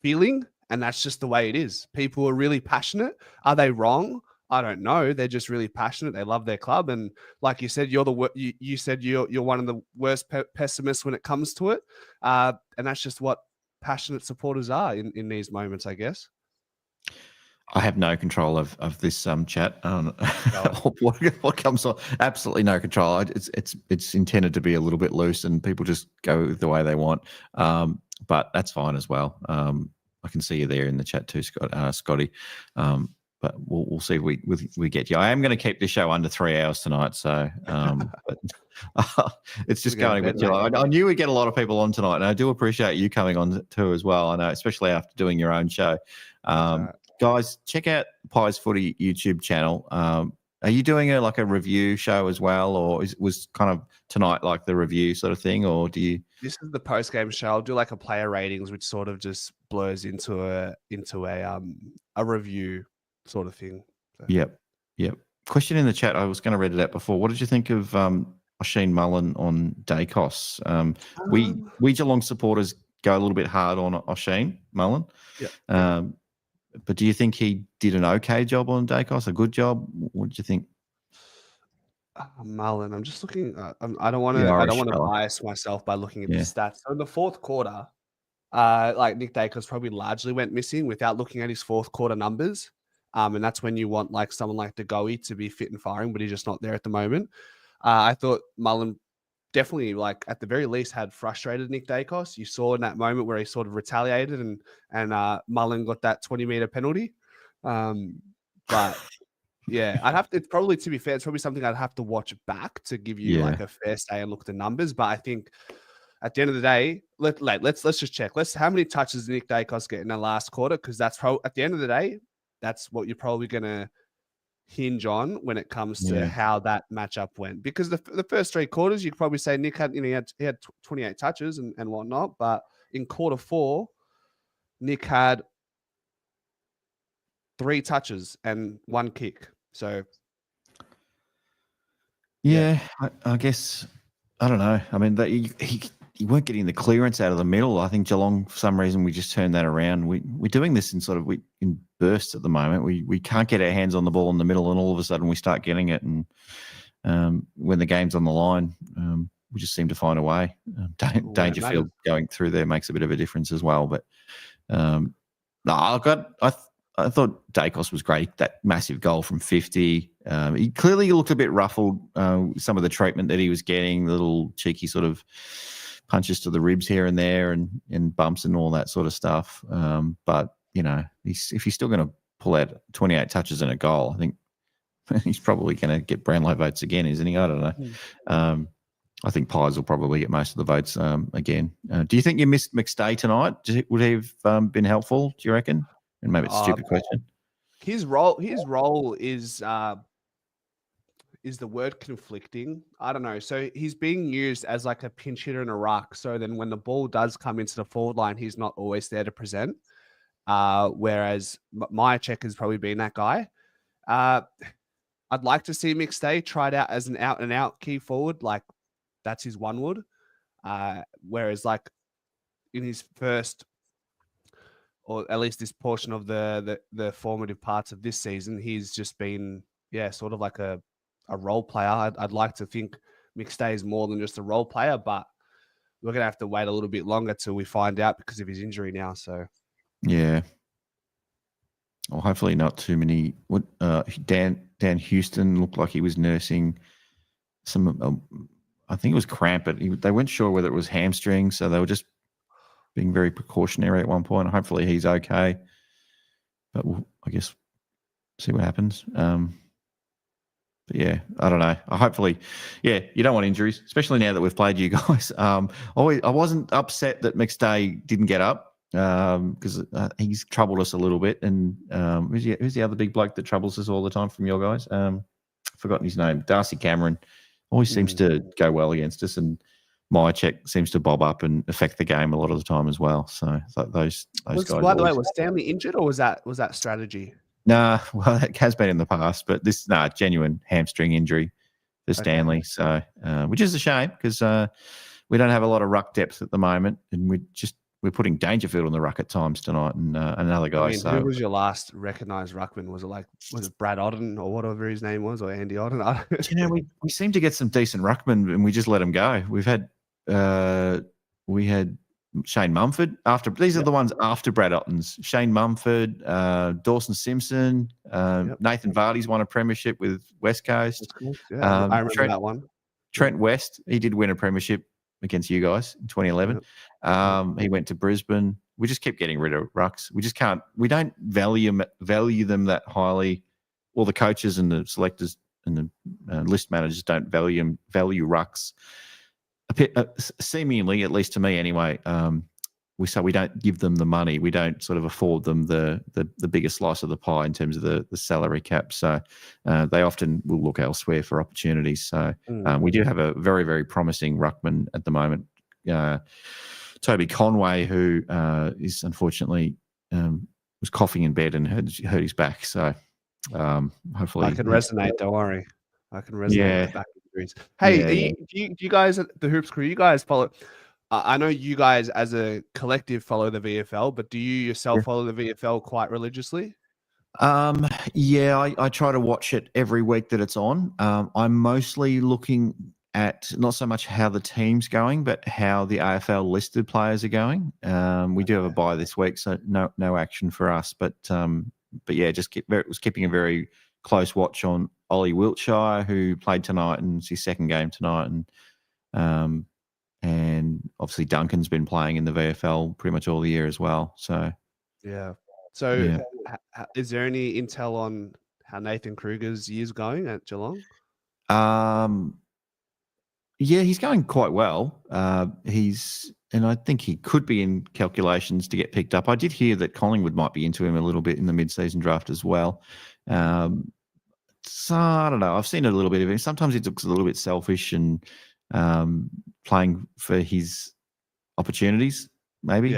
feeling. And that's just the way it is. People are really passionate. Are they wrong? I don't know. They're just really passionate. They love their club, and like you said, you said you're one of the worst pessimists when it comes to it. And that's just what passionate supporters are in these moments, I guess. I have no control of this chat. What comes on? Absolutely no control. It's intended to be a little bit loose, and people just go the way they want. But that's fine as well. I can see you there in the chat too, Scotty. But we'll see if we get you. I am going to keep this show under 3 hours tonight, so but it's just going with you. I knew we'd get a lot of people on tonight, and I do appreciate you coming on too as well. I know, especially after doing your own show. Guys, check out Pies Footy YouTube channel. Are you doing a review show as well, or was kind of tonight like the review sort of thing, or do you? This is the post game show. I'll do like a player ratings, which sort of just blurs into a review sort of thing. So. Yep. Question in the chat. I was going to read it out before. What did you think of Oisin Mullen on Dacos? We Geelong supporters go a little bit hard on Oisin Mullen. Yeah. But do you think he did an okay job on Dacos? A good job? What did you think? Mullen. I'm just looking. I don't want The to. I Irish don't want to fella. bias myself by looking at Yeah. the stats. So in the fourth quarter, like Nick Dacos probably largely went missing without looking at his fourth quarter numbers. And that's when you want like someone like DeGoey to be fit and firing, but he's just not there at the moment. I thought Mullen definitely, like at the very least, had frustrated Nick Dacos. You saw in that moment where he sort of retaliated and Mullen got that 20-meter penalty. But yeah, I'd have to. It's probably, to be fair, it's probably something I'd have to watch back to give you like a fair say and look at the numbers. But I think at the end of the day, let's just check. How many touches did Nick Dacos get in the last quarter? Because that's at the end of the day, that's what you're probably going to hinge on when it comes to how that matchup went. Because the first three quarters, you could probably say Nick had, he had 28 touches and whatnot. But in quarter four, Nick had 3 touches and 1 kick. So Yeah, I guess I don't know. I mean, he weren't getting the clearance out of the middle. I think Geelong, for some reason, we just turned that around. We're doing this in in bursts at the moment. We can't get our hands on the ball in the middle, and all of a sudden we start getting it. And when the game's on the line, we just seem to find a way. Dangerfield going through there makes a bit of a difference as well. But I thought Dacos was great. That massive goal from 50. He clearly looked a bit ruffled. Some of the treatment that he was getting, the little cheeky sort of punches to the ribs here and there, and bumps and all that sort of stuff. But if he's still going to pull out 28 touches and a goal, I think he's probably going to get Brownlow votes again, isn't he? I don't know. I think Pies will probably get most of the votes again. Do you think you missed McStay tonight? Would he have been helpful? Do you reckon? And maybe it's a stupid question. His role is the word conflicting. I don't know. So he's being used as like a pinch hitter and a ruck. So then when the ball does come into the forward line, he's not always there to present. Whereas Myercheck has probably been that guy. I'd like to see McStay tried out as an out and out key forward. Like that's his one wood. Whereas like in his first, or at least this portion of the formative parts of this season, he's just been, sort of like a role player. I'd like to think McStay is more than just a role player, but we're going to have to wait a little bit longer till we find out because of his injury now. So, yeah. Well, hopefully not too many. Dan Houston looked like he was nursing some, I think it was cramp, but they weren't sure whether it was hamstring, so they were just being very precautionary at one point. Hopefully he's okay, but we'll, I guess, see what happens. But yeah, I don't know. Hopefully, you don't want injuries, especially now that we've played you guys. I wasn't upset that McStay didn't get up because he's troubled us a little bit. And who's the other big bloke that troubles us all the time from your guys? Forgotten his name. Darcy Cameron always seems to go well against us, and Myercheck seems to bob up and affect the game a lot of the time as well. So those guys. By the way, was Stanley injured or was that strategy? Nah, well, it has been in the past, but this genuine hamstring injury for Stanley. So, which is a shame because we don't have a lot of ruck depth at the moment, and we're putting Dangerfield on the ruck at times tonight, and another guy. Who was your last recognised ruckman? Was it Brad Odden or whatever his name was, or Andy Odden? We seem to get some decent ruckmen, and we just let them go. We had Shane Mumford after. These are the ones after Brad Otten's. Shane Mumford, Dawson Simpson, Nathan Vardy's won a premiership with West Coast. I remember that one. Trent West, he did win a premiership against you guys in 2011. He went to Brisbane. We just kept getting rid of rucks. We just can't. We don't value them that highly. Well, the coaches and the selectors and the list managers don't value rucks. Seemingly, at least to me anyway, we don't give them the money. We don't sort of afford them the biggest slice of the pie in terms of the salary cap. So they often will look elsewhere for opportunities. So we do have a very, very promising ruckman at the moment, Toby Conway, who is unfortunately was coughing in bed and hurt his back. So hopefully I can resonate. Don't worry, I can resonate with back injuries. Hey, do you guys at the Hoops Crew? You guys follow? I know you guys as a collective follow the VFL, but do you yourself follow the VFL quite religiously? Yeah, I try to watch it every week that it's on. I'm mostly looking at not so much how the team's going, but how the AFL listed players are going. We do have a bye this week, so no action for us. But yeah, was keeping a very close watch on Ollie Wiltshire, who played tonight and it's his second game tonight, and obviously Duncan's been playing in the VFL pretty much all the year as well. So yeah. So is there any intel on how Nathan Kruger's year's going at Geelong? Yeah, he's going quite well. And I think he could be in calculations to get picked up. I did hear that Collingwood might be into him a little bit in the mid-season draft as well. So I don't know. I've seen a little bit of him. Sometimes he looks a little bit selfish and playing for his opportunities. Maybe,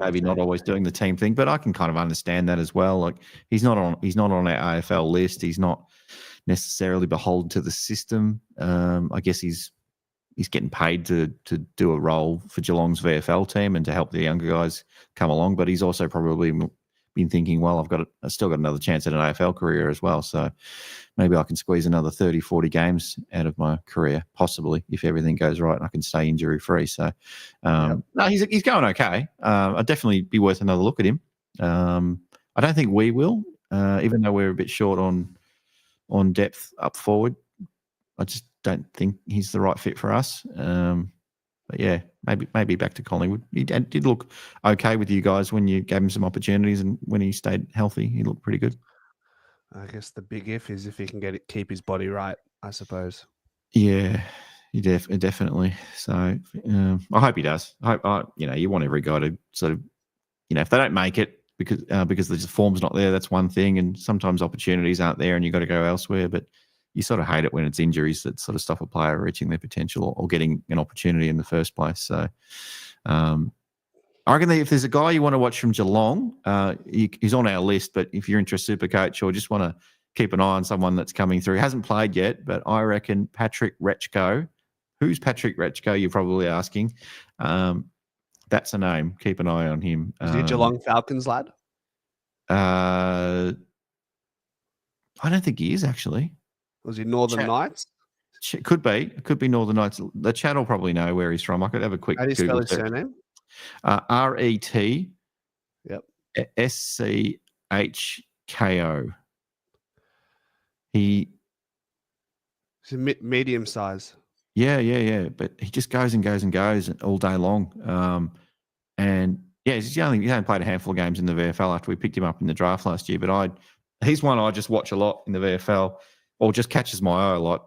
maybe not always doing the team thing, but I can kind of understand that as well. Like he's not on our AFL list. He's not necessarily beholden to the system. I guess he's getting paid to do a role for Geelong's VFL team and to help the younger guys come along. But he's also probably been thinking, well, I've still got another chance at an AFL career as well. So maybe I can squeeze another 30, 40 games out of my career, possibly, if everything goes right and I can stay injury free. So no, he's going okay. I'd definitely be worth another look at him. I don't think we will, even though we're a bit short on depth up forward. I just don't think he's the right fit for us. But yeah, maybe back to Collingwood. He did look okay with you guys when you gave him some opportunities, and when he stayed healthy, he looked pretty good. I guess the big if is if he can keep his body right, I suppose. Yeah, definitely. So I hope he does. You want every guy to sort of, if they don't make it because the form's not there, that's one thing, and sometimes opportunities aren't there, and you've got to go elsewhere. But you sort of hate it when it's injuries that sort of stop a player reaching their potential or getting an opportunity in the first place. So I reckon that if there's a guy you want to watch from Geelong, he's on our list, but if you're into a super coach or just want to keep an eye on someone that's coming through, he hasn't played yet, but I reckon Patrick Rechko. Who's Patrick Rechko, you're probably asking. That's a name. Keep an eye on him. Is he a Geelong Falcons lad? I don't think he is, actually. Was he Northern Knights? Could be. It could be Northern Knights. The chat will probably know where he's from. I could have a quick How do you Google spell his surname? R-E-T. Yep. S-C-H-K-O. He's a medium size. Yeah. But he just goes and goes and goes all day long. And yeah, he's only played a handful of games in the VFL after we picked him up in the draft last year. But he's one I just watch a lot in the VFL, or just catches my eye a lot.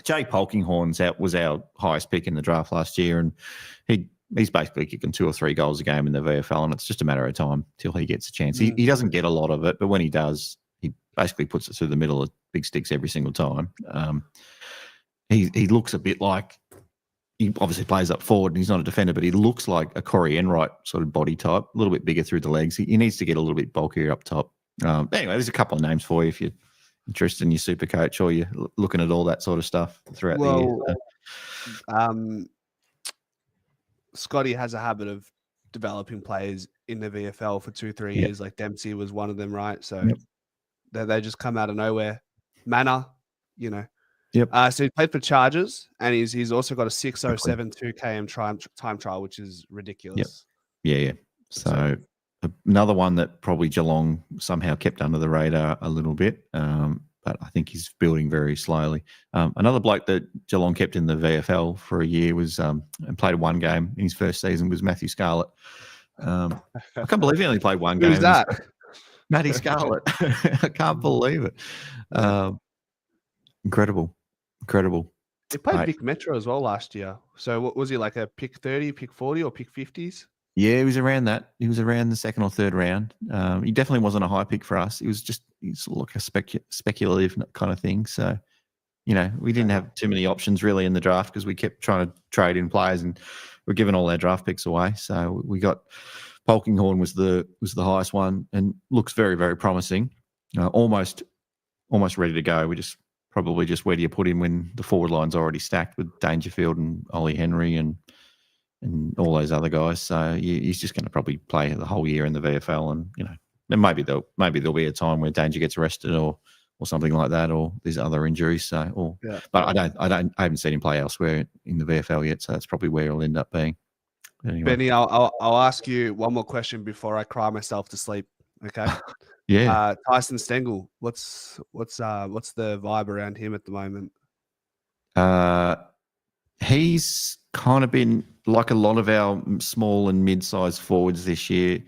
Jay Polkinghorn was our highest pick in the draft last year, and he's basically kicking 2 or 3 goals a game in the VFL, and it's just a matter of time till he gets a chance. He doesn't get a lot of it, but when he does, he basically puts it through the middle of big sticks every single time. He looks a bit like, he obviously plays up forward and he's not a defender, but he looks like a Corey Enright sort of body type, a little bit bigger through the legs. He needs to get a little bit bulkier up top. Anyway, there's a couple of names for you if you're interested in your super coach or you're looking at all that sort of stuff throughout the year. Scotty has a habit of developing players in the VFL for 2-3 years. Like Dempsey was one of them, right? So they just come out of nowhere. Manor, Yep. So he played for Chargers, and he's also got a 6:07 2 km time trial, which is ridiculous. Yeah. So another one that probably Geelong somehow kept under the radar a little bit, but I think he's building very slowly. Another bloke that Geelong kept in the VFL for a year was and played 1 game in his first season was Matthew Scarlett. I can't believe he only played 1 game. Who's that? Matty Scarlett. I can't believe it. Incredible. He played Vic Metro as well last year. So what was he, like a pick 30, pick 40, or pick 50s? Yeah, he was around that. He was around the 2nd or 3rd round. He definitely wasn't a high pick for us. He's like a speculative kind of thing. So, we didn't have too many options really in the draft because we kept trying to trade in players and we're giving all our draft picks away. So we got Polkinghorn was the highest one and looks very, very promising. Almost ready to go. Probably just where do you put him when the forward line's already stacked with Dangerfield and Ollie Henry and all those other guys. So he's just going to probably play the whole year in the VFL and, then maybe there'll be a time where Danger gets arrested or something like that, or there's other injuries. So, but I haven't seen him play elsewhere in the VFL yet, so that's probably where he'll end up being. Anyway. Benny, I'll ask you one more question before I cry myself to sleep. Okay. Yeah. Tyson Stengel, what's the vibe around him at the moment? He's kind of been like a lot of our small and mid-sized forwards this year,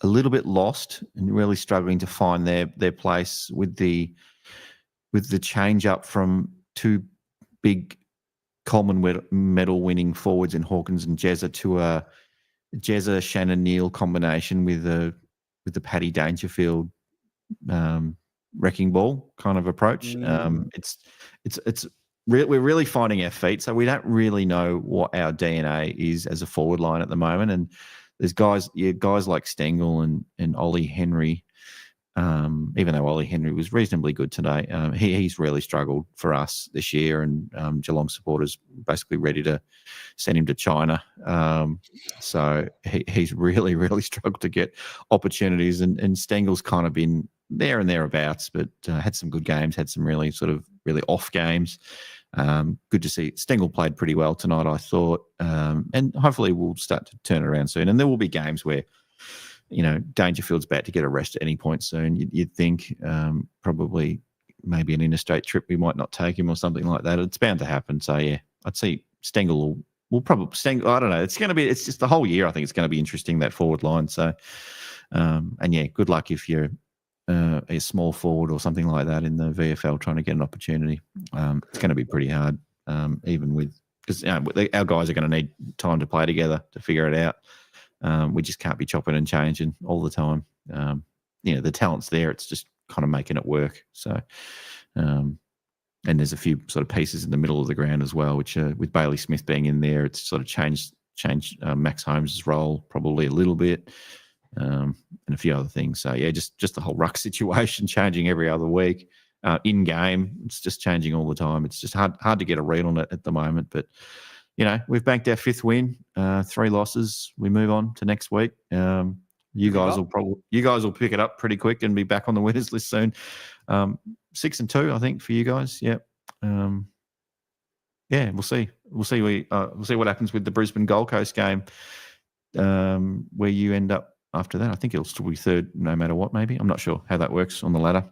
a little bit lost and really struggling to find their place with the change up from two big Coleman medal winning forwards in Hawkins and Jezza to a Jezza Shannon Neal combination with the Paddy Dangerfield wrecking ball kind of approach. We're really finding our feet, so we don't really know what our DNA is as a forward line at the moment. And there's guys like Stengel and Ollie Henry. Even though Ollie Henry was reasonably good today, he's really struggled for us this year, and Geelong supporters basically ready to send him to China. So he's really, really struggled to get opportunities, and Stengel's kind of been there and thereabouts, but had some good games, had some really off games. Good to see. Stengel played pretty well tonight, I thought, and hopefully we'll start to turn it around soon. And there will be games where, Dangerfield's about to get arrested at any point soon. You'd think probably maybe an interstate trip, we might not take him or something like that. It's bound to happen. So, yeah, I'd see Stengel will probably – I don't know. It's just the whole year I think it's going to be interesting, that forward line. So, and, yeah, good luck if you're a small forward or something like that in the VFL trying to get an opportunity. It's going to be pretty hard, even with – because our guys are going to need time to play together to figure it out. We just can't be chopping and changing all the time. The talent's there. It's just kind of making it work. So, and there's a few sort of pieces in the middle of the ground as well, which with Bailey Smith being in there, it's sort of changed Max Holmes' role probably a little bit, and a few other things. So, yeah, just the whole ruck situation changing every other week. In game, it's just changing all the time. It's just hard to get a read on it at the moment, but we've banked our 5th win, 3 losses. We move on to next week. You guys will pick it up pretty quick and be back on the winners list soon. 6-2, I think, for you guys. Yeah. We'll see. We'll see what happens with the Brisbane Gold Coast game, where you end up after that. I think it'll still be 3rd no matter what, maybe. I'm not sure how that works on the ladder.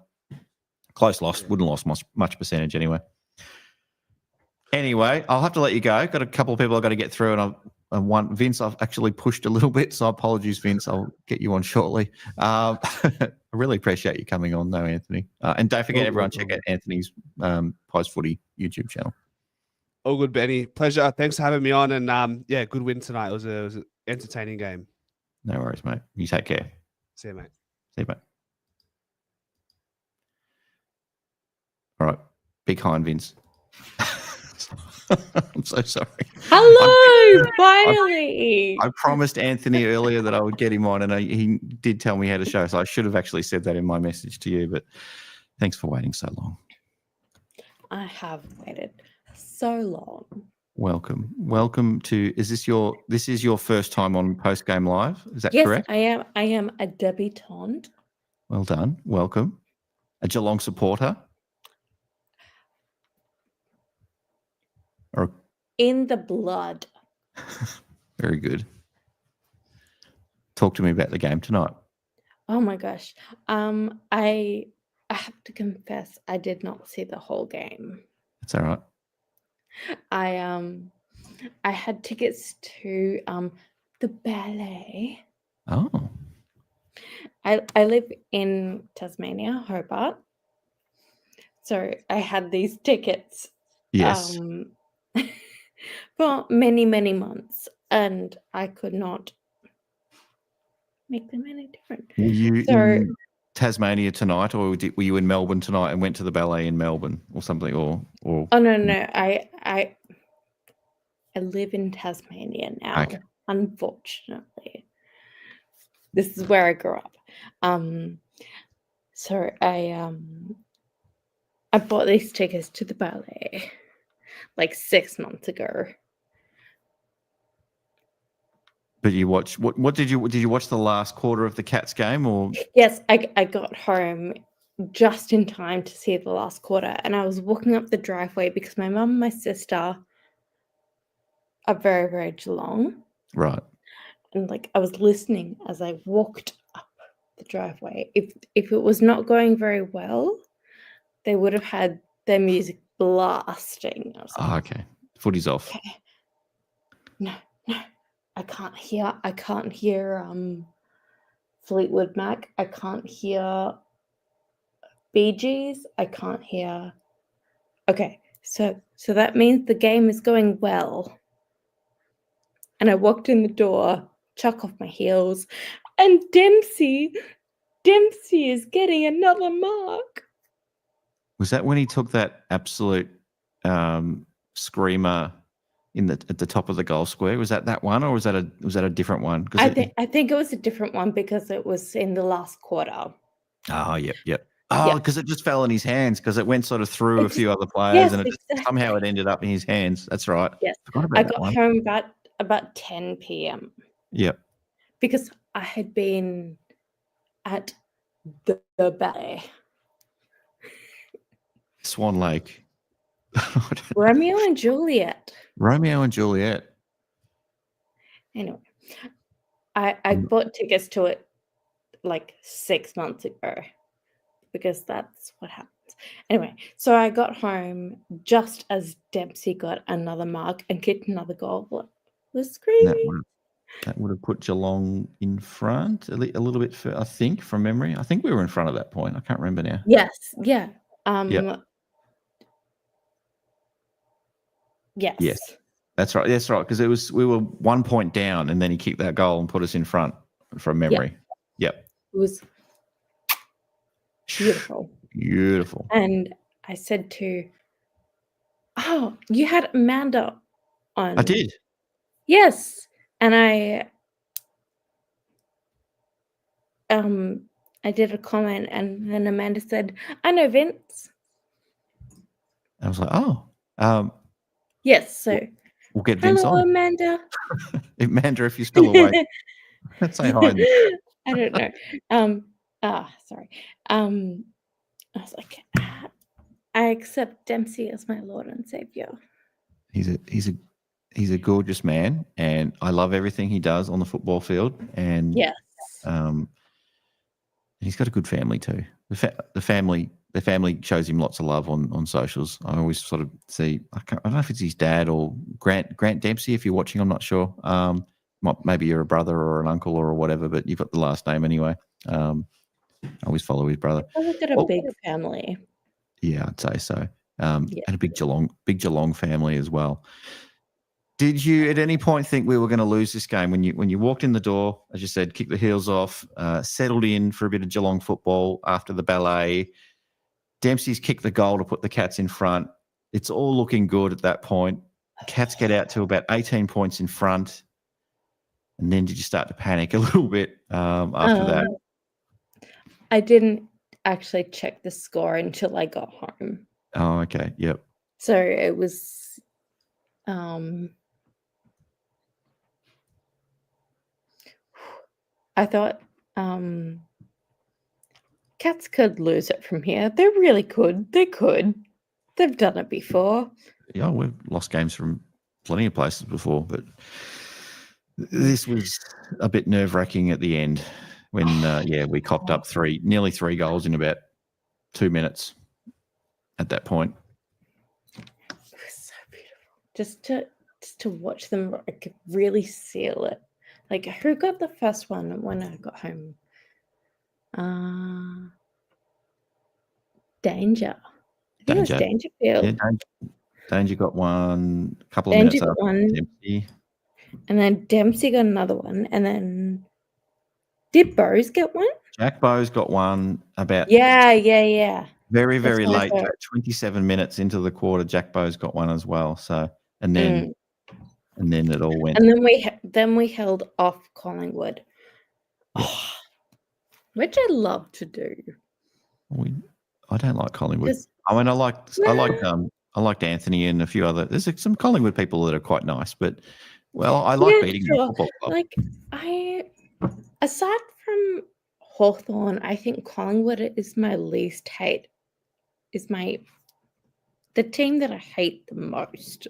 Close loss. Wouldn't have lost much percentage anyway. Anyway, I'll have to let you go. Got a couple of people I've got to get through, and Vince, I've actually pushed a little bit, so apologies, Vince. I'll get you on shortly. I really appreciate you coming on, though, Anthony. And don't forget, everyone, check out Anthony's Pies Footy YouTube channel. All good, Benny. Pleasure. Thanks for having me on, and good win tonight. It was an entertaining game. No worries, mate. You take care. See you, mate. See you, mate. All right. Be kind, Vince. I'm so sorry. Hello, finally. I promised Anthony earlier that I would get him on, and he did tell me how to show, so I should have actually said that in my message to you, but thanks for waiting so long. I have waited so long. Welcome to, this is your first time on Postgame Live, is that correct? Yes, I am a debutante. Well done. Welcome. A Geelong supporter? Or in the blood. Very good. Talk to me about the game tonight. Oh my gosh. I have to confess I did not see the whole game. That's all right. I had tickets to the ballet. Oh. I live in Tasmania, Hobart. So I had these tickets. Yes. For many, many months, and I could not make them any different. Were you in Tasmania tonight, or were you in Melbourne tonight and went to the ballet in Melbourne or something? Or oh no, I live in Tasmania now. Okay. Unfortunately, this is where I grew up. So I bought these tickets to the ballet like 6 months ago. But you watch what did you watch the last quarter of the Cats game or? Yes, I got home just in time to see the last quarter, and I was walking up the driveway because my mum and my sister are very, very Geelong. Right. And like I was listening as I walked up the driveway. If it was not going very well, they would have had their music blasting. I was like, Oh, okay. Footy's off. okay. No. I can't hear Fleetwood Mac. I can't hear Bee Gees. I can't hear. Okay, so that means the game is going well. And I walked in the door, chuck off my heels, and Dempsey is getting another mark. Was that when he took that absolute screamer at the top of the goal square? Was that one, or was that a different one? I think it was a different one because it was in the last quarter. Oh, yep. Oh, because it just fell in his hands because it went sort of through a few other players, yes, and somehow it ended up in his hands. That's right. Yes, I got home about 10 p.m. Yep. Because I had been at the ballet. Swan Lake. Romeo and Juliet. Anyway, I bought tickets to it like 6 months ago because that's what happens. Anyway, so I got home just as Dempsey got another mark and kicked another goal. It was crazy. That would have put Geelong in front a little bit, I think, from memory. I think we were in front at that point. I can't remember now. Yes, yeah. Yes. That's right. That's right. Because we were 1 point down, and then he kicked that goal and put us in front from memory. Yep. It was beautiful. And I said oh, you had Amanda on. I did. Yes. And I did a comment, and then Amanda said, I know Vince. I was like, oh. Yes, so we'll get Vince hello, on. Amanda. Amanda, if you're still awake, let's say hi. I don't know. Sorry. I was like, I accept Dempsey as my Lord and Savior. He's a gorgeous man, and I love everything he does on the football field. And yes, he's got a good family too. The family shows him lots of love on socials. I always sort of see. I don't know if it's his dad or Grant Dempsey. If you're watching, I'm not sure. Maybe you're a brother or an uncle or whatever, but you've got the last name anyway. I always follow his brother. I've got a big family. Yeah, I'd say so. And a big Geelong family as well. Did you at any point think we were going to lose this game when you walked in the door, as you said, kicked the heels off, settled in for a bit of Geelong football after the ballet? Dempsey's kicked the goal to put the Cats in front. It's all looking good at that point. Cats get out to about 18 points in front. And then did you start to panic a little bit after that? I didn't actually check the score until I got home. Oh, okay. Yep. So it was I thought Cats could lose it from here. They really could. They could. They've done it before. Yeah, we've lost games from plenty of places before, but this was a bit nerve-wracking at the end when, we copped up nearly three goals in about 2 minutes at that point. It was so beautiful. Just to watch them really seal it. Like, who got the first one when I got home? Danger. I think it was Dangerfield. Yeah, Danger got one a couple of Danger minutes got after one. Dempsey. And then Dempsey got another one. And then did Bose get one? Jack Bowes got one about Yeah. very, very That's what I late, thought. 27 minutes into the quarter. Jack Bowes got one as well. So and then it all went. And then we held off Collingwood, which I love to do. I don't like Collingwood. Because- I mean, I liked Anthony and a few other. There's some Collingwood people that are quite nice, but Well, I like Yeah, beating the sure. football club. Like aside from Hawthorn, I think Collingwood is my least hate. Is the team that I hate the most.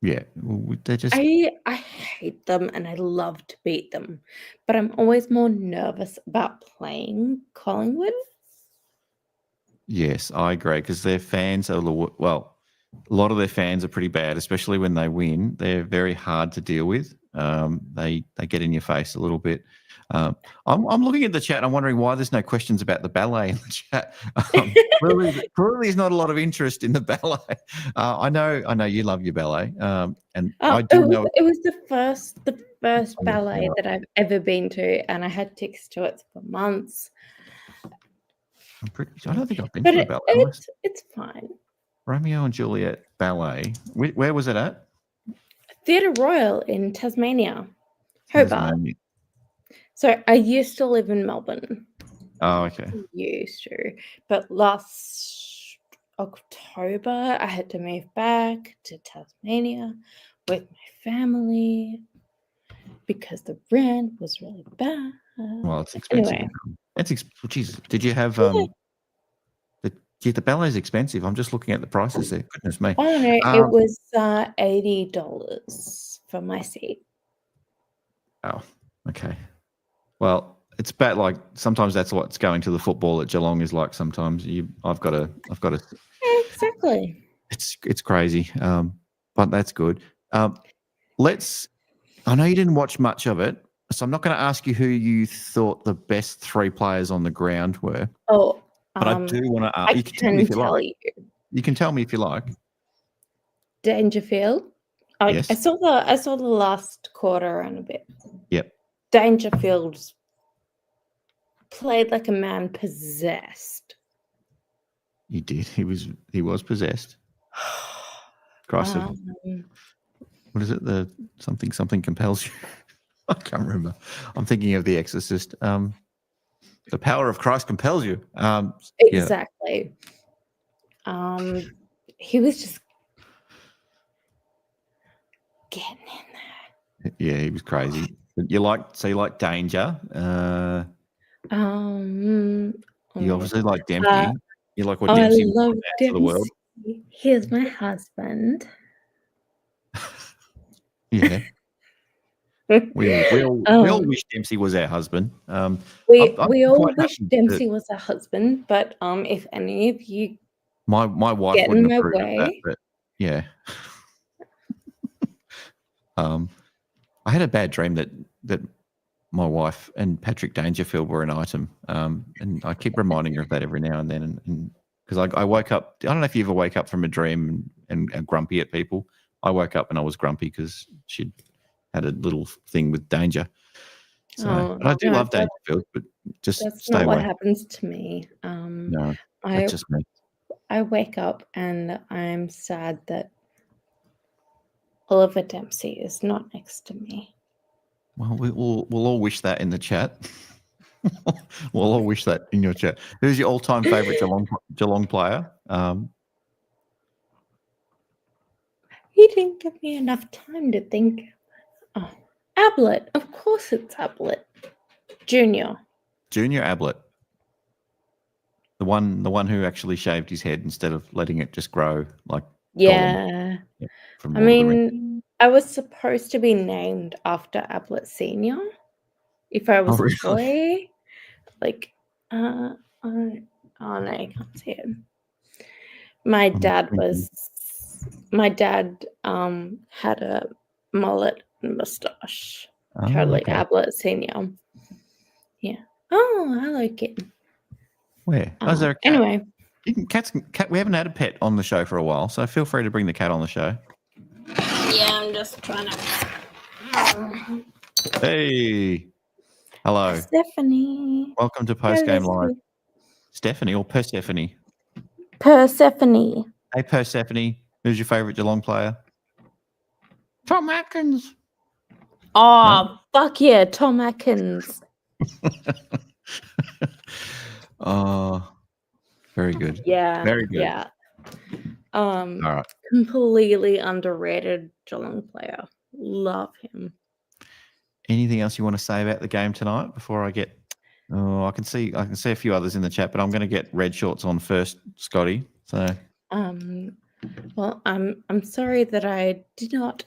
Yeah, they're just. I hate them and I love to beat them, but I'm always more nervous about playing Collingwood. Yes, I agree because their fans are well. A lot of their fans are pretty bad, especially when they win. They're very hard to deal with. They get in your face a little bit. I'm looking at the chat. I'm wondering why there's no questions about the ballet in the chat. Clearly, there's not a lot of interest in the ballet. I know you love your ballet, and I do know It was the first Oh, yeah, ballet you're right. that I've ever been to, and I had tickets to it for months. I don't think I've been But to a ballet. it's fine. Romeo and Juliet ballet. Where was it at? Theatre Royal in Tasmania, Hobart. Tasmania. So I used to live in Melbourne. Oh, okay. Used to, but last October I had to move back to Tasmania with my family because the rent was really bad. Well, it's expensive. Anyway. Jesus, did you have the ballet's expensive? I'm just looking at the prices there. Goodness me. Oh no, it was $80 for my seat. Oh, okay. Well, it's bad. Like sometimes that's what's going to the football at Geelong is like. Sometimes I've got to. Exactly. It's crazy, but that's good. I know you didn't watch much of it, so I'm not going to ask you who you thought the best 3 players on the ground were. Oh, but I do want to ask. You can tell me if you like. You can tell me if you like. Dangerfield. Yes. I saw the last quarter and a bit. Yep. Dangerfield played like a man possessed. He did. He was possessed. Christ. What is it? The something compels you. I can't remember. I'm thinking of The Exorcist. The power of Christ compels you. Exactly. Yeah. He was just getting in there. Yeah, he was crazy. You like Danger. You obviously like Dempsey. You like what Dempsey love to the world. Here's my husband. Yeah. We all wish Dempsey was our husband. We all wish Dempsey was our husband, but if any of you my wife get wouldn't in my approve of that, way, but yeah. I had a bad dream that my wife and Patrick Dangerfield were an item, and I keep reminding her of that every now and then, and because I woke up. I don't know if you ever wake up from a dream and are grumpy at people. I woke up and I was grumpy because she'd had a little thing with Danger. So, but I do love Dangerfield, but just that's stay not away. what happens to me. No, that's just me. I wake up and I'm sad that Oliver Dempsey is not next to me. Well, we'll all wish that in the chat. We'll all wish that in your chat. Who's your all-time favourite Geelong player? You didn't give me enough time to think. Oh, Ablett. Of course it's Ablett. Junior Ablett. The one who actually shaved his head instead of letting it just grow like yeah. From I mean, I was supposed to be named after Ablett Senior if I was a boy. Like, oh no, you can't see it. My dad had a mullet and mustache. Totally okay. Ablett Senior. Yeah. Oh, hello, kitten. Where? Is there a cat? Anyway. Cat, we haven't had a pet on the show for a while, so feel free to bring the cat on the show. Yeah, I'm just trying to. Hey. Hello. Stephanie. Welcome to PostGame Live. Stephanie or Persephone? Persephone. Hey, Persephone. Who's your favourite Geelong player? Tom Atkins. Oh, no? Fuck yeah, Tom Atkins. Oh, very good. Yeah. Very good. Yeah. All right. Completely underrated Geelong player. Love him. Anything else you want to say about the game tonight before I get? Oh, I can see a few others in the chat, but I'm going to get red shorts on first, Scotty. So, Well, I'm sorry that I did not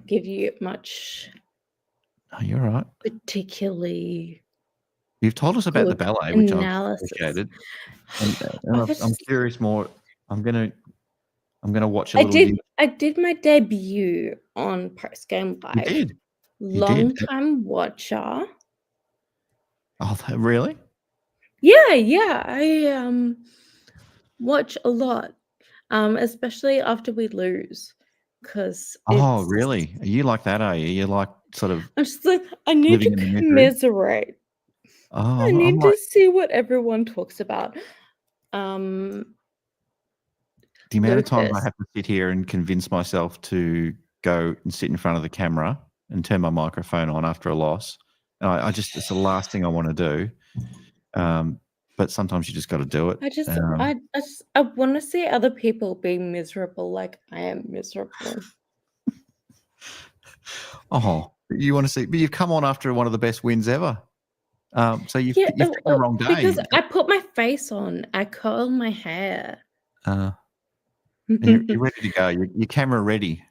give you much oh, you're right. particularly. You've told us about the good ballet, which I've analysis. appreciated, and I I'm was- curious more. I'm gonna watch a little. I did my debut on Postgame You Live. did. Long time watcher. Oh, really? Yeah. I watch a lot, especially after we lose, because Oh, really? Are you like that? Are you? You're like sort of. I'm just like, I need to living in the misery? commiserate. Oh, I need I'm to like see what everyone talks about. the amount of times I Lucas. have to sit here and convince myself to go and sit in front of the camera and turn my microphone on after a loss. And I just, it's the last thing I want to do. But sometimes you just got to do it. I want to see other people be miserable like I am miserable. Oh, you want to see, but you've come on after one of the best wins ever. So you've picked the wrong day. Because I put my face on, I curl my hair. You're ready to go. You're camera ready.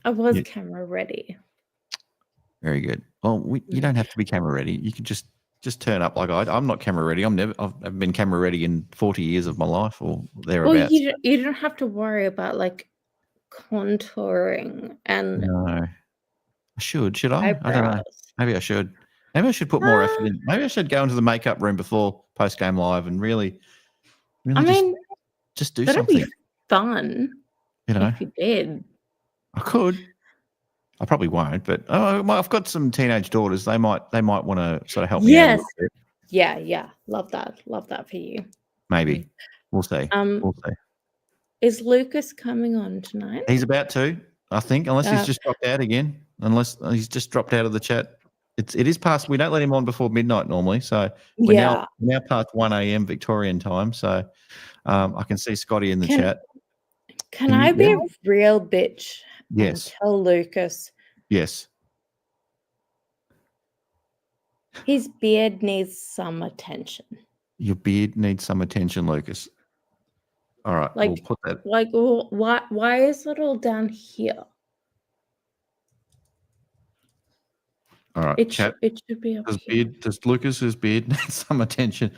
I was camera ready. Very good. Well, you don't have to be camera ready. You can just turn up like I'm not camera ready. I've been camera ready in 40 years of my life or thereabouts. Well, you don't have to worry about like contouring and No. I should I? eyebrows. I don't know. Maybe I should. Maybe I should put more effort in. Maybe I should go into the makeup room before Postgame Live and really just do that'd something. Be fun. You know, if you did. I could. I probably won't, but I've got some teenage daughters. They might want to sort of help me out a little bit. Yeah. Love that for you. Maybe. We'll see. We'll see. Is Lucas coming on tonight? He's about to, I think, unless he's just dropped out again. Unless he's just dropped out of the chat. It is past. We don't let him on before midnight normally, so we're now past 1 a.m. Victorian time. So I can see Scotty in the chat. Can I be a real bitch? Yes. And tell Lucas. Yes. His beard needs some attention. Your beard needs some attention, Lucas. All right, we'll put that. Like, why is it all down here? All right, chat. It should be up here. Does Lucas's beard need some attention?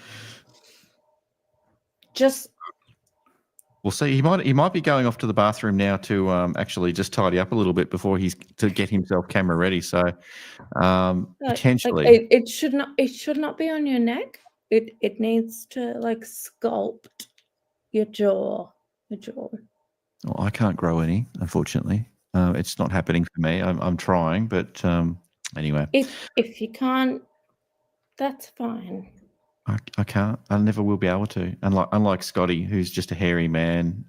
We'll see. He might be going off to the bathroom now to actually just tidy up a little bit before to get himself camera ready. So potentially, it should not be on your neck. It needs to like sculpt your jaw. Well, I can't grow any, unfortunately. It's not happening for me. I'm trying, but anyway. If you can't, that's fine. I can't. I never will be able to. Unlike Scotty, who's just a hairy man.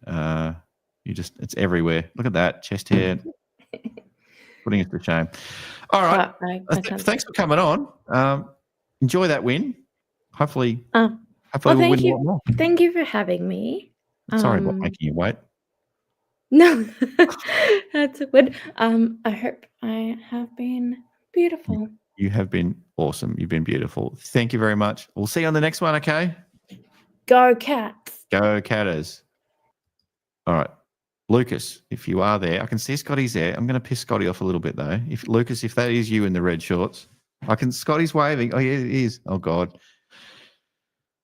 It's everywhere. Look at that chest hair. Putting us to shame. All right. Thanks for coming on. Enjoy that win. Hopefully we'll win a lot more. Thank you for having me. Sorry about making you wait. No, that's good. I hope I have been beautiful. You have been awesome. You've been beautiful. Thank you very much. We'll see you on the next one, okay? Go Cats. Go Catters. All right. Lucas, if you are there, I can see Scotty's there. I'm going to piss Scotty off a little bit, though. Lucas, if that is you in the red shorts, Scotty's waving. Oh, yeah, it is. Oh, God.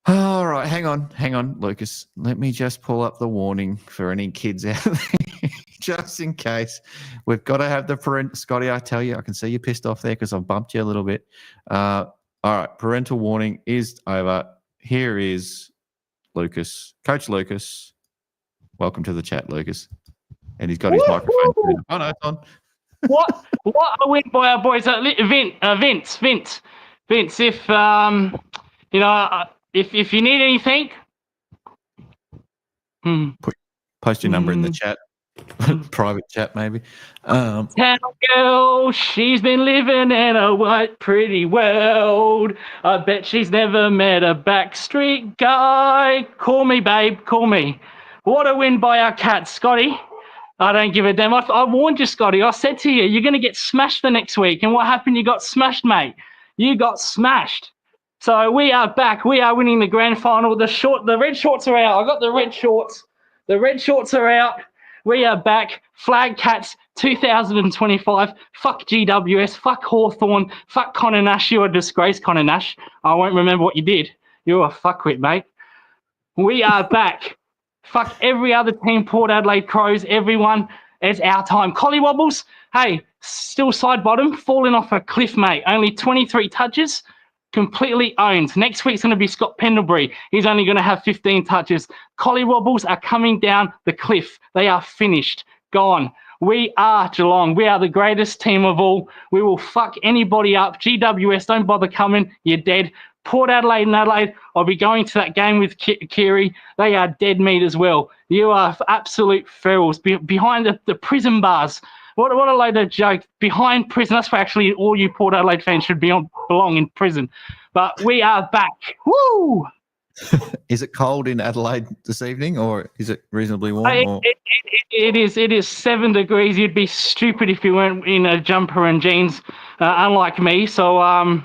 All right. Hang on, Lucas. Let me just pull up the warning for any kids out there. Just in case. We've got to have the Scotty, I tell you, I can see you pissed off there because I've bumped you a little bit. All right, parental warning is over. Here is Lucas. Coach Lucas. Welcome to the chat, Lucas. And he's got his microphone. Oh, no, it's on. What a win by our boys. Vince, if if you need anything, post your number in the chat. Private chat, maybe. Town girl, she's been living in a white pretty world. I bet she's never met a backstreet guy. Call me, babe, call me. What a win by our Cats, Scotty. I don't give a damn. I warned you, Scotty. I said to you, you're going to get smashed the next week. And what happened? You got smashed, mate. You got smashed. So we are back. We are winning the grand final. The red shorts are out. I got the red shorts. The red shorts are out. We are back. Flag Cats 2025. Fuck GWS. Fuck Hawthorn. Fuck Connor Nash. You're a disgrace, Connor Nash. I won't remember what you did. You're a fuckwit, mate. We are back. Fuck every other team, Port Adelaide Crows, everyone. It's our time. Collywobbles, hey, still side bottom, falling off a cliff, mate. Only 23 touches, completely owned. Next week's going to be Scott Pendlebury. He's only going to have 15 touches. Collywobbles are coming down the cliff. They are finished, gone. We are Geelong. We are the greatest team of all. We will fuck anybody up. GWS, don't bother coming. You're dead. Port Adelaide and Adelaide, I'll be going to that game with Kiri. They are dead meat as well. You are absolute ferals behind the prison bars. What a load of joke. Behind prison. That's where actually all you Port Adelaide fans should belong in prison. But we are back. Woo! Is it cold in Adelaide this evening, or is it reasonably warm? It is 7 degrees. You'd be stupid if you weren't in a jumper and jeans, unlike me. So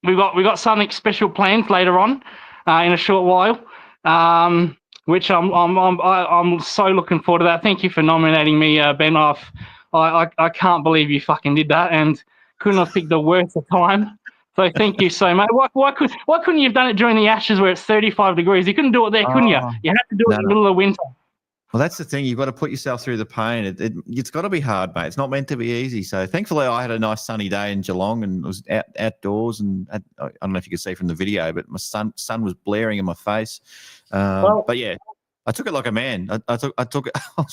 we've got something special planned later on in a short while, which I'm so looking forward to that. Thank you for nominating me, Ben. I can't believe you fucking did that, and couldn't have picked the worst of time. So thank you so much. Why couldn't you have done it during the Ashes where it's 35 degrees? You couldn't do it there, couldn't you? You had to do it in the middle of winter. Well, that's the thing. You've got to put yourself through the pain. It's got to be hard, mate. It's not meant to be easy. So thankfully I had a nice sunny day in Geelong and was outdoors. And I don't know if you could see from the video, but my sun was blaring in my face. But yeah, I took it like a man. I took it. I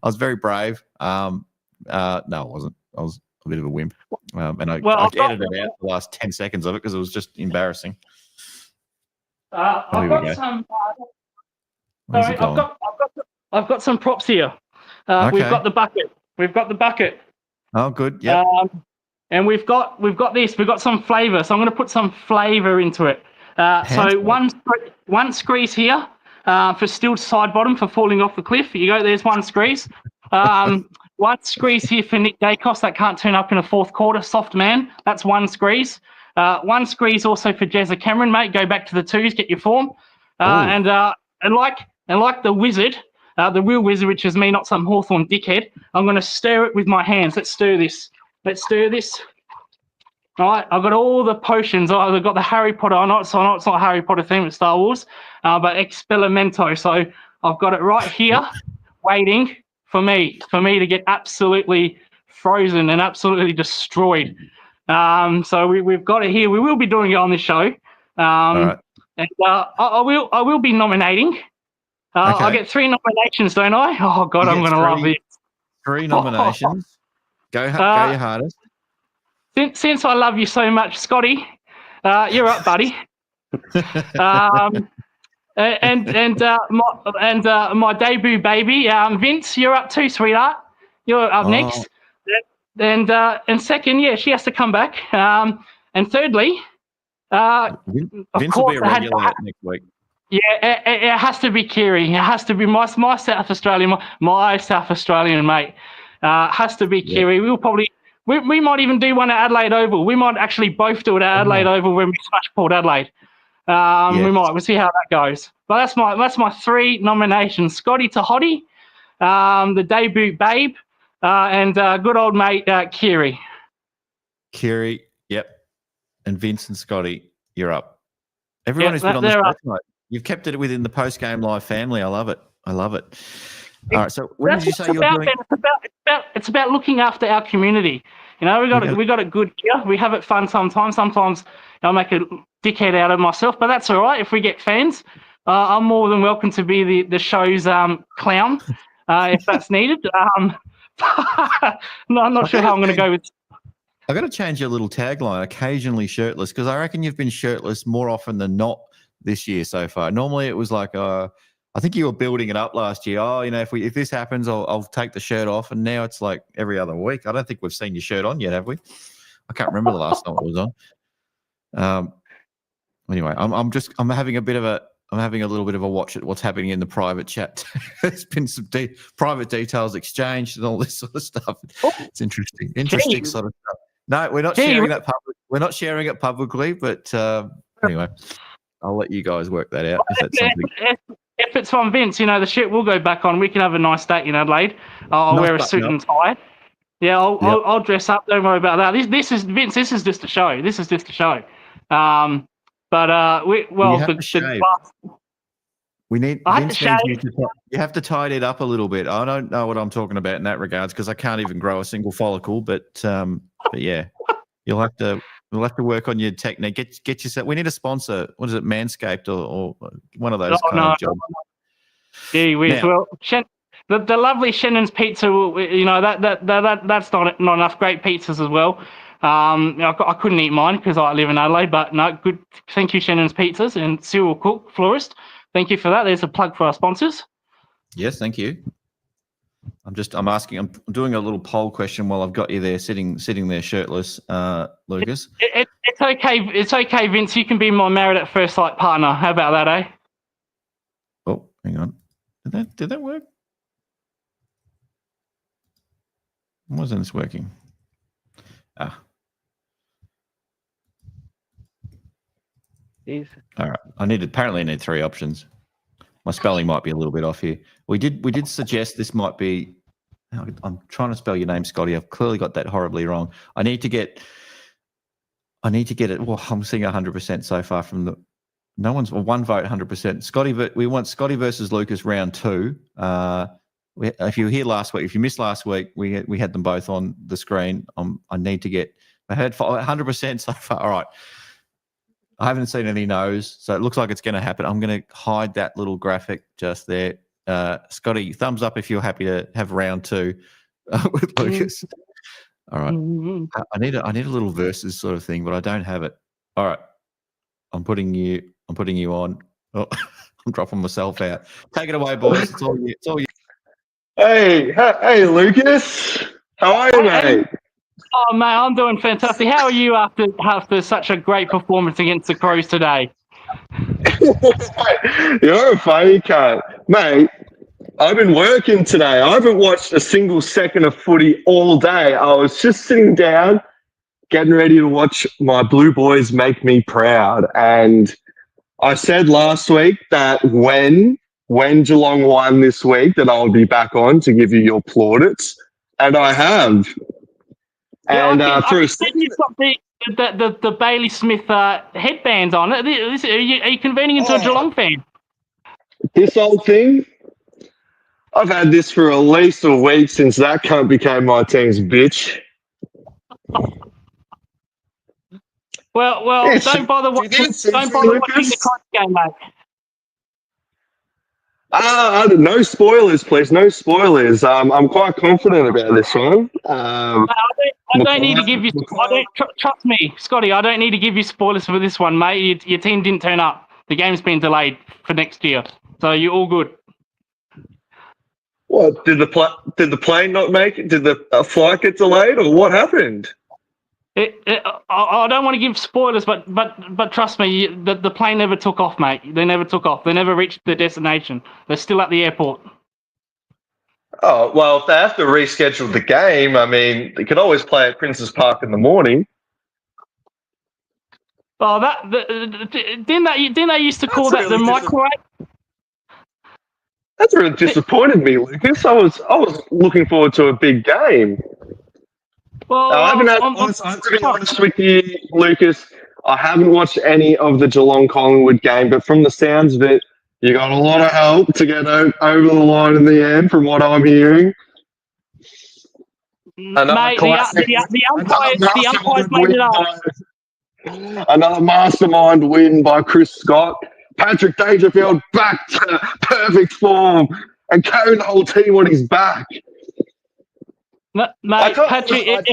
was very brave. No, I wasn't. I was a bit of a wimp. And I edited out the last 10 seconds of it because it was just embarrassing. I've got some props here. Okay. We've got the bucket. Oh, good. Yeah. And we've got this. We've got some flavour. So I'm going to put some flavour into it. So one squeeze here for still side bottom for falling off the cliff. You go. There's one squeeze. One squeeze here for Nick Dacos that can't turn up in a fourth quarter. Soft man. That's one squeeze. One squeeze also for Jezza Cameron, mate. Go back to the twos. Get your form. And like the wizard, the real wizard, which is me, not some Hawthorn dickhead, I'm going to stir it with my hands. Let's stir this. All right, I've got all the potions. I've got the Harry Potter. I know it's not a Harry Potter theme with Star Wars, but Experimento. So I've got it right here, waiting for me to get absolutely frozen and absolutely destroyed. So we've got it here. We will be doing it on this show. All right. And I will be nominating. Okay. I get 3 nominations, don't I? Oh God, I'm going to love this. 3 nominations. Go your hardest. Since I love you so much, Scotty, you're up, buddy. My debut baby, Vince, you're up too, sweetheart. You're up next. And second, yeah, she has to come back. And thirdly, Vince will be a regular next week. Yeah, it has to be Kiri. It has to be my South Australian, my South Australian mate. Has to be Kiri. We might even do one at Adelaide Oval. We might actually both do it at Adelaide Oval when we smash Port Adelaide. We might. We'll see how that goes. But that's my 3 nominations: Scotty to Hottie, the debut babe, and good old mate Kiri. Kiri, yep. And Vince and Scotty, you're up. Everyone who's been on the show tonight, you've kept it within the post-game live family. I love it. All right. So when did you say you're doing? It's about looking after our community. You know, we got it good here. We have it fun sometimes. Sometimes I'll make a dickhead out of myself, but that's all right. If we get fans, I'm more than welcome to be the show's clown if that's needed. No, I'm not sure how I'm going to go with. I've got to change your little tagline, occasionally shirtless, because I reckon you've been shirtless more often than not this year so far. Normally it was like, I think you were building it up last year. Oh, you know, if this happens, I'll take the shirt off. And now it's like every other week. I don't think we've seen your shirt on yet, have we? I can't remember the last time it was on. Anyway, I'm having a bit of having a little bit of a watch at what's happening in the private chat. There's been some private details exchanged and all this sort of stuff. It's interesting sort of stuff. No, we're not sharing that public. We're not sharing it publicly, but anyway, I'll let you guys work that out. If that's something. If it's from Vince, the shit will go back on. We can have a nice day in Adelaide. I'll wear a suit and tie. Yeah, I'll dress up. Don't worry about that. This is Vince. This is just a show. This is just a show. We need. Vince needs you to. You have to tidy it up a little bit. I don't know what I'm talking about in that regards because I can't even grow a single follicle. But yeah, we'll have to work on your technique. Get yourself. We need a sponsor. What is it, Manscaped or one of those kind of jobs? Gee whiz. Well, the lovely Shannon's Pizza. That's not enough great pizzas as well. I couldn't eat mine because I live in Adelaide. But no, good. Thank you, Shannon's Pizzas and Cyril Cook, florist. Thank you for that. There's a plug for our sponsors. Yes, thank you. I'm asking. I'm doing a little poll question while I've got you there, sitting there shirtless, Lucas. It's okay. It's okay, Vince. You can be my married at first sight partner. How about that, eh? Oh, hang on. Did that work? Why wasn't this working? Jeez. All right. Apparently I need 3 options. My spelling might be a little bit off here. We did suggest this might be. I'm trying to spell your name, Scotty. I've clearly got that horribly wrong. I need to get it. Well, I'm seeing 100% so far from the. No one's one vote, 100%. Scotty, but we want Scotty versus Lucas round 2. If you were here last week, if you missed last week, we had them both on the screen. I need to get. I heard 100% so far. All right. I haven't seen any no's, so it looks like it's going to happen. I'm going to hide that little graphic just there. Scotty, thumbs up if you're happy to have round 2 with Lucas. All right. I need a little versus sort of thing, but I don't have it. All right. I'm putting you on. Oh, I'm dropping myself out. Take it away, boys. It's all you. It's all you. Hey, Lucas. How are you, mate? Oh, mate, I'm doing fantastic. How are you after such a great performance against the Crows today? You're a funny cunt. Mate, I've been working today. I haven't watched a single second of footy all day. I was just sitting down, getting ready to watch my Blue Boys make me proud. And I said last week that when Geelong won this week, that I would be back on to give you your plaudits. And I have. And for a second, you've got the Bailey Smith headbands on. Are you converting into a Geelong fan? This old thing, I've had this for at least a week since that cunt became my team's bitch. Well, don't bother watching the Cross game, mate. No spoilers, please. No spoilers. I'm quite confident about this one. I don't need to give you. Trust me, Scotty. I don't need to give you spoilers for this one, mate. Your team didn't turn up. The game's been delayed for next year, so you're all good. What did the plane not make it? Did the flight get delayed, or what happened? I don't want to give spoilers, but trust me, the plane never took off, mate. They never took off. They never reached their destination. They're still at the airport. Oh, well, if they have to reschedule the game, I mean, they could always play at Princes Park in the morning. Oh, didn't they used to call that the microwave? That's really disappointed me, Lucas. I was looking forward to a big game. Well, I have to be honest with you, Lucas. I haven't watched any of the Geelong-Collingwood game, but from the sounds of it, you got a lot of help to get over the line in the end, from what I'm hearing. Mate, the umpires made it up. Another mastermind win by Chris Scott. Patrick Dangerfield back to perfect form and carrying the whole team on his back. Mate, Patrick,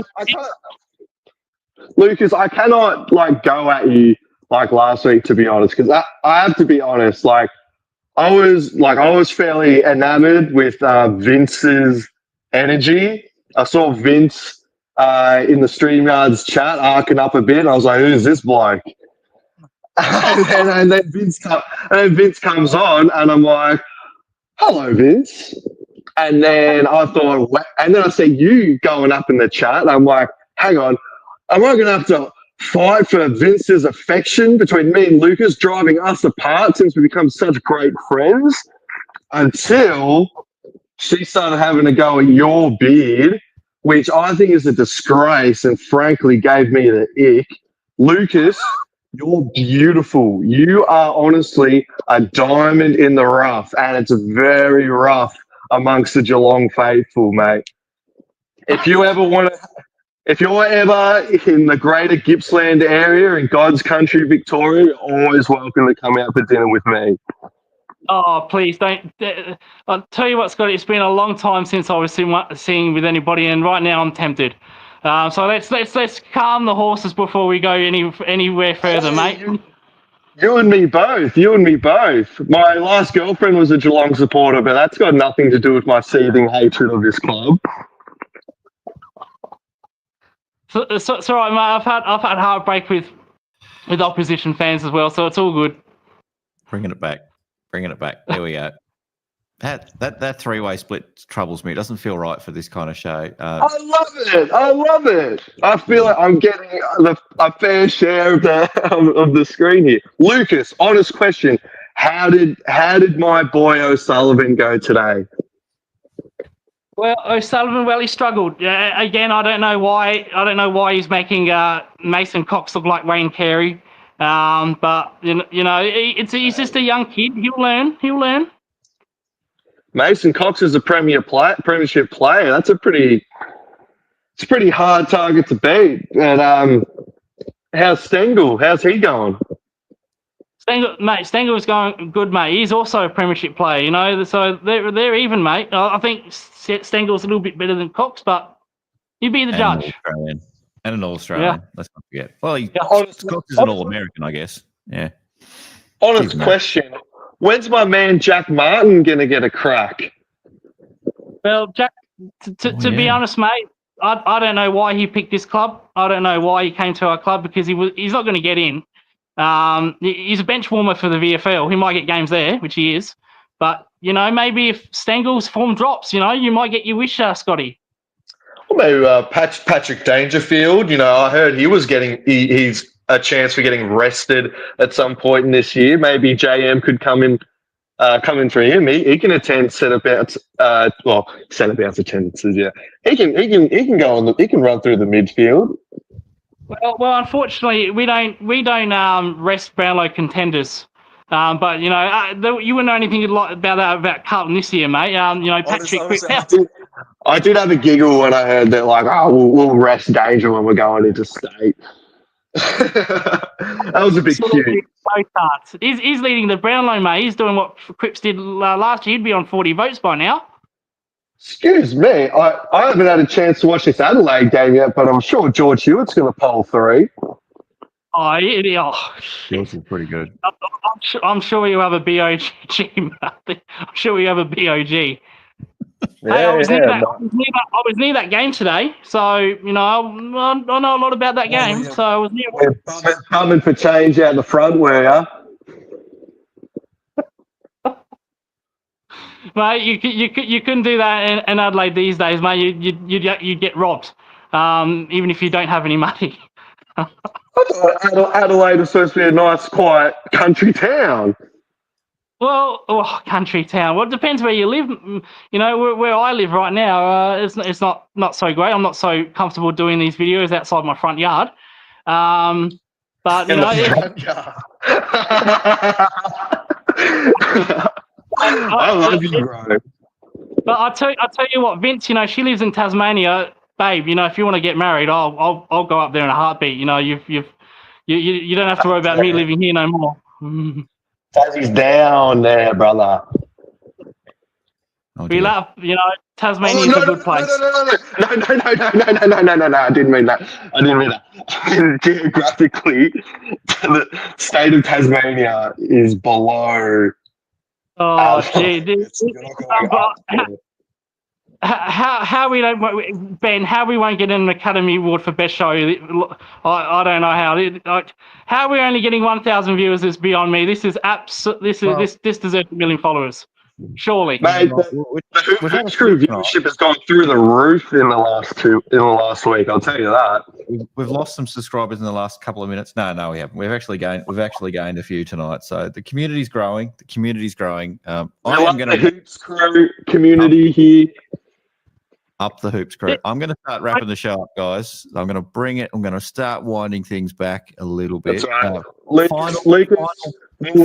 Lucas, I cannot go at you like last week, to be honest, because I have to be honest. I was fairly enamored with Vince's energy. I saw Vince in the StreamYards chat arcing up a bit. And I was like, who's this bloke? and then Vince comes on, and I'm like, "Hello, Vince." And then I thought, and then I see you going up in the chat. And I'm like, "Hang on, am I going to have to fight for Vince's affection between me and Lucas, driving us apart since we become such great friends?" Until she started having a go at your beard, which I think is a disgrace and frankly gave me the ick. Lucas, you're beautiful. You are honestly a diamond in the rough, and it's very rough amongst the Geelong faithful, mate. If you're ever in the greater Gippsland area in God's country, Victoria, you're always welcome to come out for dinner with me. Oh, please don't. I'll tell you what, Scott, it's been a long time since I was seeing with anybody, and right now I'm tempted. So let's calm the horses before we go anywhere further, mate. You and me both. My last girlfriend was a Geelong supporter, but that's got nothing to do with my seething hatred of this club. So it's all right, mate. I've had heartbreak with opposition fans as well, so it's all good. Bringing it back. There we go. That three-way split troubles me. It doesn't feel right for this kind of show. I love it. I feel like I'm getting a fair share of the screen here. Lucas, honest question: How did my boy O'Sullivan go today? Well, O'Sullivan, he struggled. Again, I don't know why he's making Mason Cox look like Wayne Carey. But he's just a young kid. He'll learn. Mason Cox is a premiership player. It's a pretty hard target to beat. And how's Stengel? How's he going? Stengel's going good, mate. He's also a premiership player, so they're even, mate. I think Stengel's a little bit better than Cox, but you be the judge. And an All-Australian. Yeah. Let's not forget. Well, Cox is an All-American, I guess. Yeah. Honest question. When's my man Jack Martin going to get a crack? Well, Jack, to be honest, mate, I don't know why he picked this club. I don't know why he came to our club, because he's not going to get in. He's a bench warmer for the VFL. He might get games there, which he is. But, maybe if Stengel's form drops, you might get your wish, Scotty. Well, maybe Patrick Dangerfield. I heard he's a chance for getting rested at some point in this year. Maybe JM could come in for him. He can attend centre bounce. Centre bounce attendances. Yeah, he can go on. He can run through the midfield. Well, unfortunately, we don't rest Brownlow contenders. But you wouldn't know anything about Carlton this year, mate. Patrick. I did have a giggle when I heard that, we'll rest Danger when we're going into state. That was a bit cute. He's leading the Brownlow, mate. He's doing what Cripps did last year. He'd be on 40 votes by now. Excuse me. I haven't had a chance to watch this Adelaide game yet, but I'm sure George Hewitt's going to poll 3. Oh, yeah. This is pretty good. I'm sure you have a BOG, mate. I'm sure you have a BOG. Hey, I was near that game today, so I know a lot about that game. So I was near. We're coming for change out the front, were ya? Mate, you couldn't do that in Adelaide these days, mate. You'd get robbed, even if you don't have any money. I thought Adelaide was supposed to be a nice, quiet country town. Well, country town. Well, it depends where you live. Where I live right now, it's not so great. I'm not so comfortable doing these videos outside my front yard. But front yard. I love you, bro. But I tell you what, Vince. She lives in Tasmania, babe. If you want to get married, I'll go up there in a heartbeat. You don't have to worry about me living here no more. Tassie's down there, brother. We love, Tasmania's a good place. No, I didn't mean that. Geographically, the state of Tasmania is below. Oh, gee. how we don't, Ben, how we won't get an Academy Award for best show? I don't know how. Like, how we're only getting 1,000 viewers is beyond me. This is this deserves 1 million followers. Surely, Mate, the Hoops Crew viewership has gone through the roof in the last week. I'll tell you that. We've lost some subscribers in the last couple of minutes. No, we haven't. We've actually gained a few tonight. So the community's growing. I am going the to Hoops Crew community here. Up the Hoops Crew. I'm going to start wrapping the show up, guys. I'm going to bring it. I'm going to start winding things back a little bit. That's right.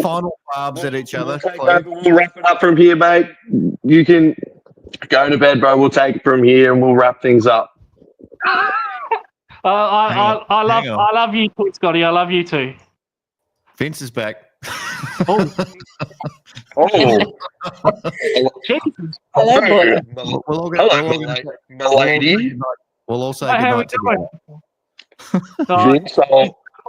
Final barbs at each other. We'll wrap it up from here, mate. You can go to bed, bro. We'll take it from here and we'll wrap things up. I love you too, Scotty. I love you too. Vince is back. Oh. Hello, boy. Milady. We'll all say goodnight together. Vince,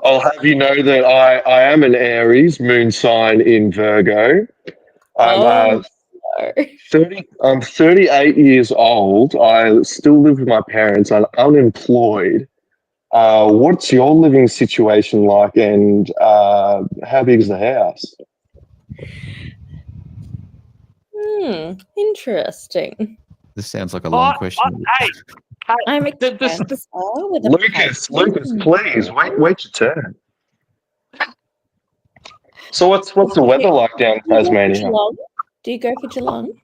I'll have you know that I am an Aries, moon sign in Virgo. I'm 38 years old. I still live with my parents. I'm unemployed. What's your living situation like, and how big is the house? Interesting. This sounds like a long question. I'm a Cancer with a Lucas, please wait your turn. So what's the weather like down in Tasmania? Do you go for Geelong?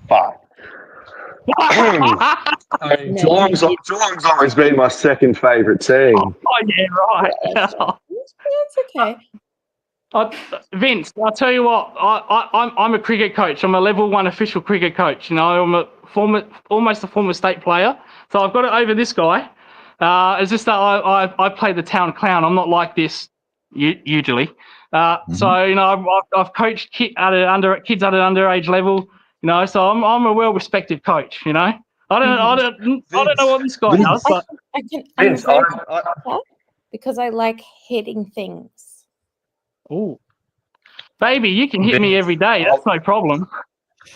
Fuck. Geelong's always been my second favourite team. Oh yeah, right. That's okay. Vince, I'll tell you what. I'm a cricket coach. I'm a level 1 official cricket coach. You know, I'm almost a former state player. So I've got it over this guy. It's just that I play the town clown. I'm not like this usually. So you know, I've coached kids at an underage level. You know, so I'm a well-respected coach. You know, I don't know what this guy does, but because I like hitting things. Oh, baby, you can hit me every day. That's no problem.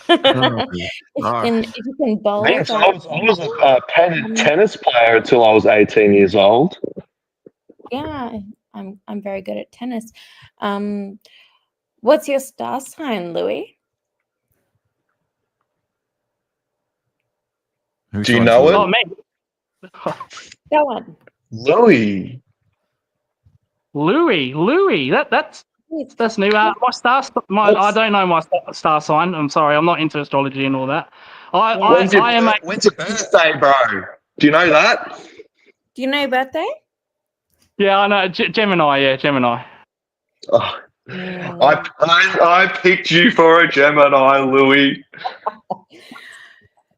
If you can bowl. I was a padded tennis player until I was 18 years old. Yeah, I'm very good at tennis. What's your star sign, Louis? Do you know it? Oh, me. Go on. Louis. That's new. My star. I don't know my star sign. I'm sorry. I'm not into astrology and all that. When's your birthday, bro? Do you know that? Do you know your birthday? Yeah, I know. Gemini. Yeah, Gemini. Oh, I picked you for a Gemini, Louis.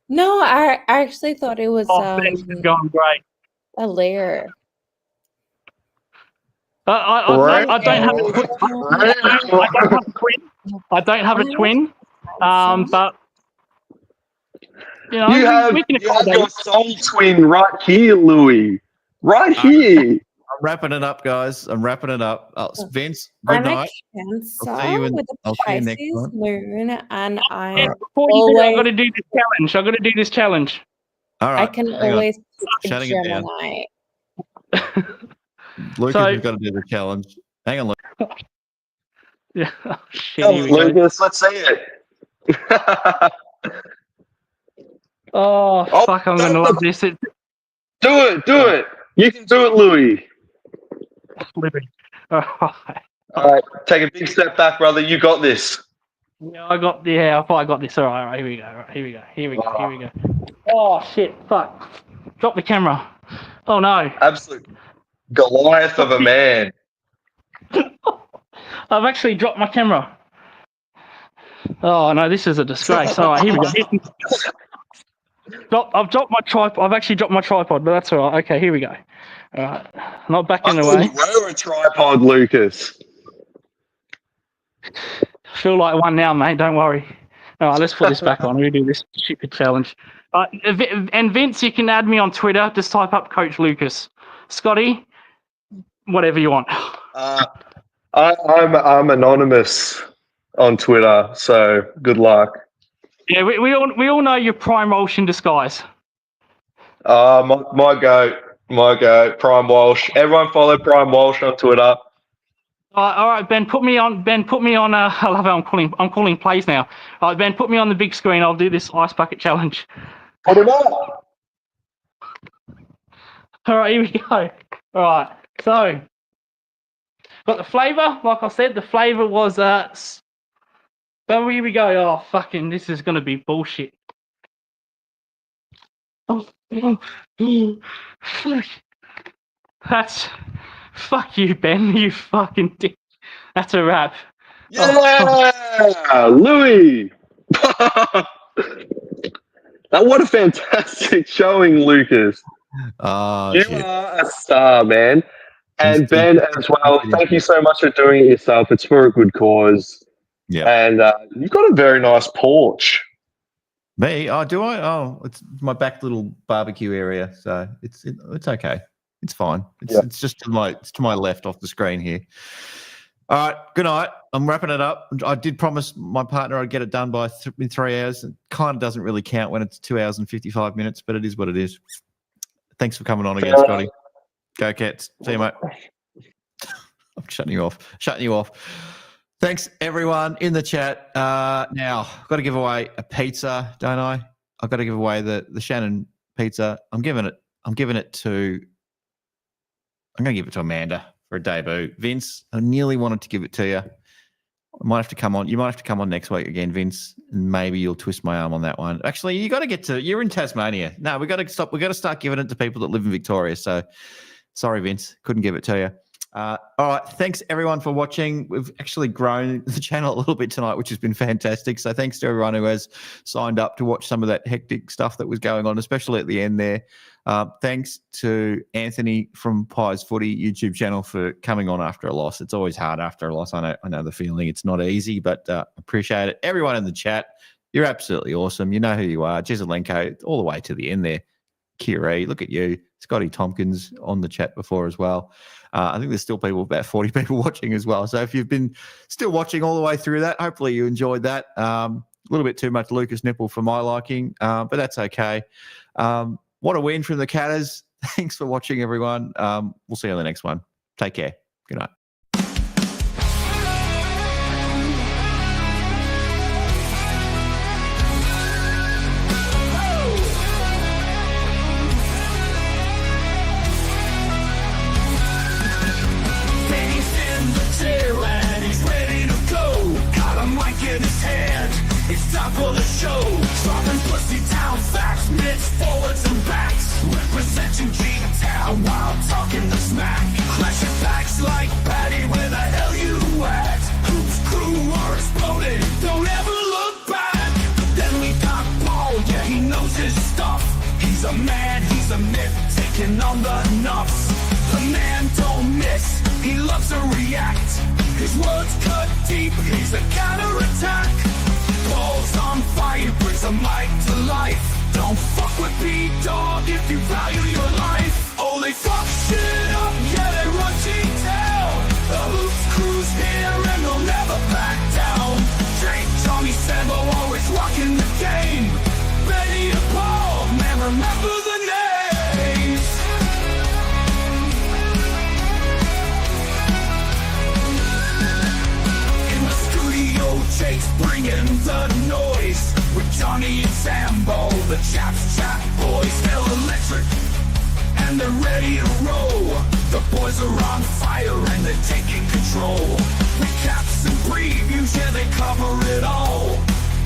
No, I actually thought it was this is going great. a Leo. I don't have a twin. I don't have a twin. But you know, we can you have your soul twin right here, Louis. Right here. I'm wrapping it up, guys. Vince, good night. I'll see you with a Pisces moon, and before you do, I've got to do this challenge. All right. I can always shutting it down. Gemini. Lucas, we've got to do the challenge. Hang on, Lucas. Yeah. Oh, shit, Lucas, let's see it. Fuck, I'm going to love this. Do it. You can do it, Louis. All right, take a big step back, brother. You got this. Yeah, I thought I got this. All right, here we go. Oh, shit, fuck. Drop the camera. Oh, no. Absolute Goliath of a man. I've actually dropped my camera. Oh, no, this is a disgrace. All right, here we go. I've dropped my tripod. I've actually dropped my tripod, but that's all right. Okay, here we go. All right, not backing away. You were a tripod, Lucas. Feel like one now, mate. Don't worry. All right, let's put this back on. We do this stupid challenge. And Vince, you can add me on Twitter. Just type up Coach Lucas. Scotty, whatever you want. I'm anonymous on Twitter, so good luck. Yeah, we all know you're Prime Walsh in disguise. My go, Prime Walsh. Everyone follow Prime Walsh on Twitter. All right, Ben, put me on. I love how I'm calling plays now. All right, Ben, put me on the big screen. I'll do this ice bucket challenge. Put him up. All right, here we go. All right, so got the flavour. Like I said, the flavour was but here we go. Oh, fucking, this is gonna be bullshit. Oh, that's fuck you, Ben. You fucking dick. That's a wrap. Yeah, Louis. What a fantastic showing, Lucas. You are a star, man. And Ben as well. Thank you so much for doing it yourself. It's for a good cause. Yeah. And you've got a very nice porch. Me? Oh, do I? Oh, it's my back little barbecue area, so it's okay. It's fine. It's just to my left off the screen here. All right. Good night. I'm wrapping it up. I did promise my partner I'd get it done by in 3 hours. It kind of doesn't really count when it's 2 hours and 55 minutes, but it is what it is. Thanks for coming on again, Scotty. Go Cats. See you, mate. I'm shutting you off. Thanks, everyone in the chat. Now, I've got to give away a pizza, don't I? I've got to give away the Shannon pizza. I'm going to give it to Amanda for a debut. Vince, I nearly wanted to give it to you. I might have to come on. You might have to come on next week again, Vince, and maybe you'll twist my arm on that one. Actually, you're in Tasmania. No, we got to stop. We got to start giving it to people that live in Victoria. So, sorry, Vince, couldn't give it to you. All right, thanks everyone for watching. We've actually grown the channel a little bit tonight, which has been fantastic. So thanks to everyone who has signed up to watch some of that hectic stuff that was going on, especially at the end there. Thanks to Anthony from Pies Footy YouTube channel for coming on after a loss. It's always hard after a loss. I know the feeling. It's not easy, but appreciate it. Everyone in the chat, you're absolutely awesome. You know who you are. Jezelenko, all the way to the end there. Kiri, look at you. Scotty Tompkins on the chat before as well. I think there's still about 40 people watching as well. So if you've been still watching all the way through that, hopefully you enjoyed that. A little bit too much Lucas Nipple for my liking, but that's okay. What a win from the Catters. Thanks for watching, everyone. We'll see you on the next one. Take care. Good night. It's time for the show. Dropping pussy down facts, mitts, forwards and backs. Representing G-Town while talking the smack. Clashing facts like Patty, where the hell you at? Hoops crew are exploding, don't ever look back. Then we got Paul, yeah, he knows his stuff. He's a man, he's a myth, taking on the nuffs. The man don't miss, he loves to react. His words cut deep, he's a counterattack. Balls on fire, brings a mic to life. Don't fuck with B-Dog if you value your life. Oh, they fuck shit up, yeah, they run G-Town. The Hoops crew's here and they'll never back down. Jake, Johnny, Sambo, always rocking the game. Benny and Paul, man, remember the names. In the studio, Jake's bringing the noise. With Johnny and Sambo, the chaps, chat boys, they're electric and they're ready to roll. The boys are on fire and they're taking control. Recaps and previews, yeah, they cover it all.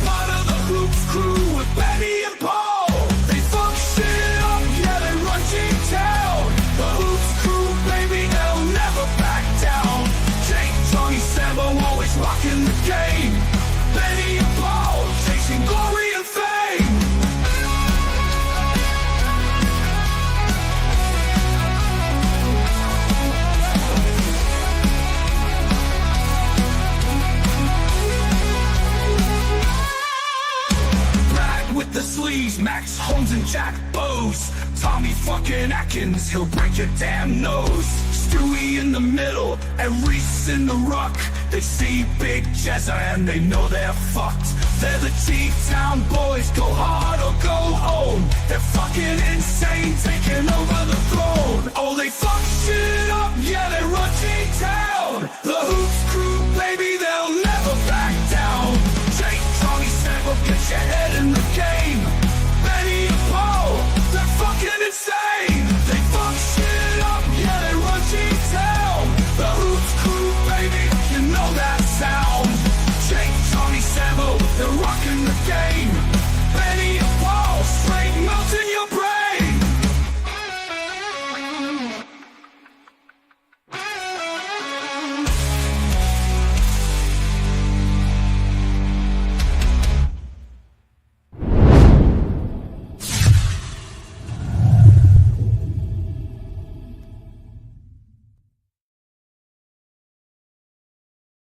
Part of the Hoops crew with Benny and Paul. They fuck shit up, yeah, they run G-Town. The Hoops crew, baby, they'll never back down. Jake, Johnny, Sambo, always rocking the game. Benny and Paul, chasing glory and fame. Brad with the sleeves, Max Holmes and Jack Bowes. Tommy fucking Atkins, he'll break your damn nose. Stewie in the middle and Reese in the ruck. They see Big Jezza and they know they're fucked. They're the G-Town boys. boys go hard.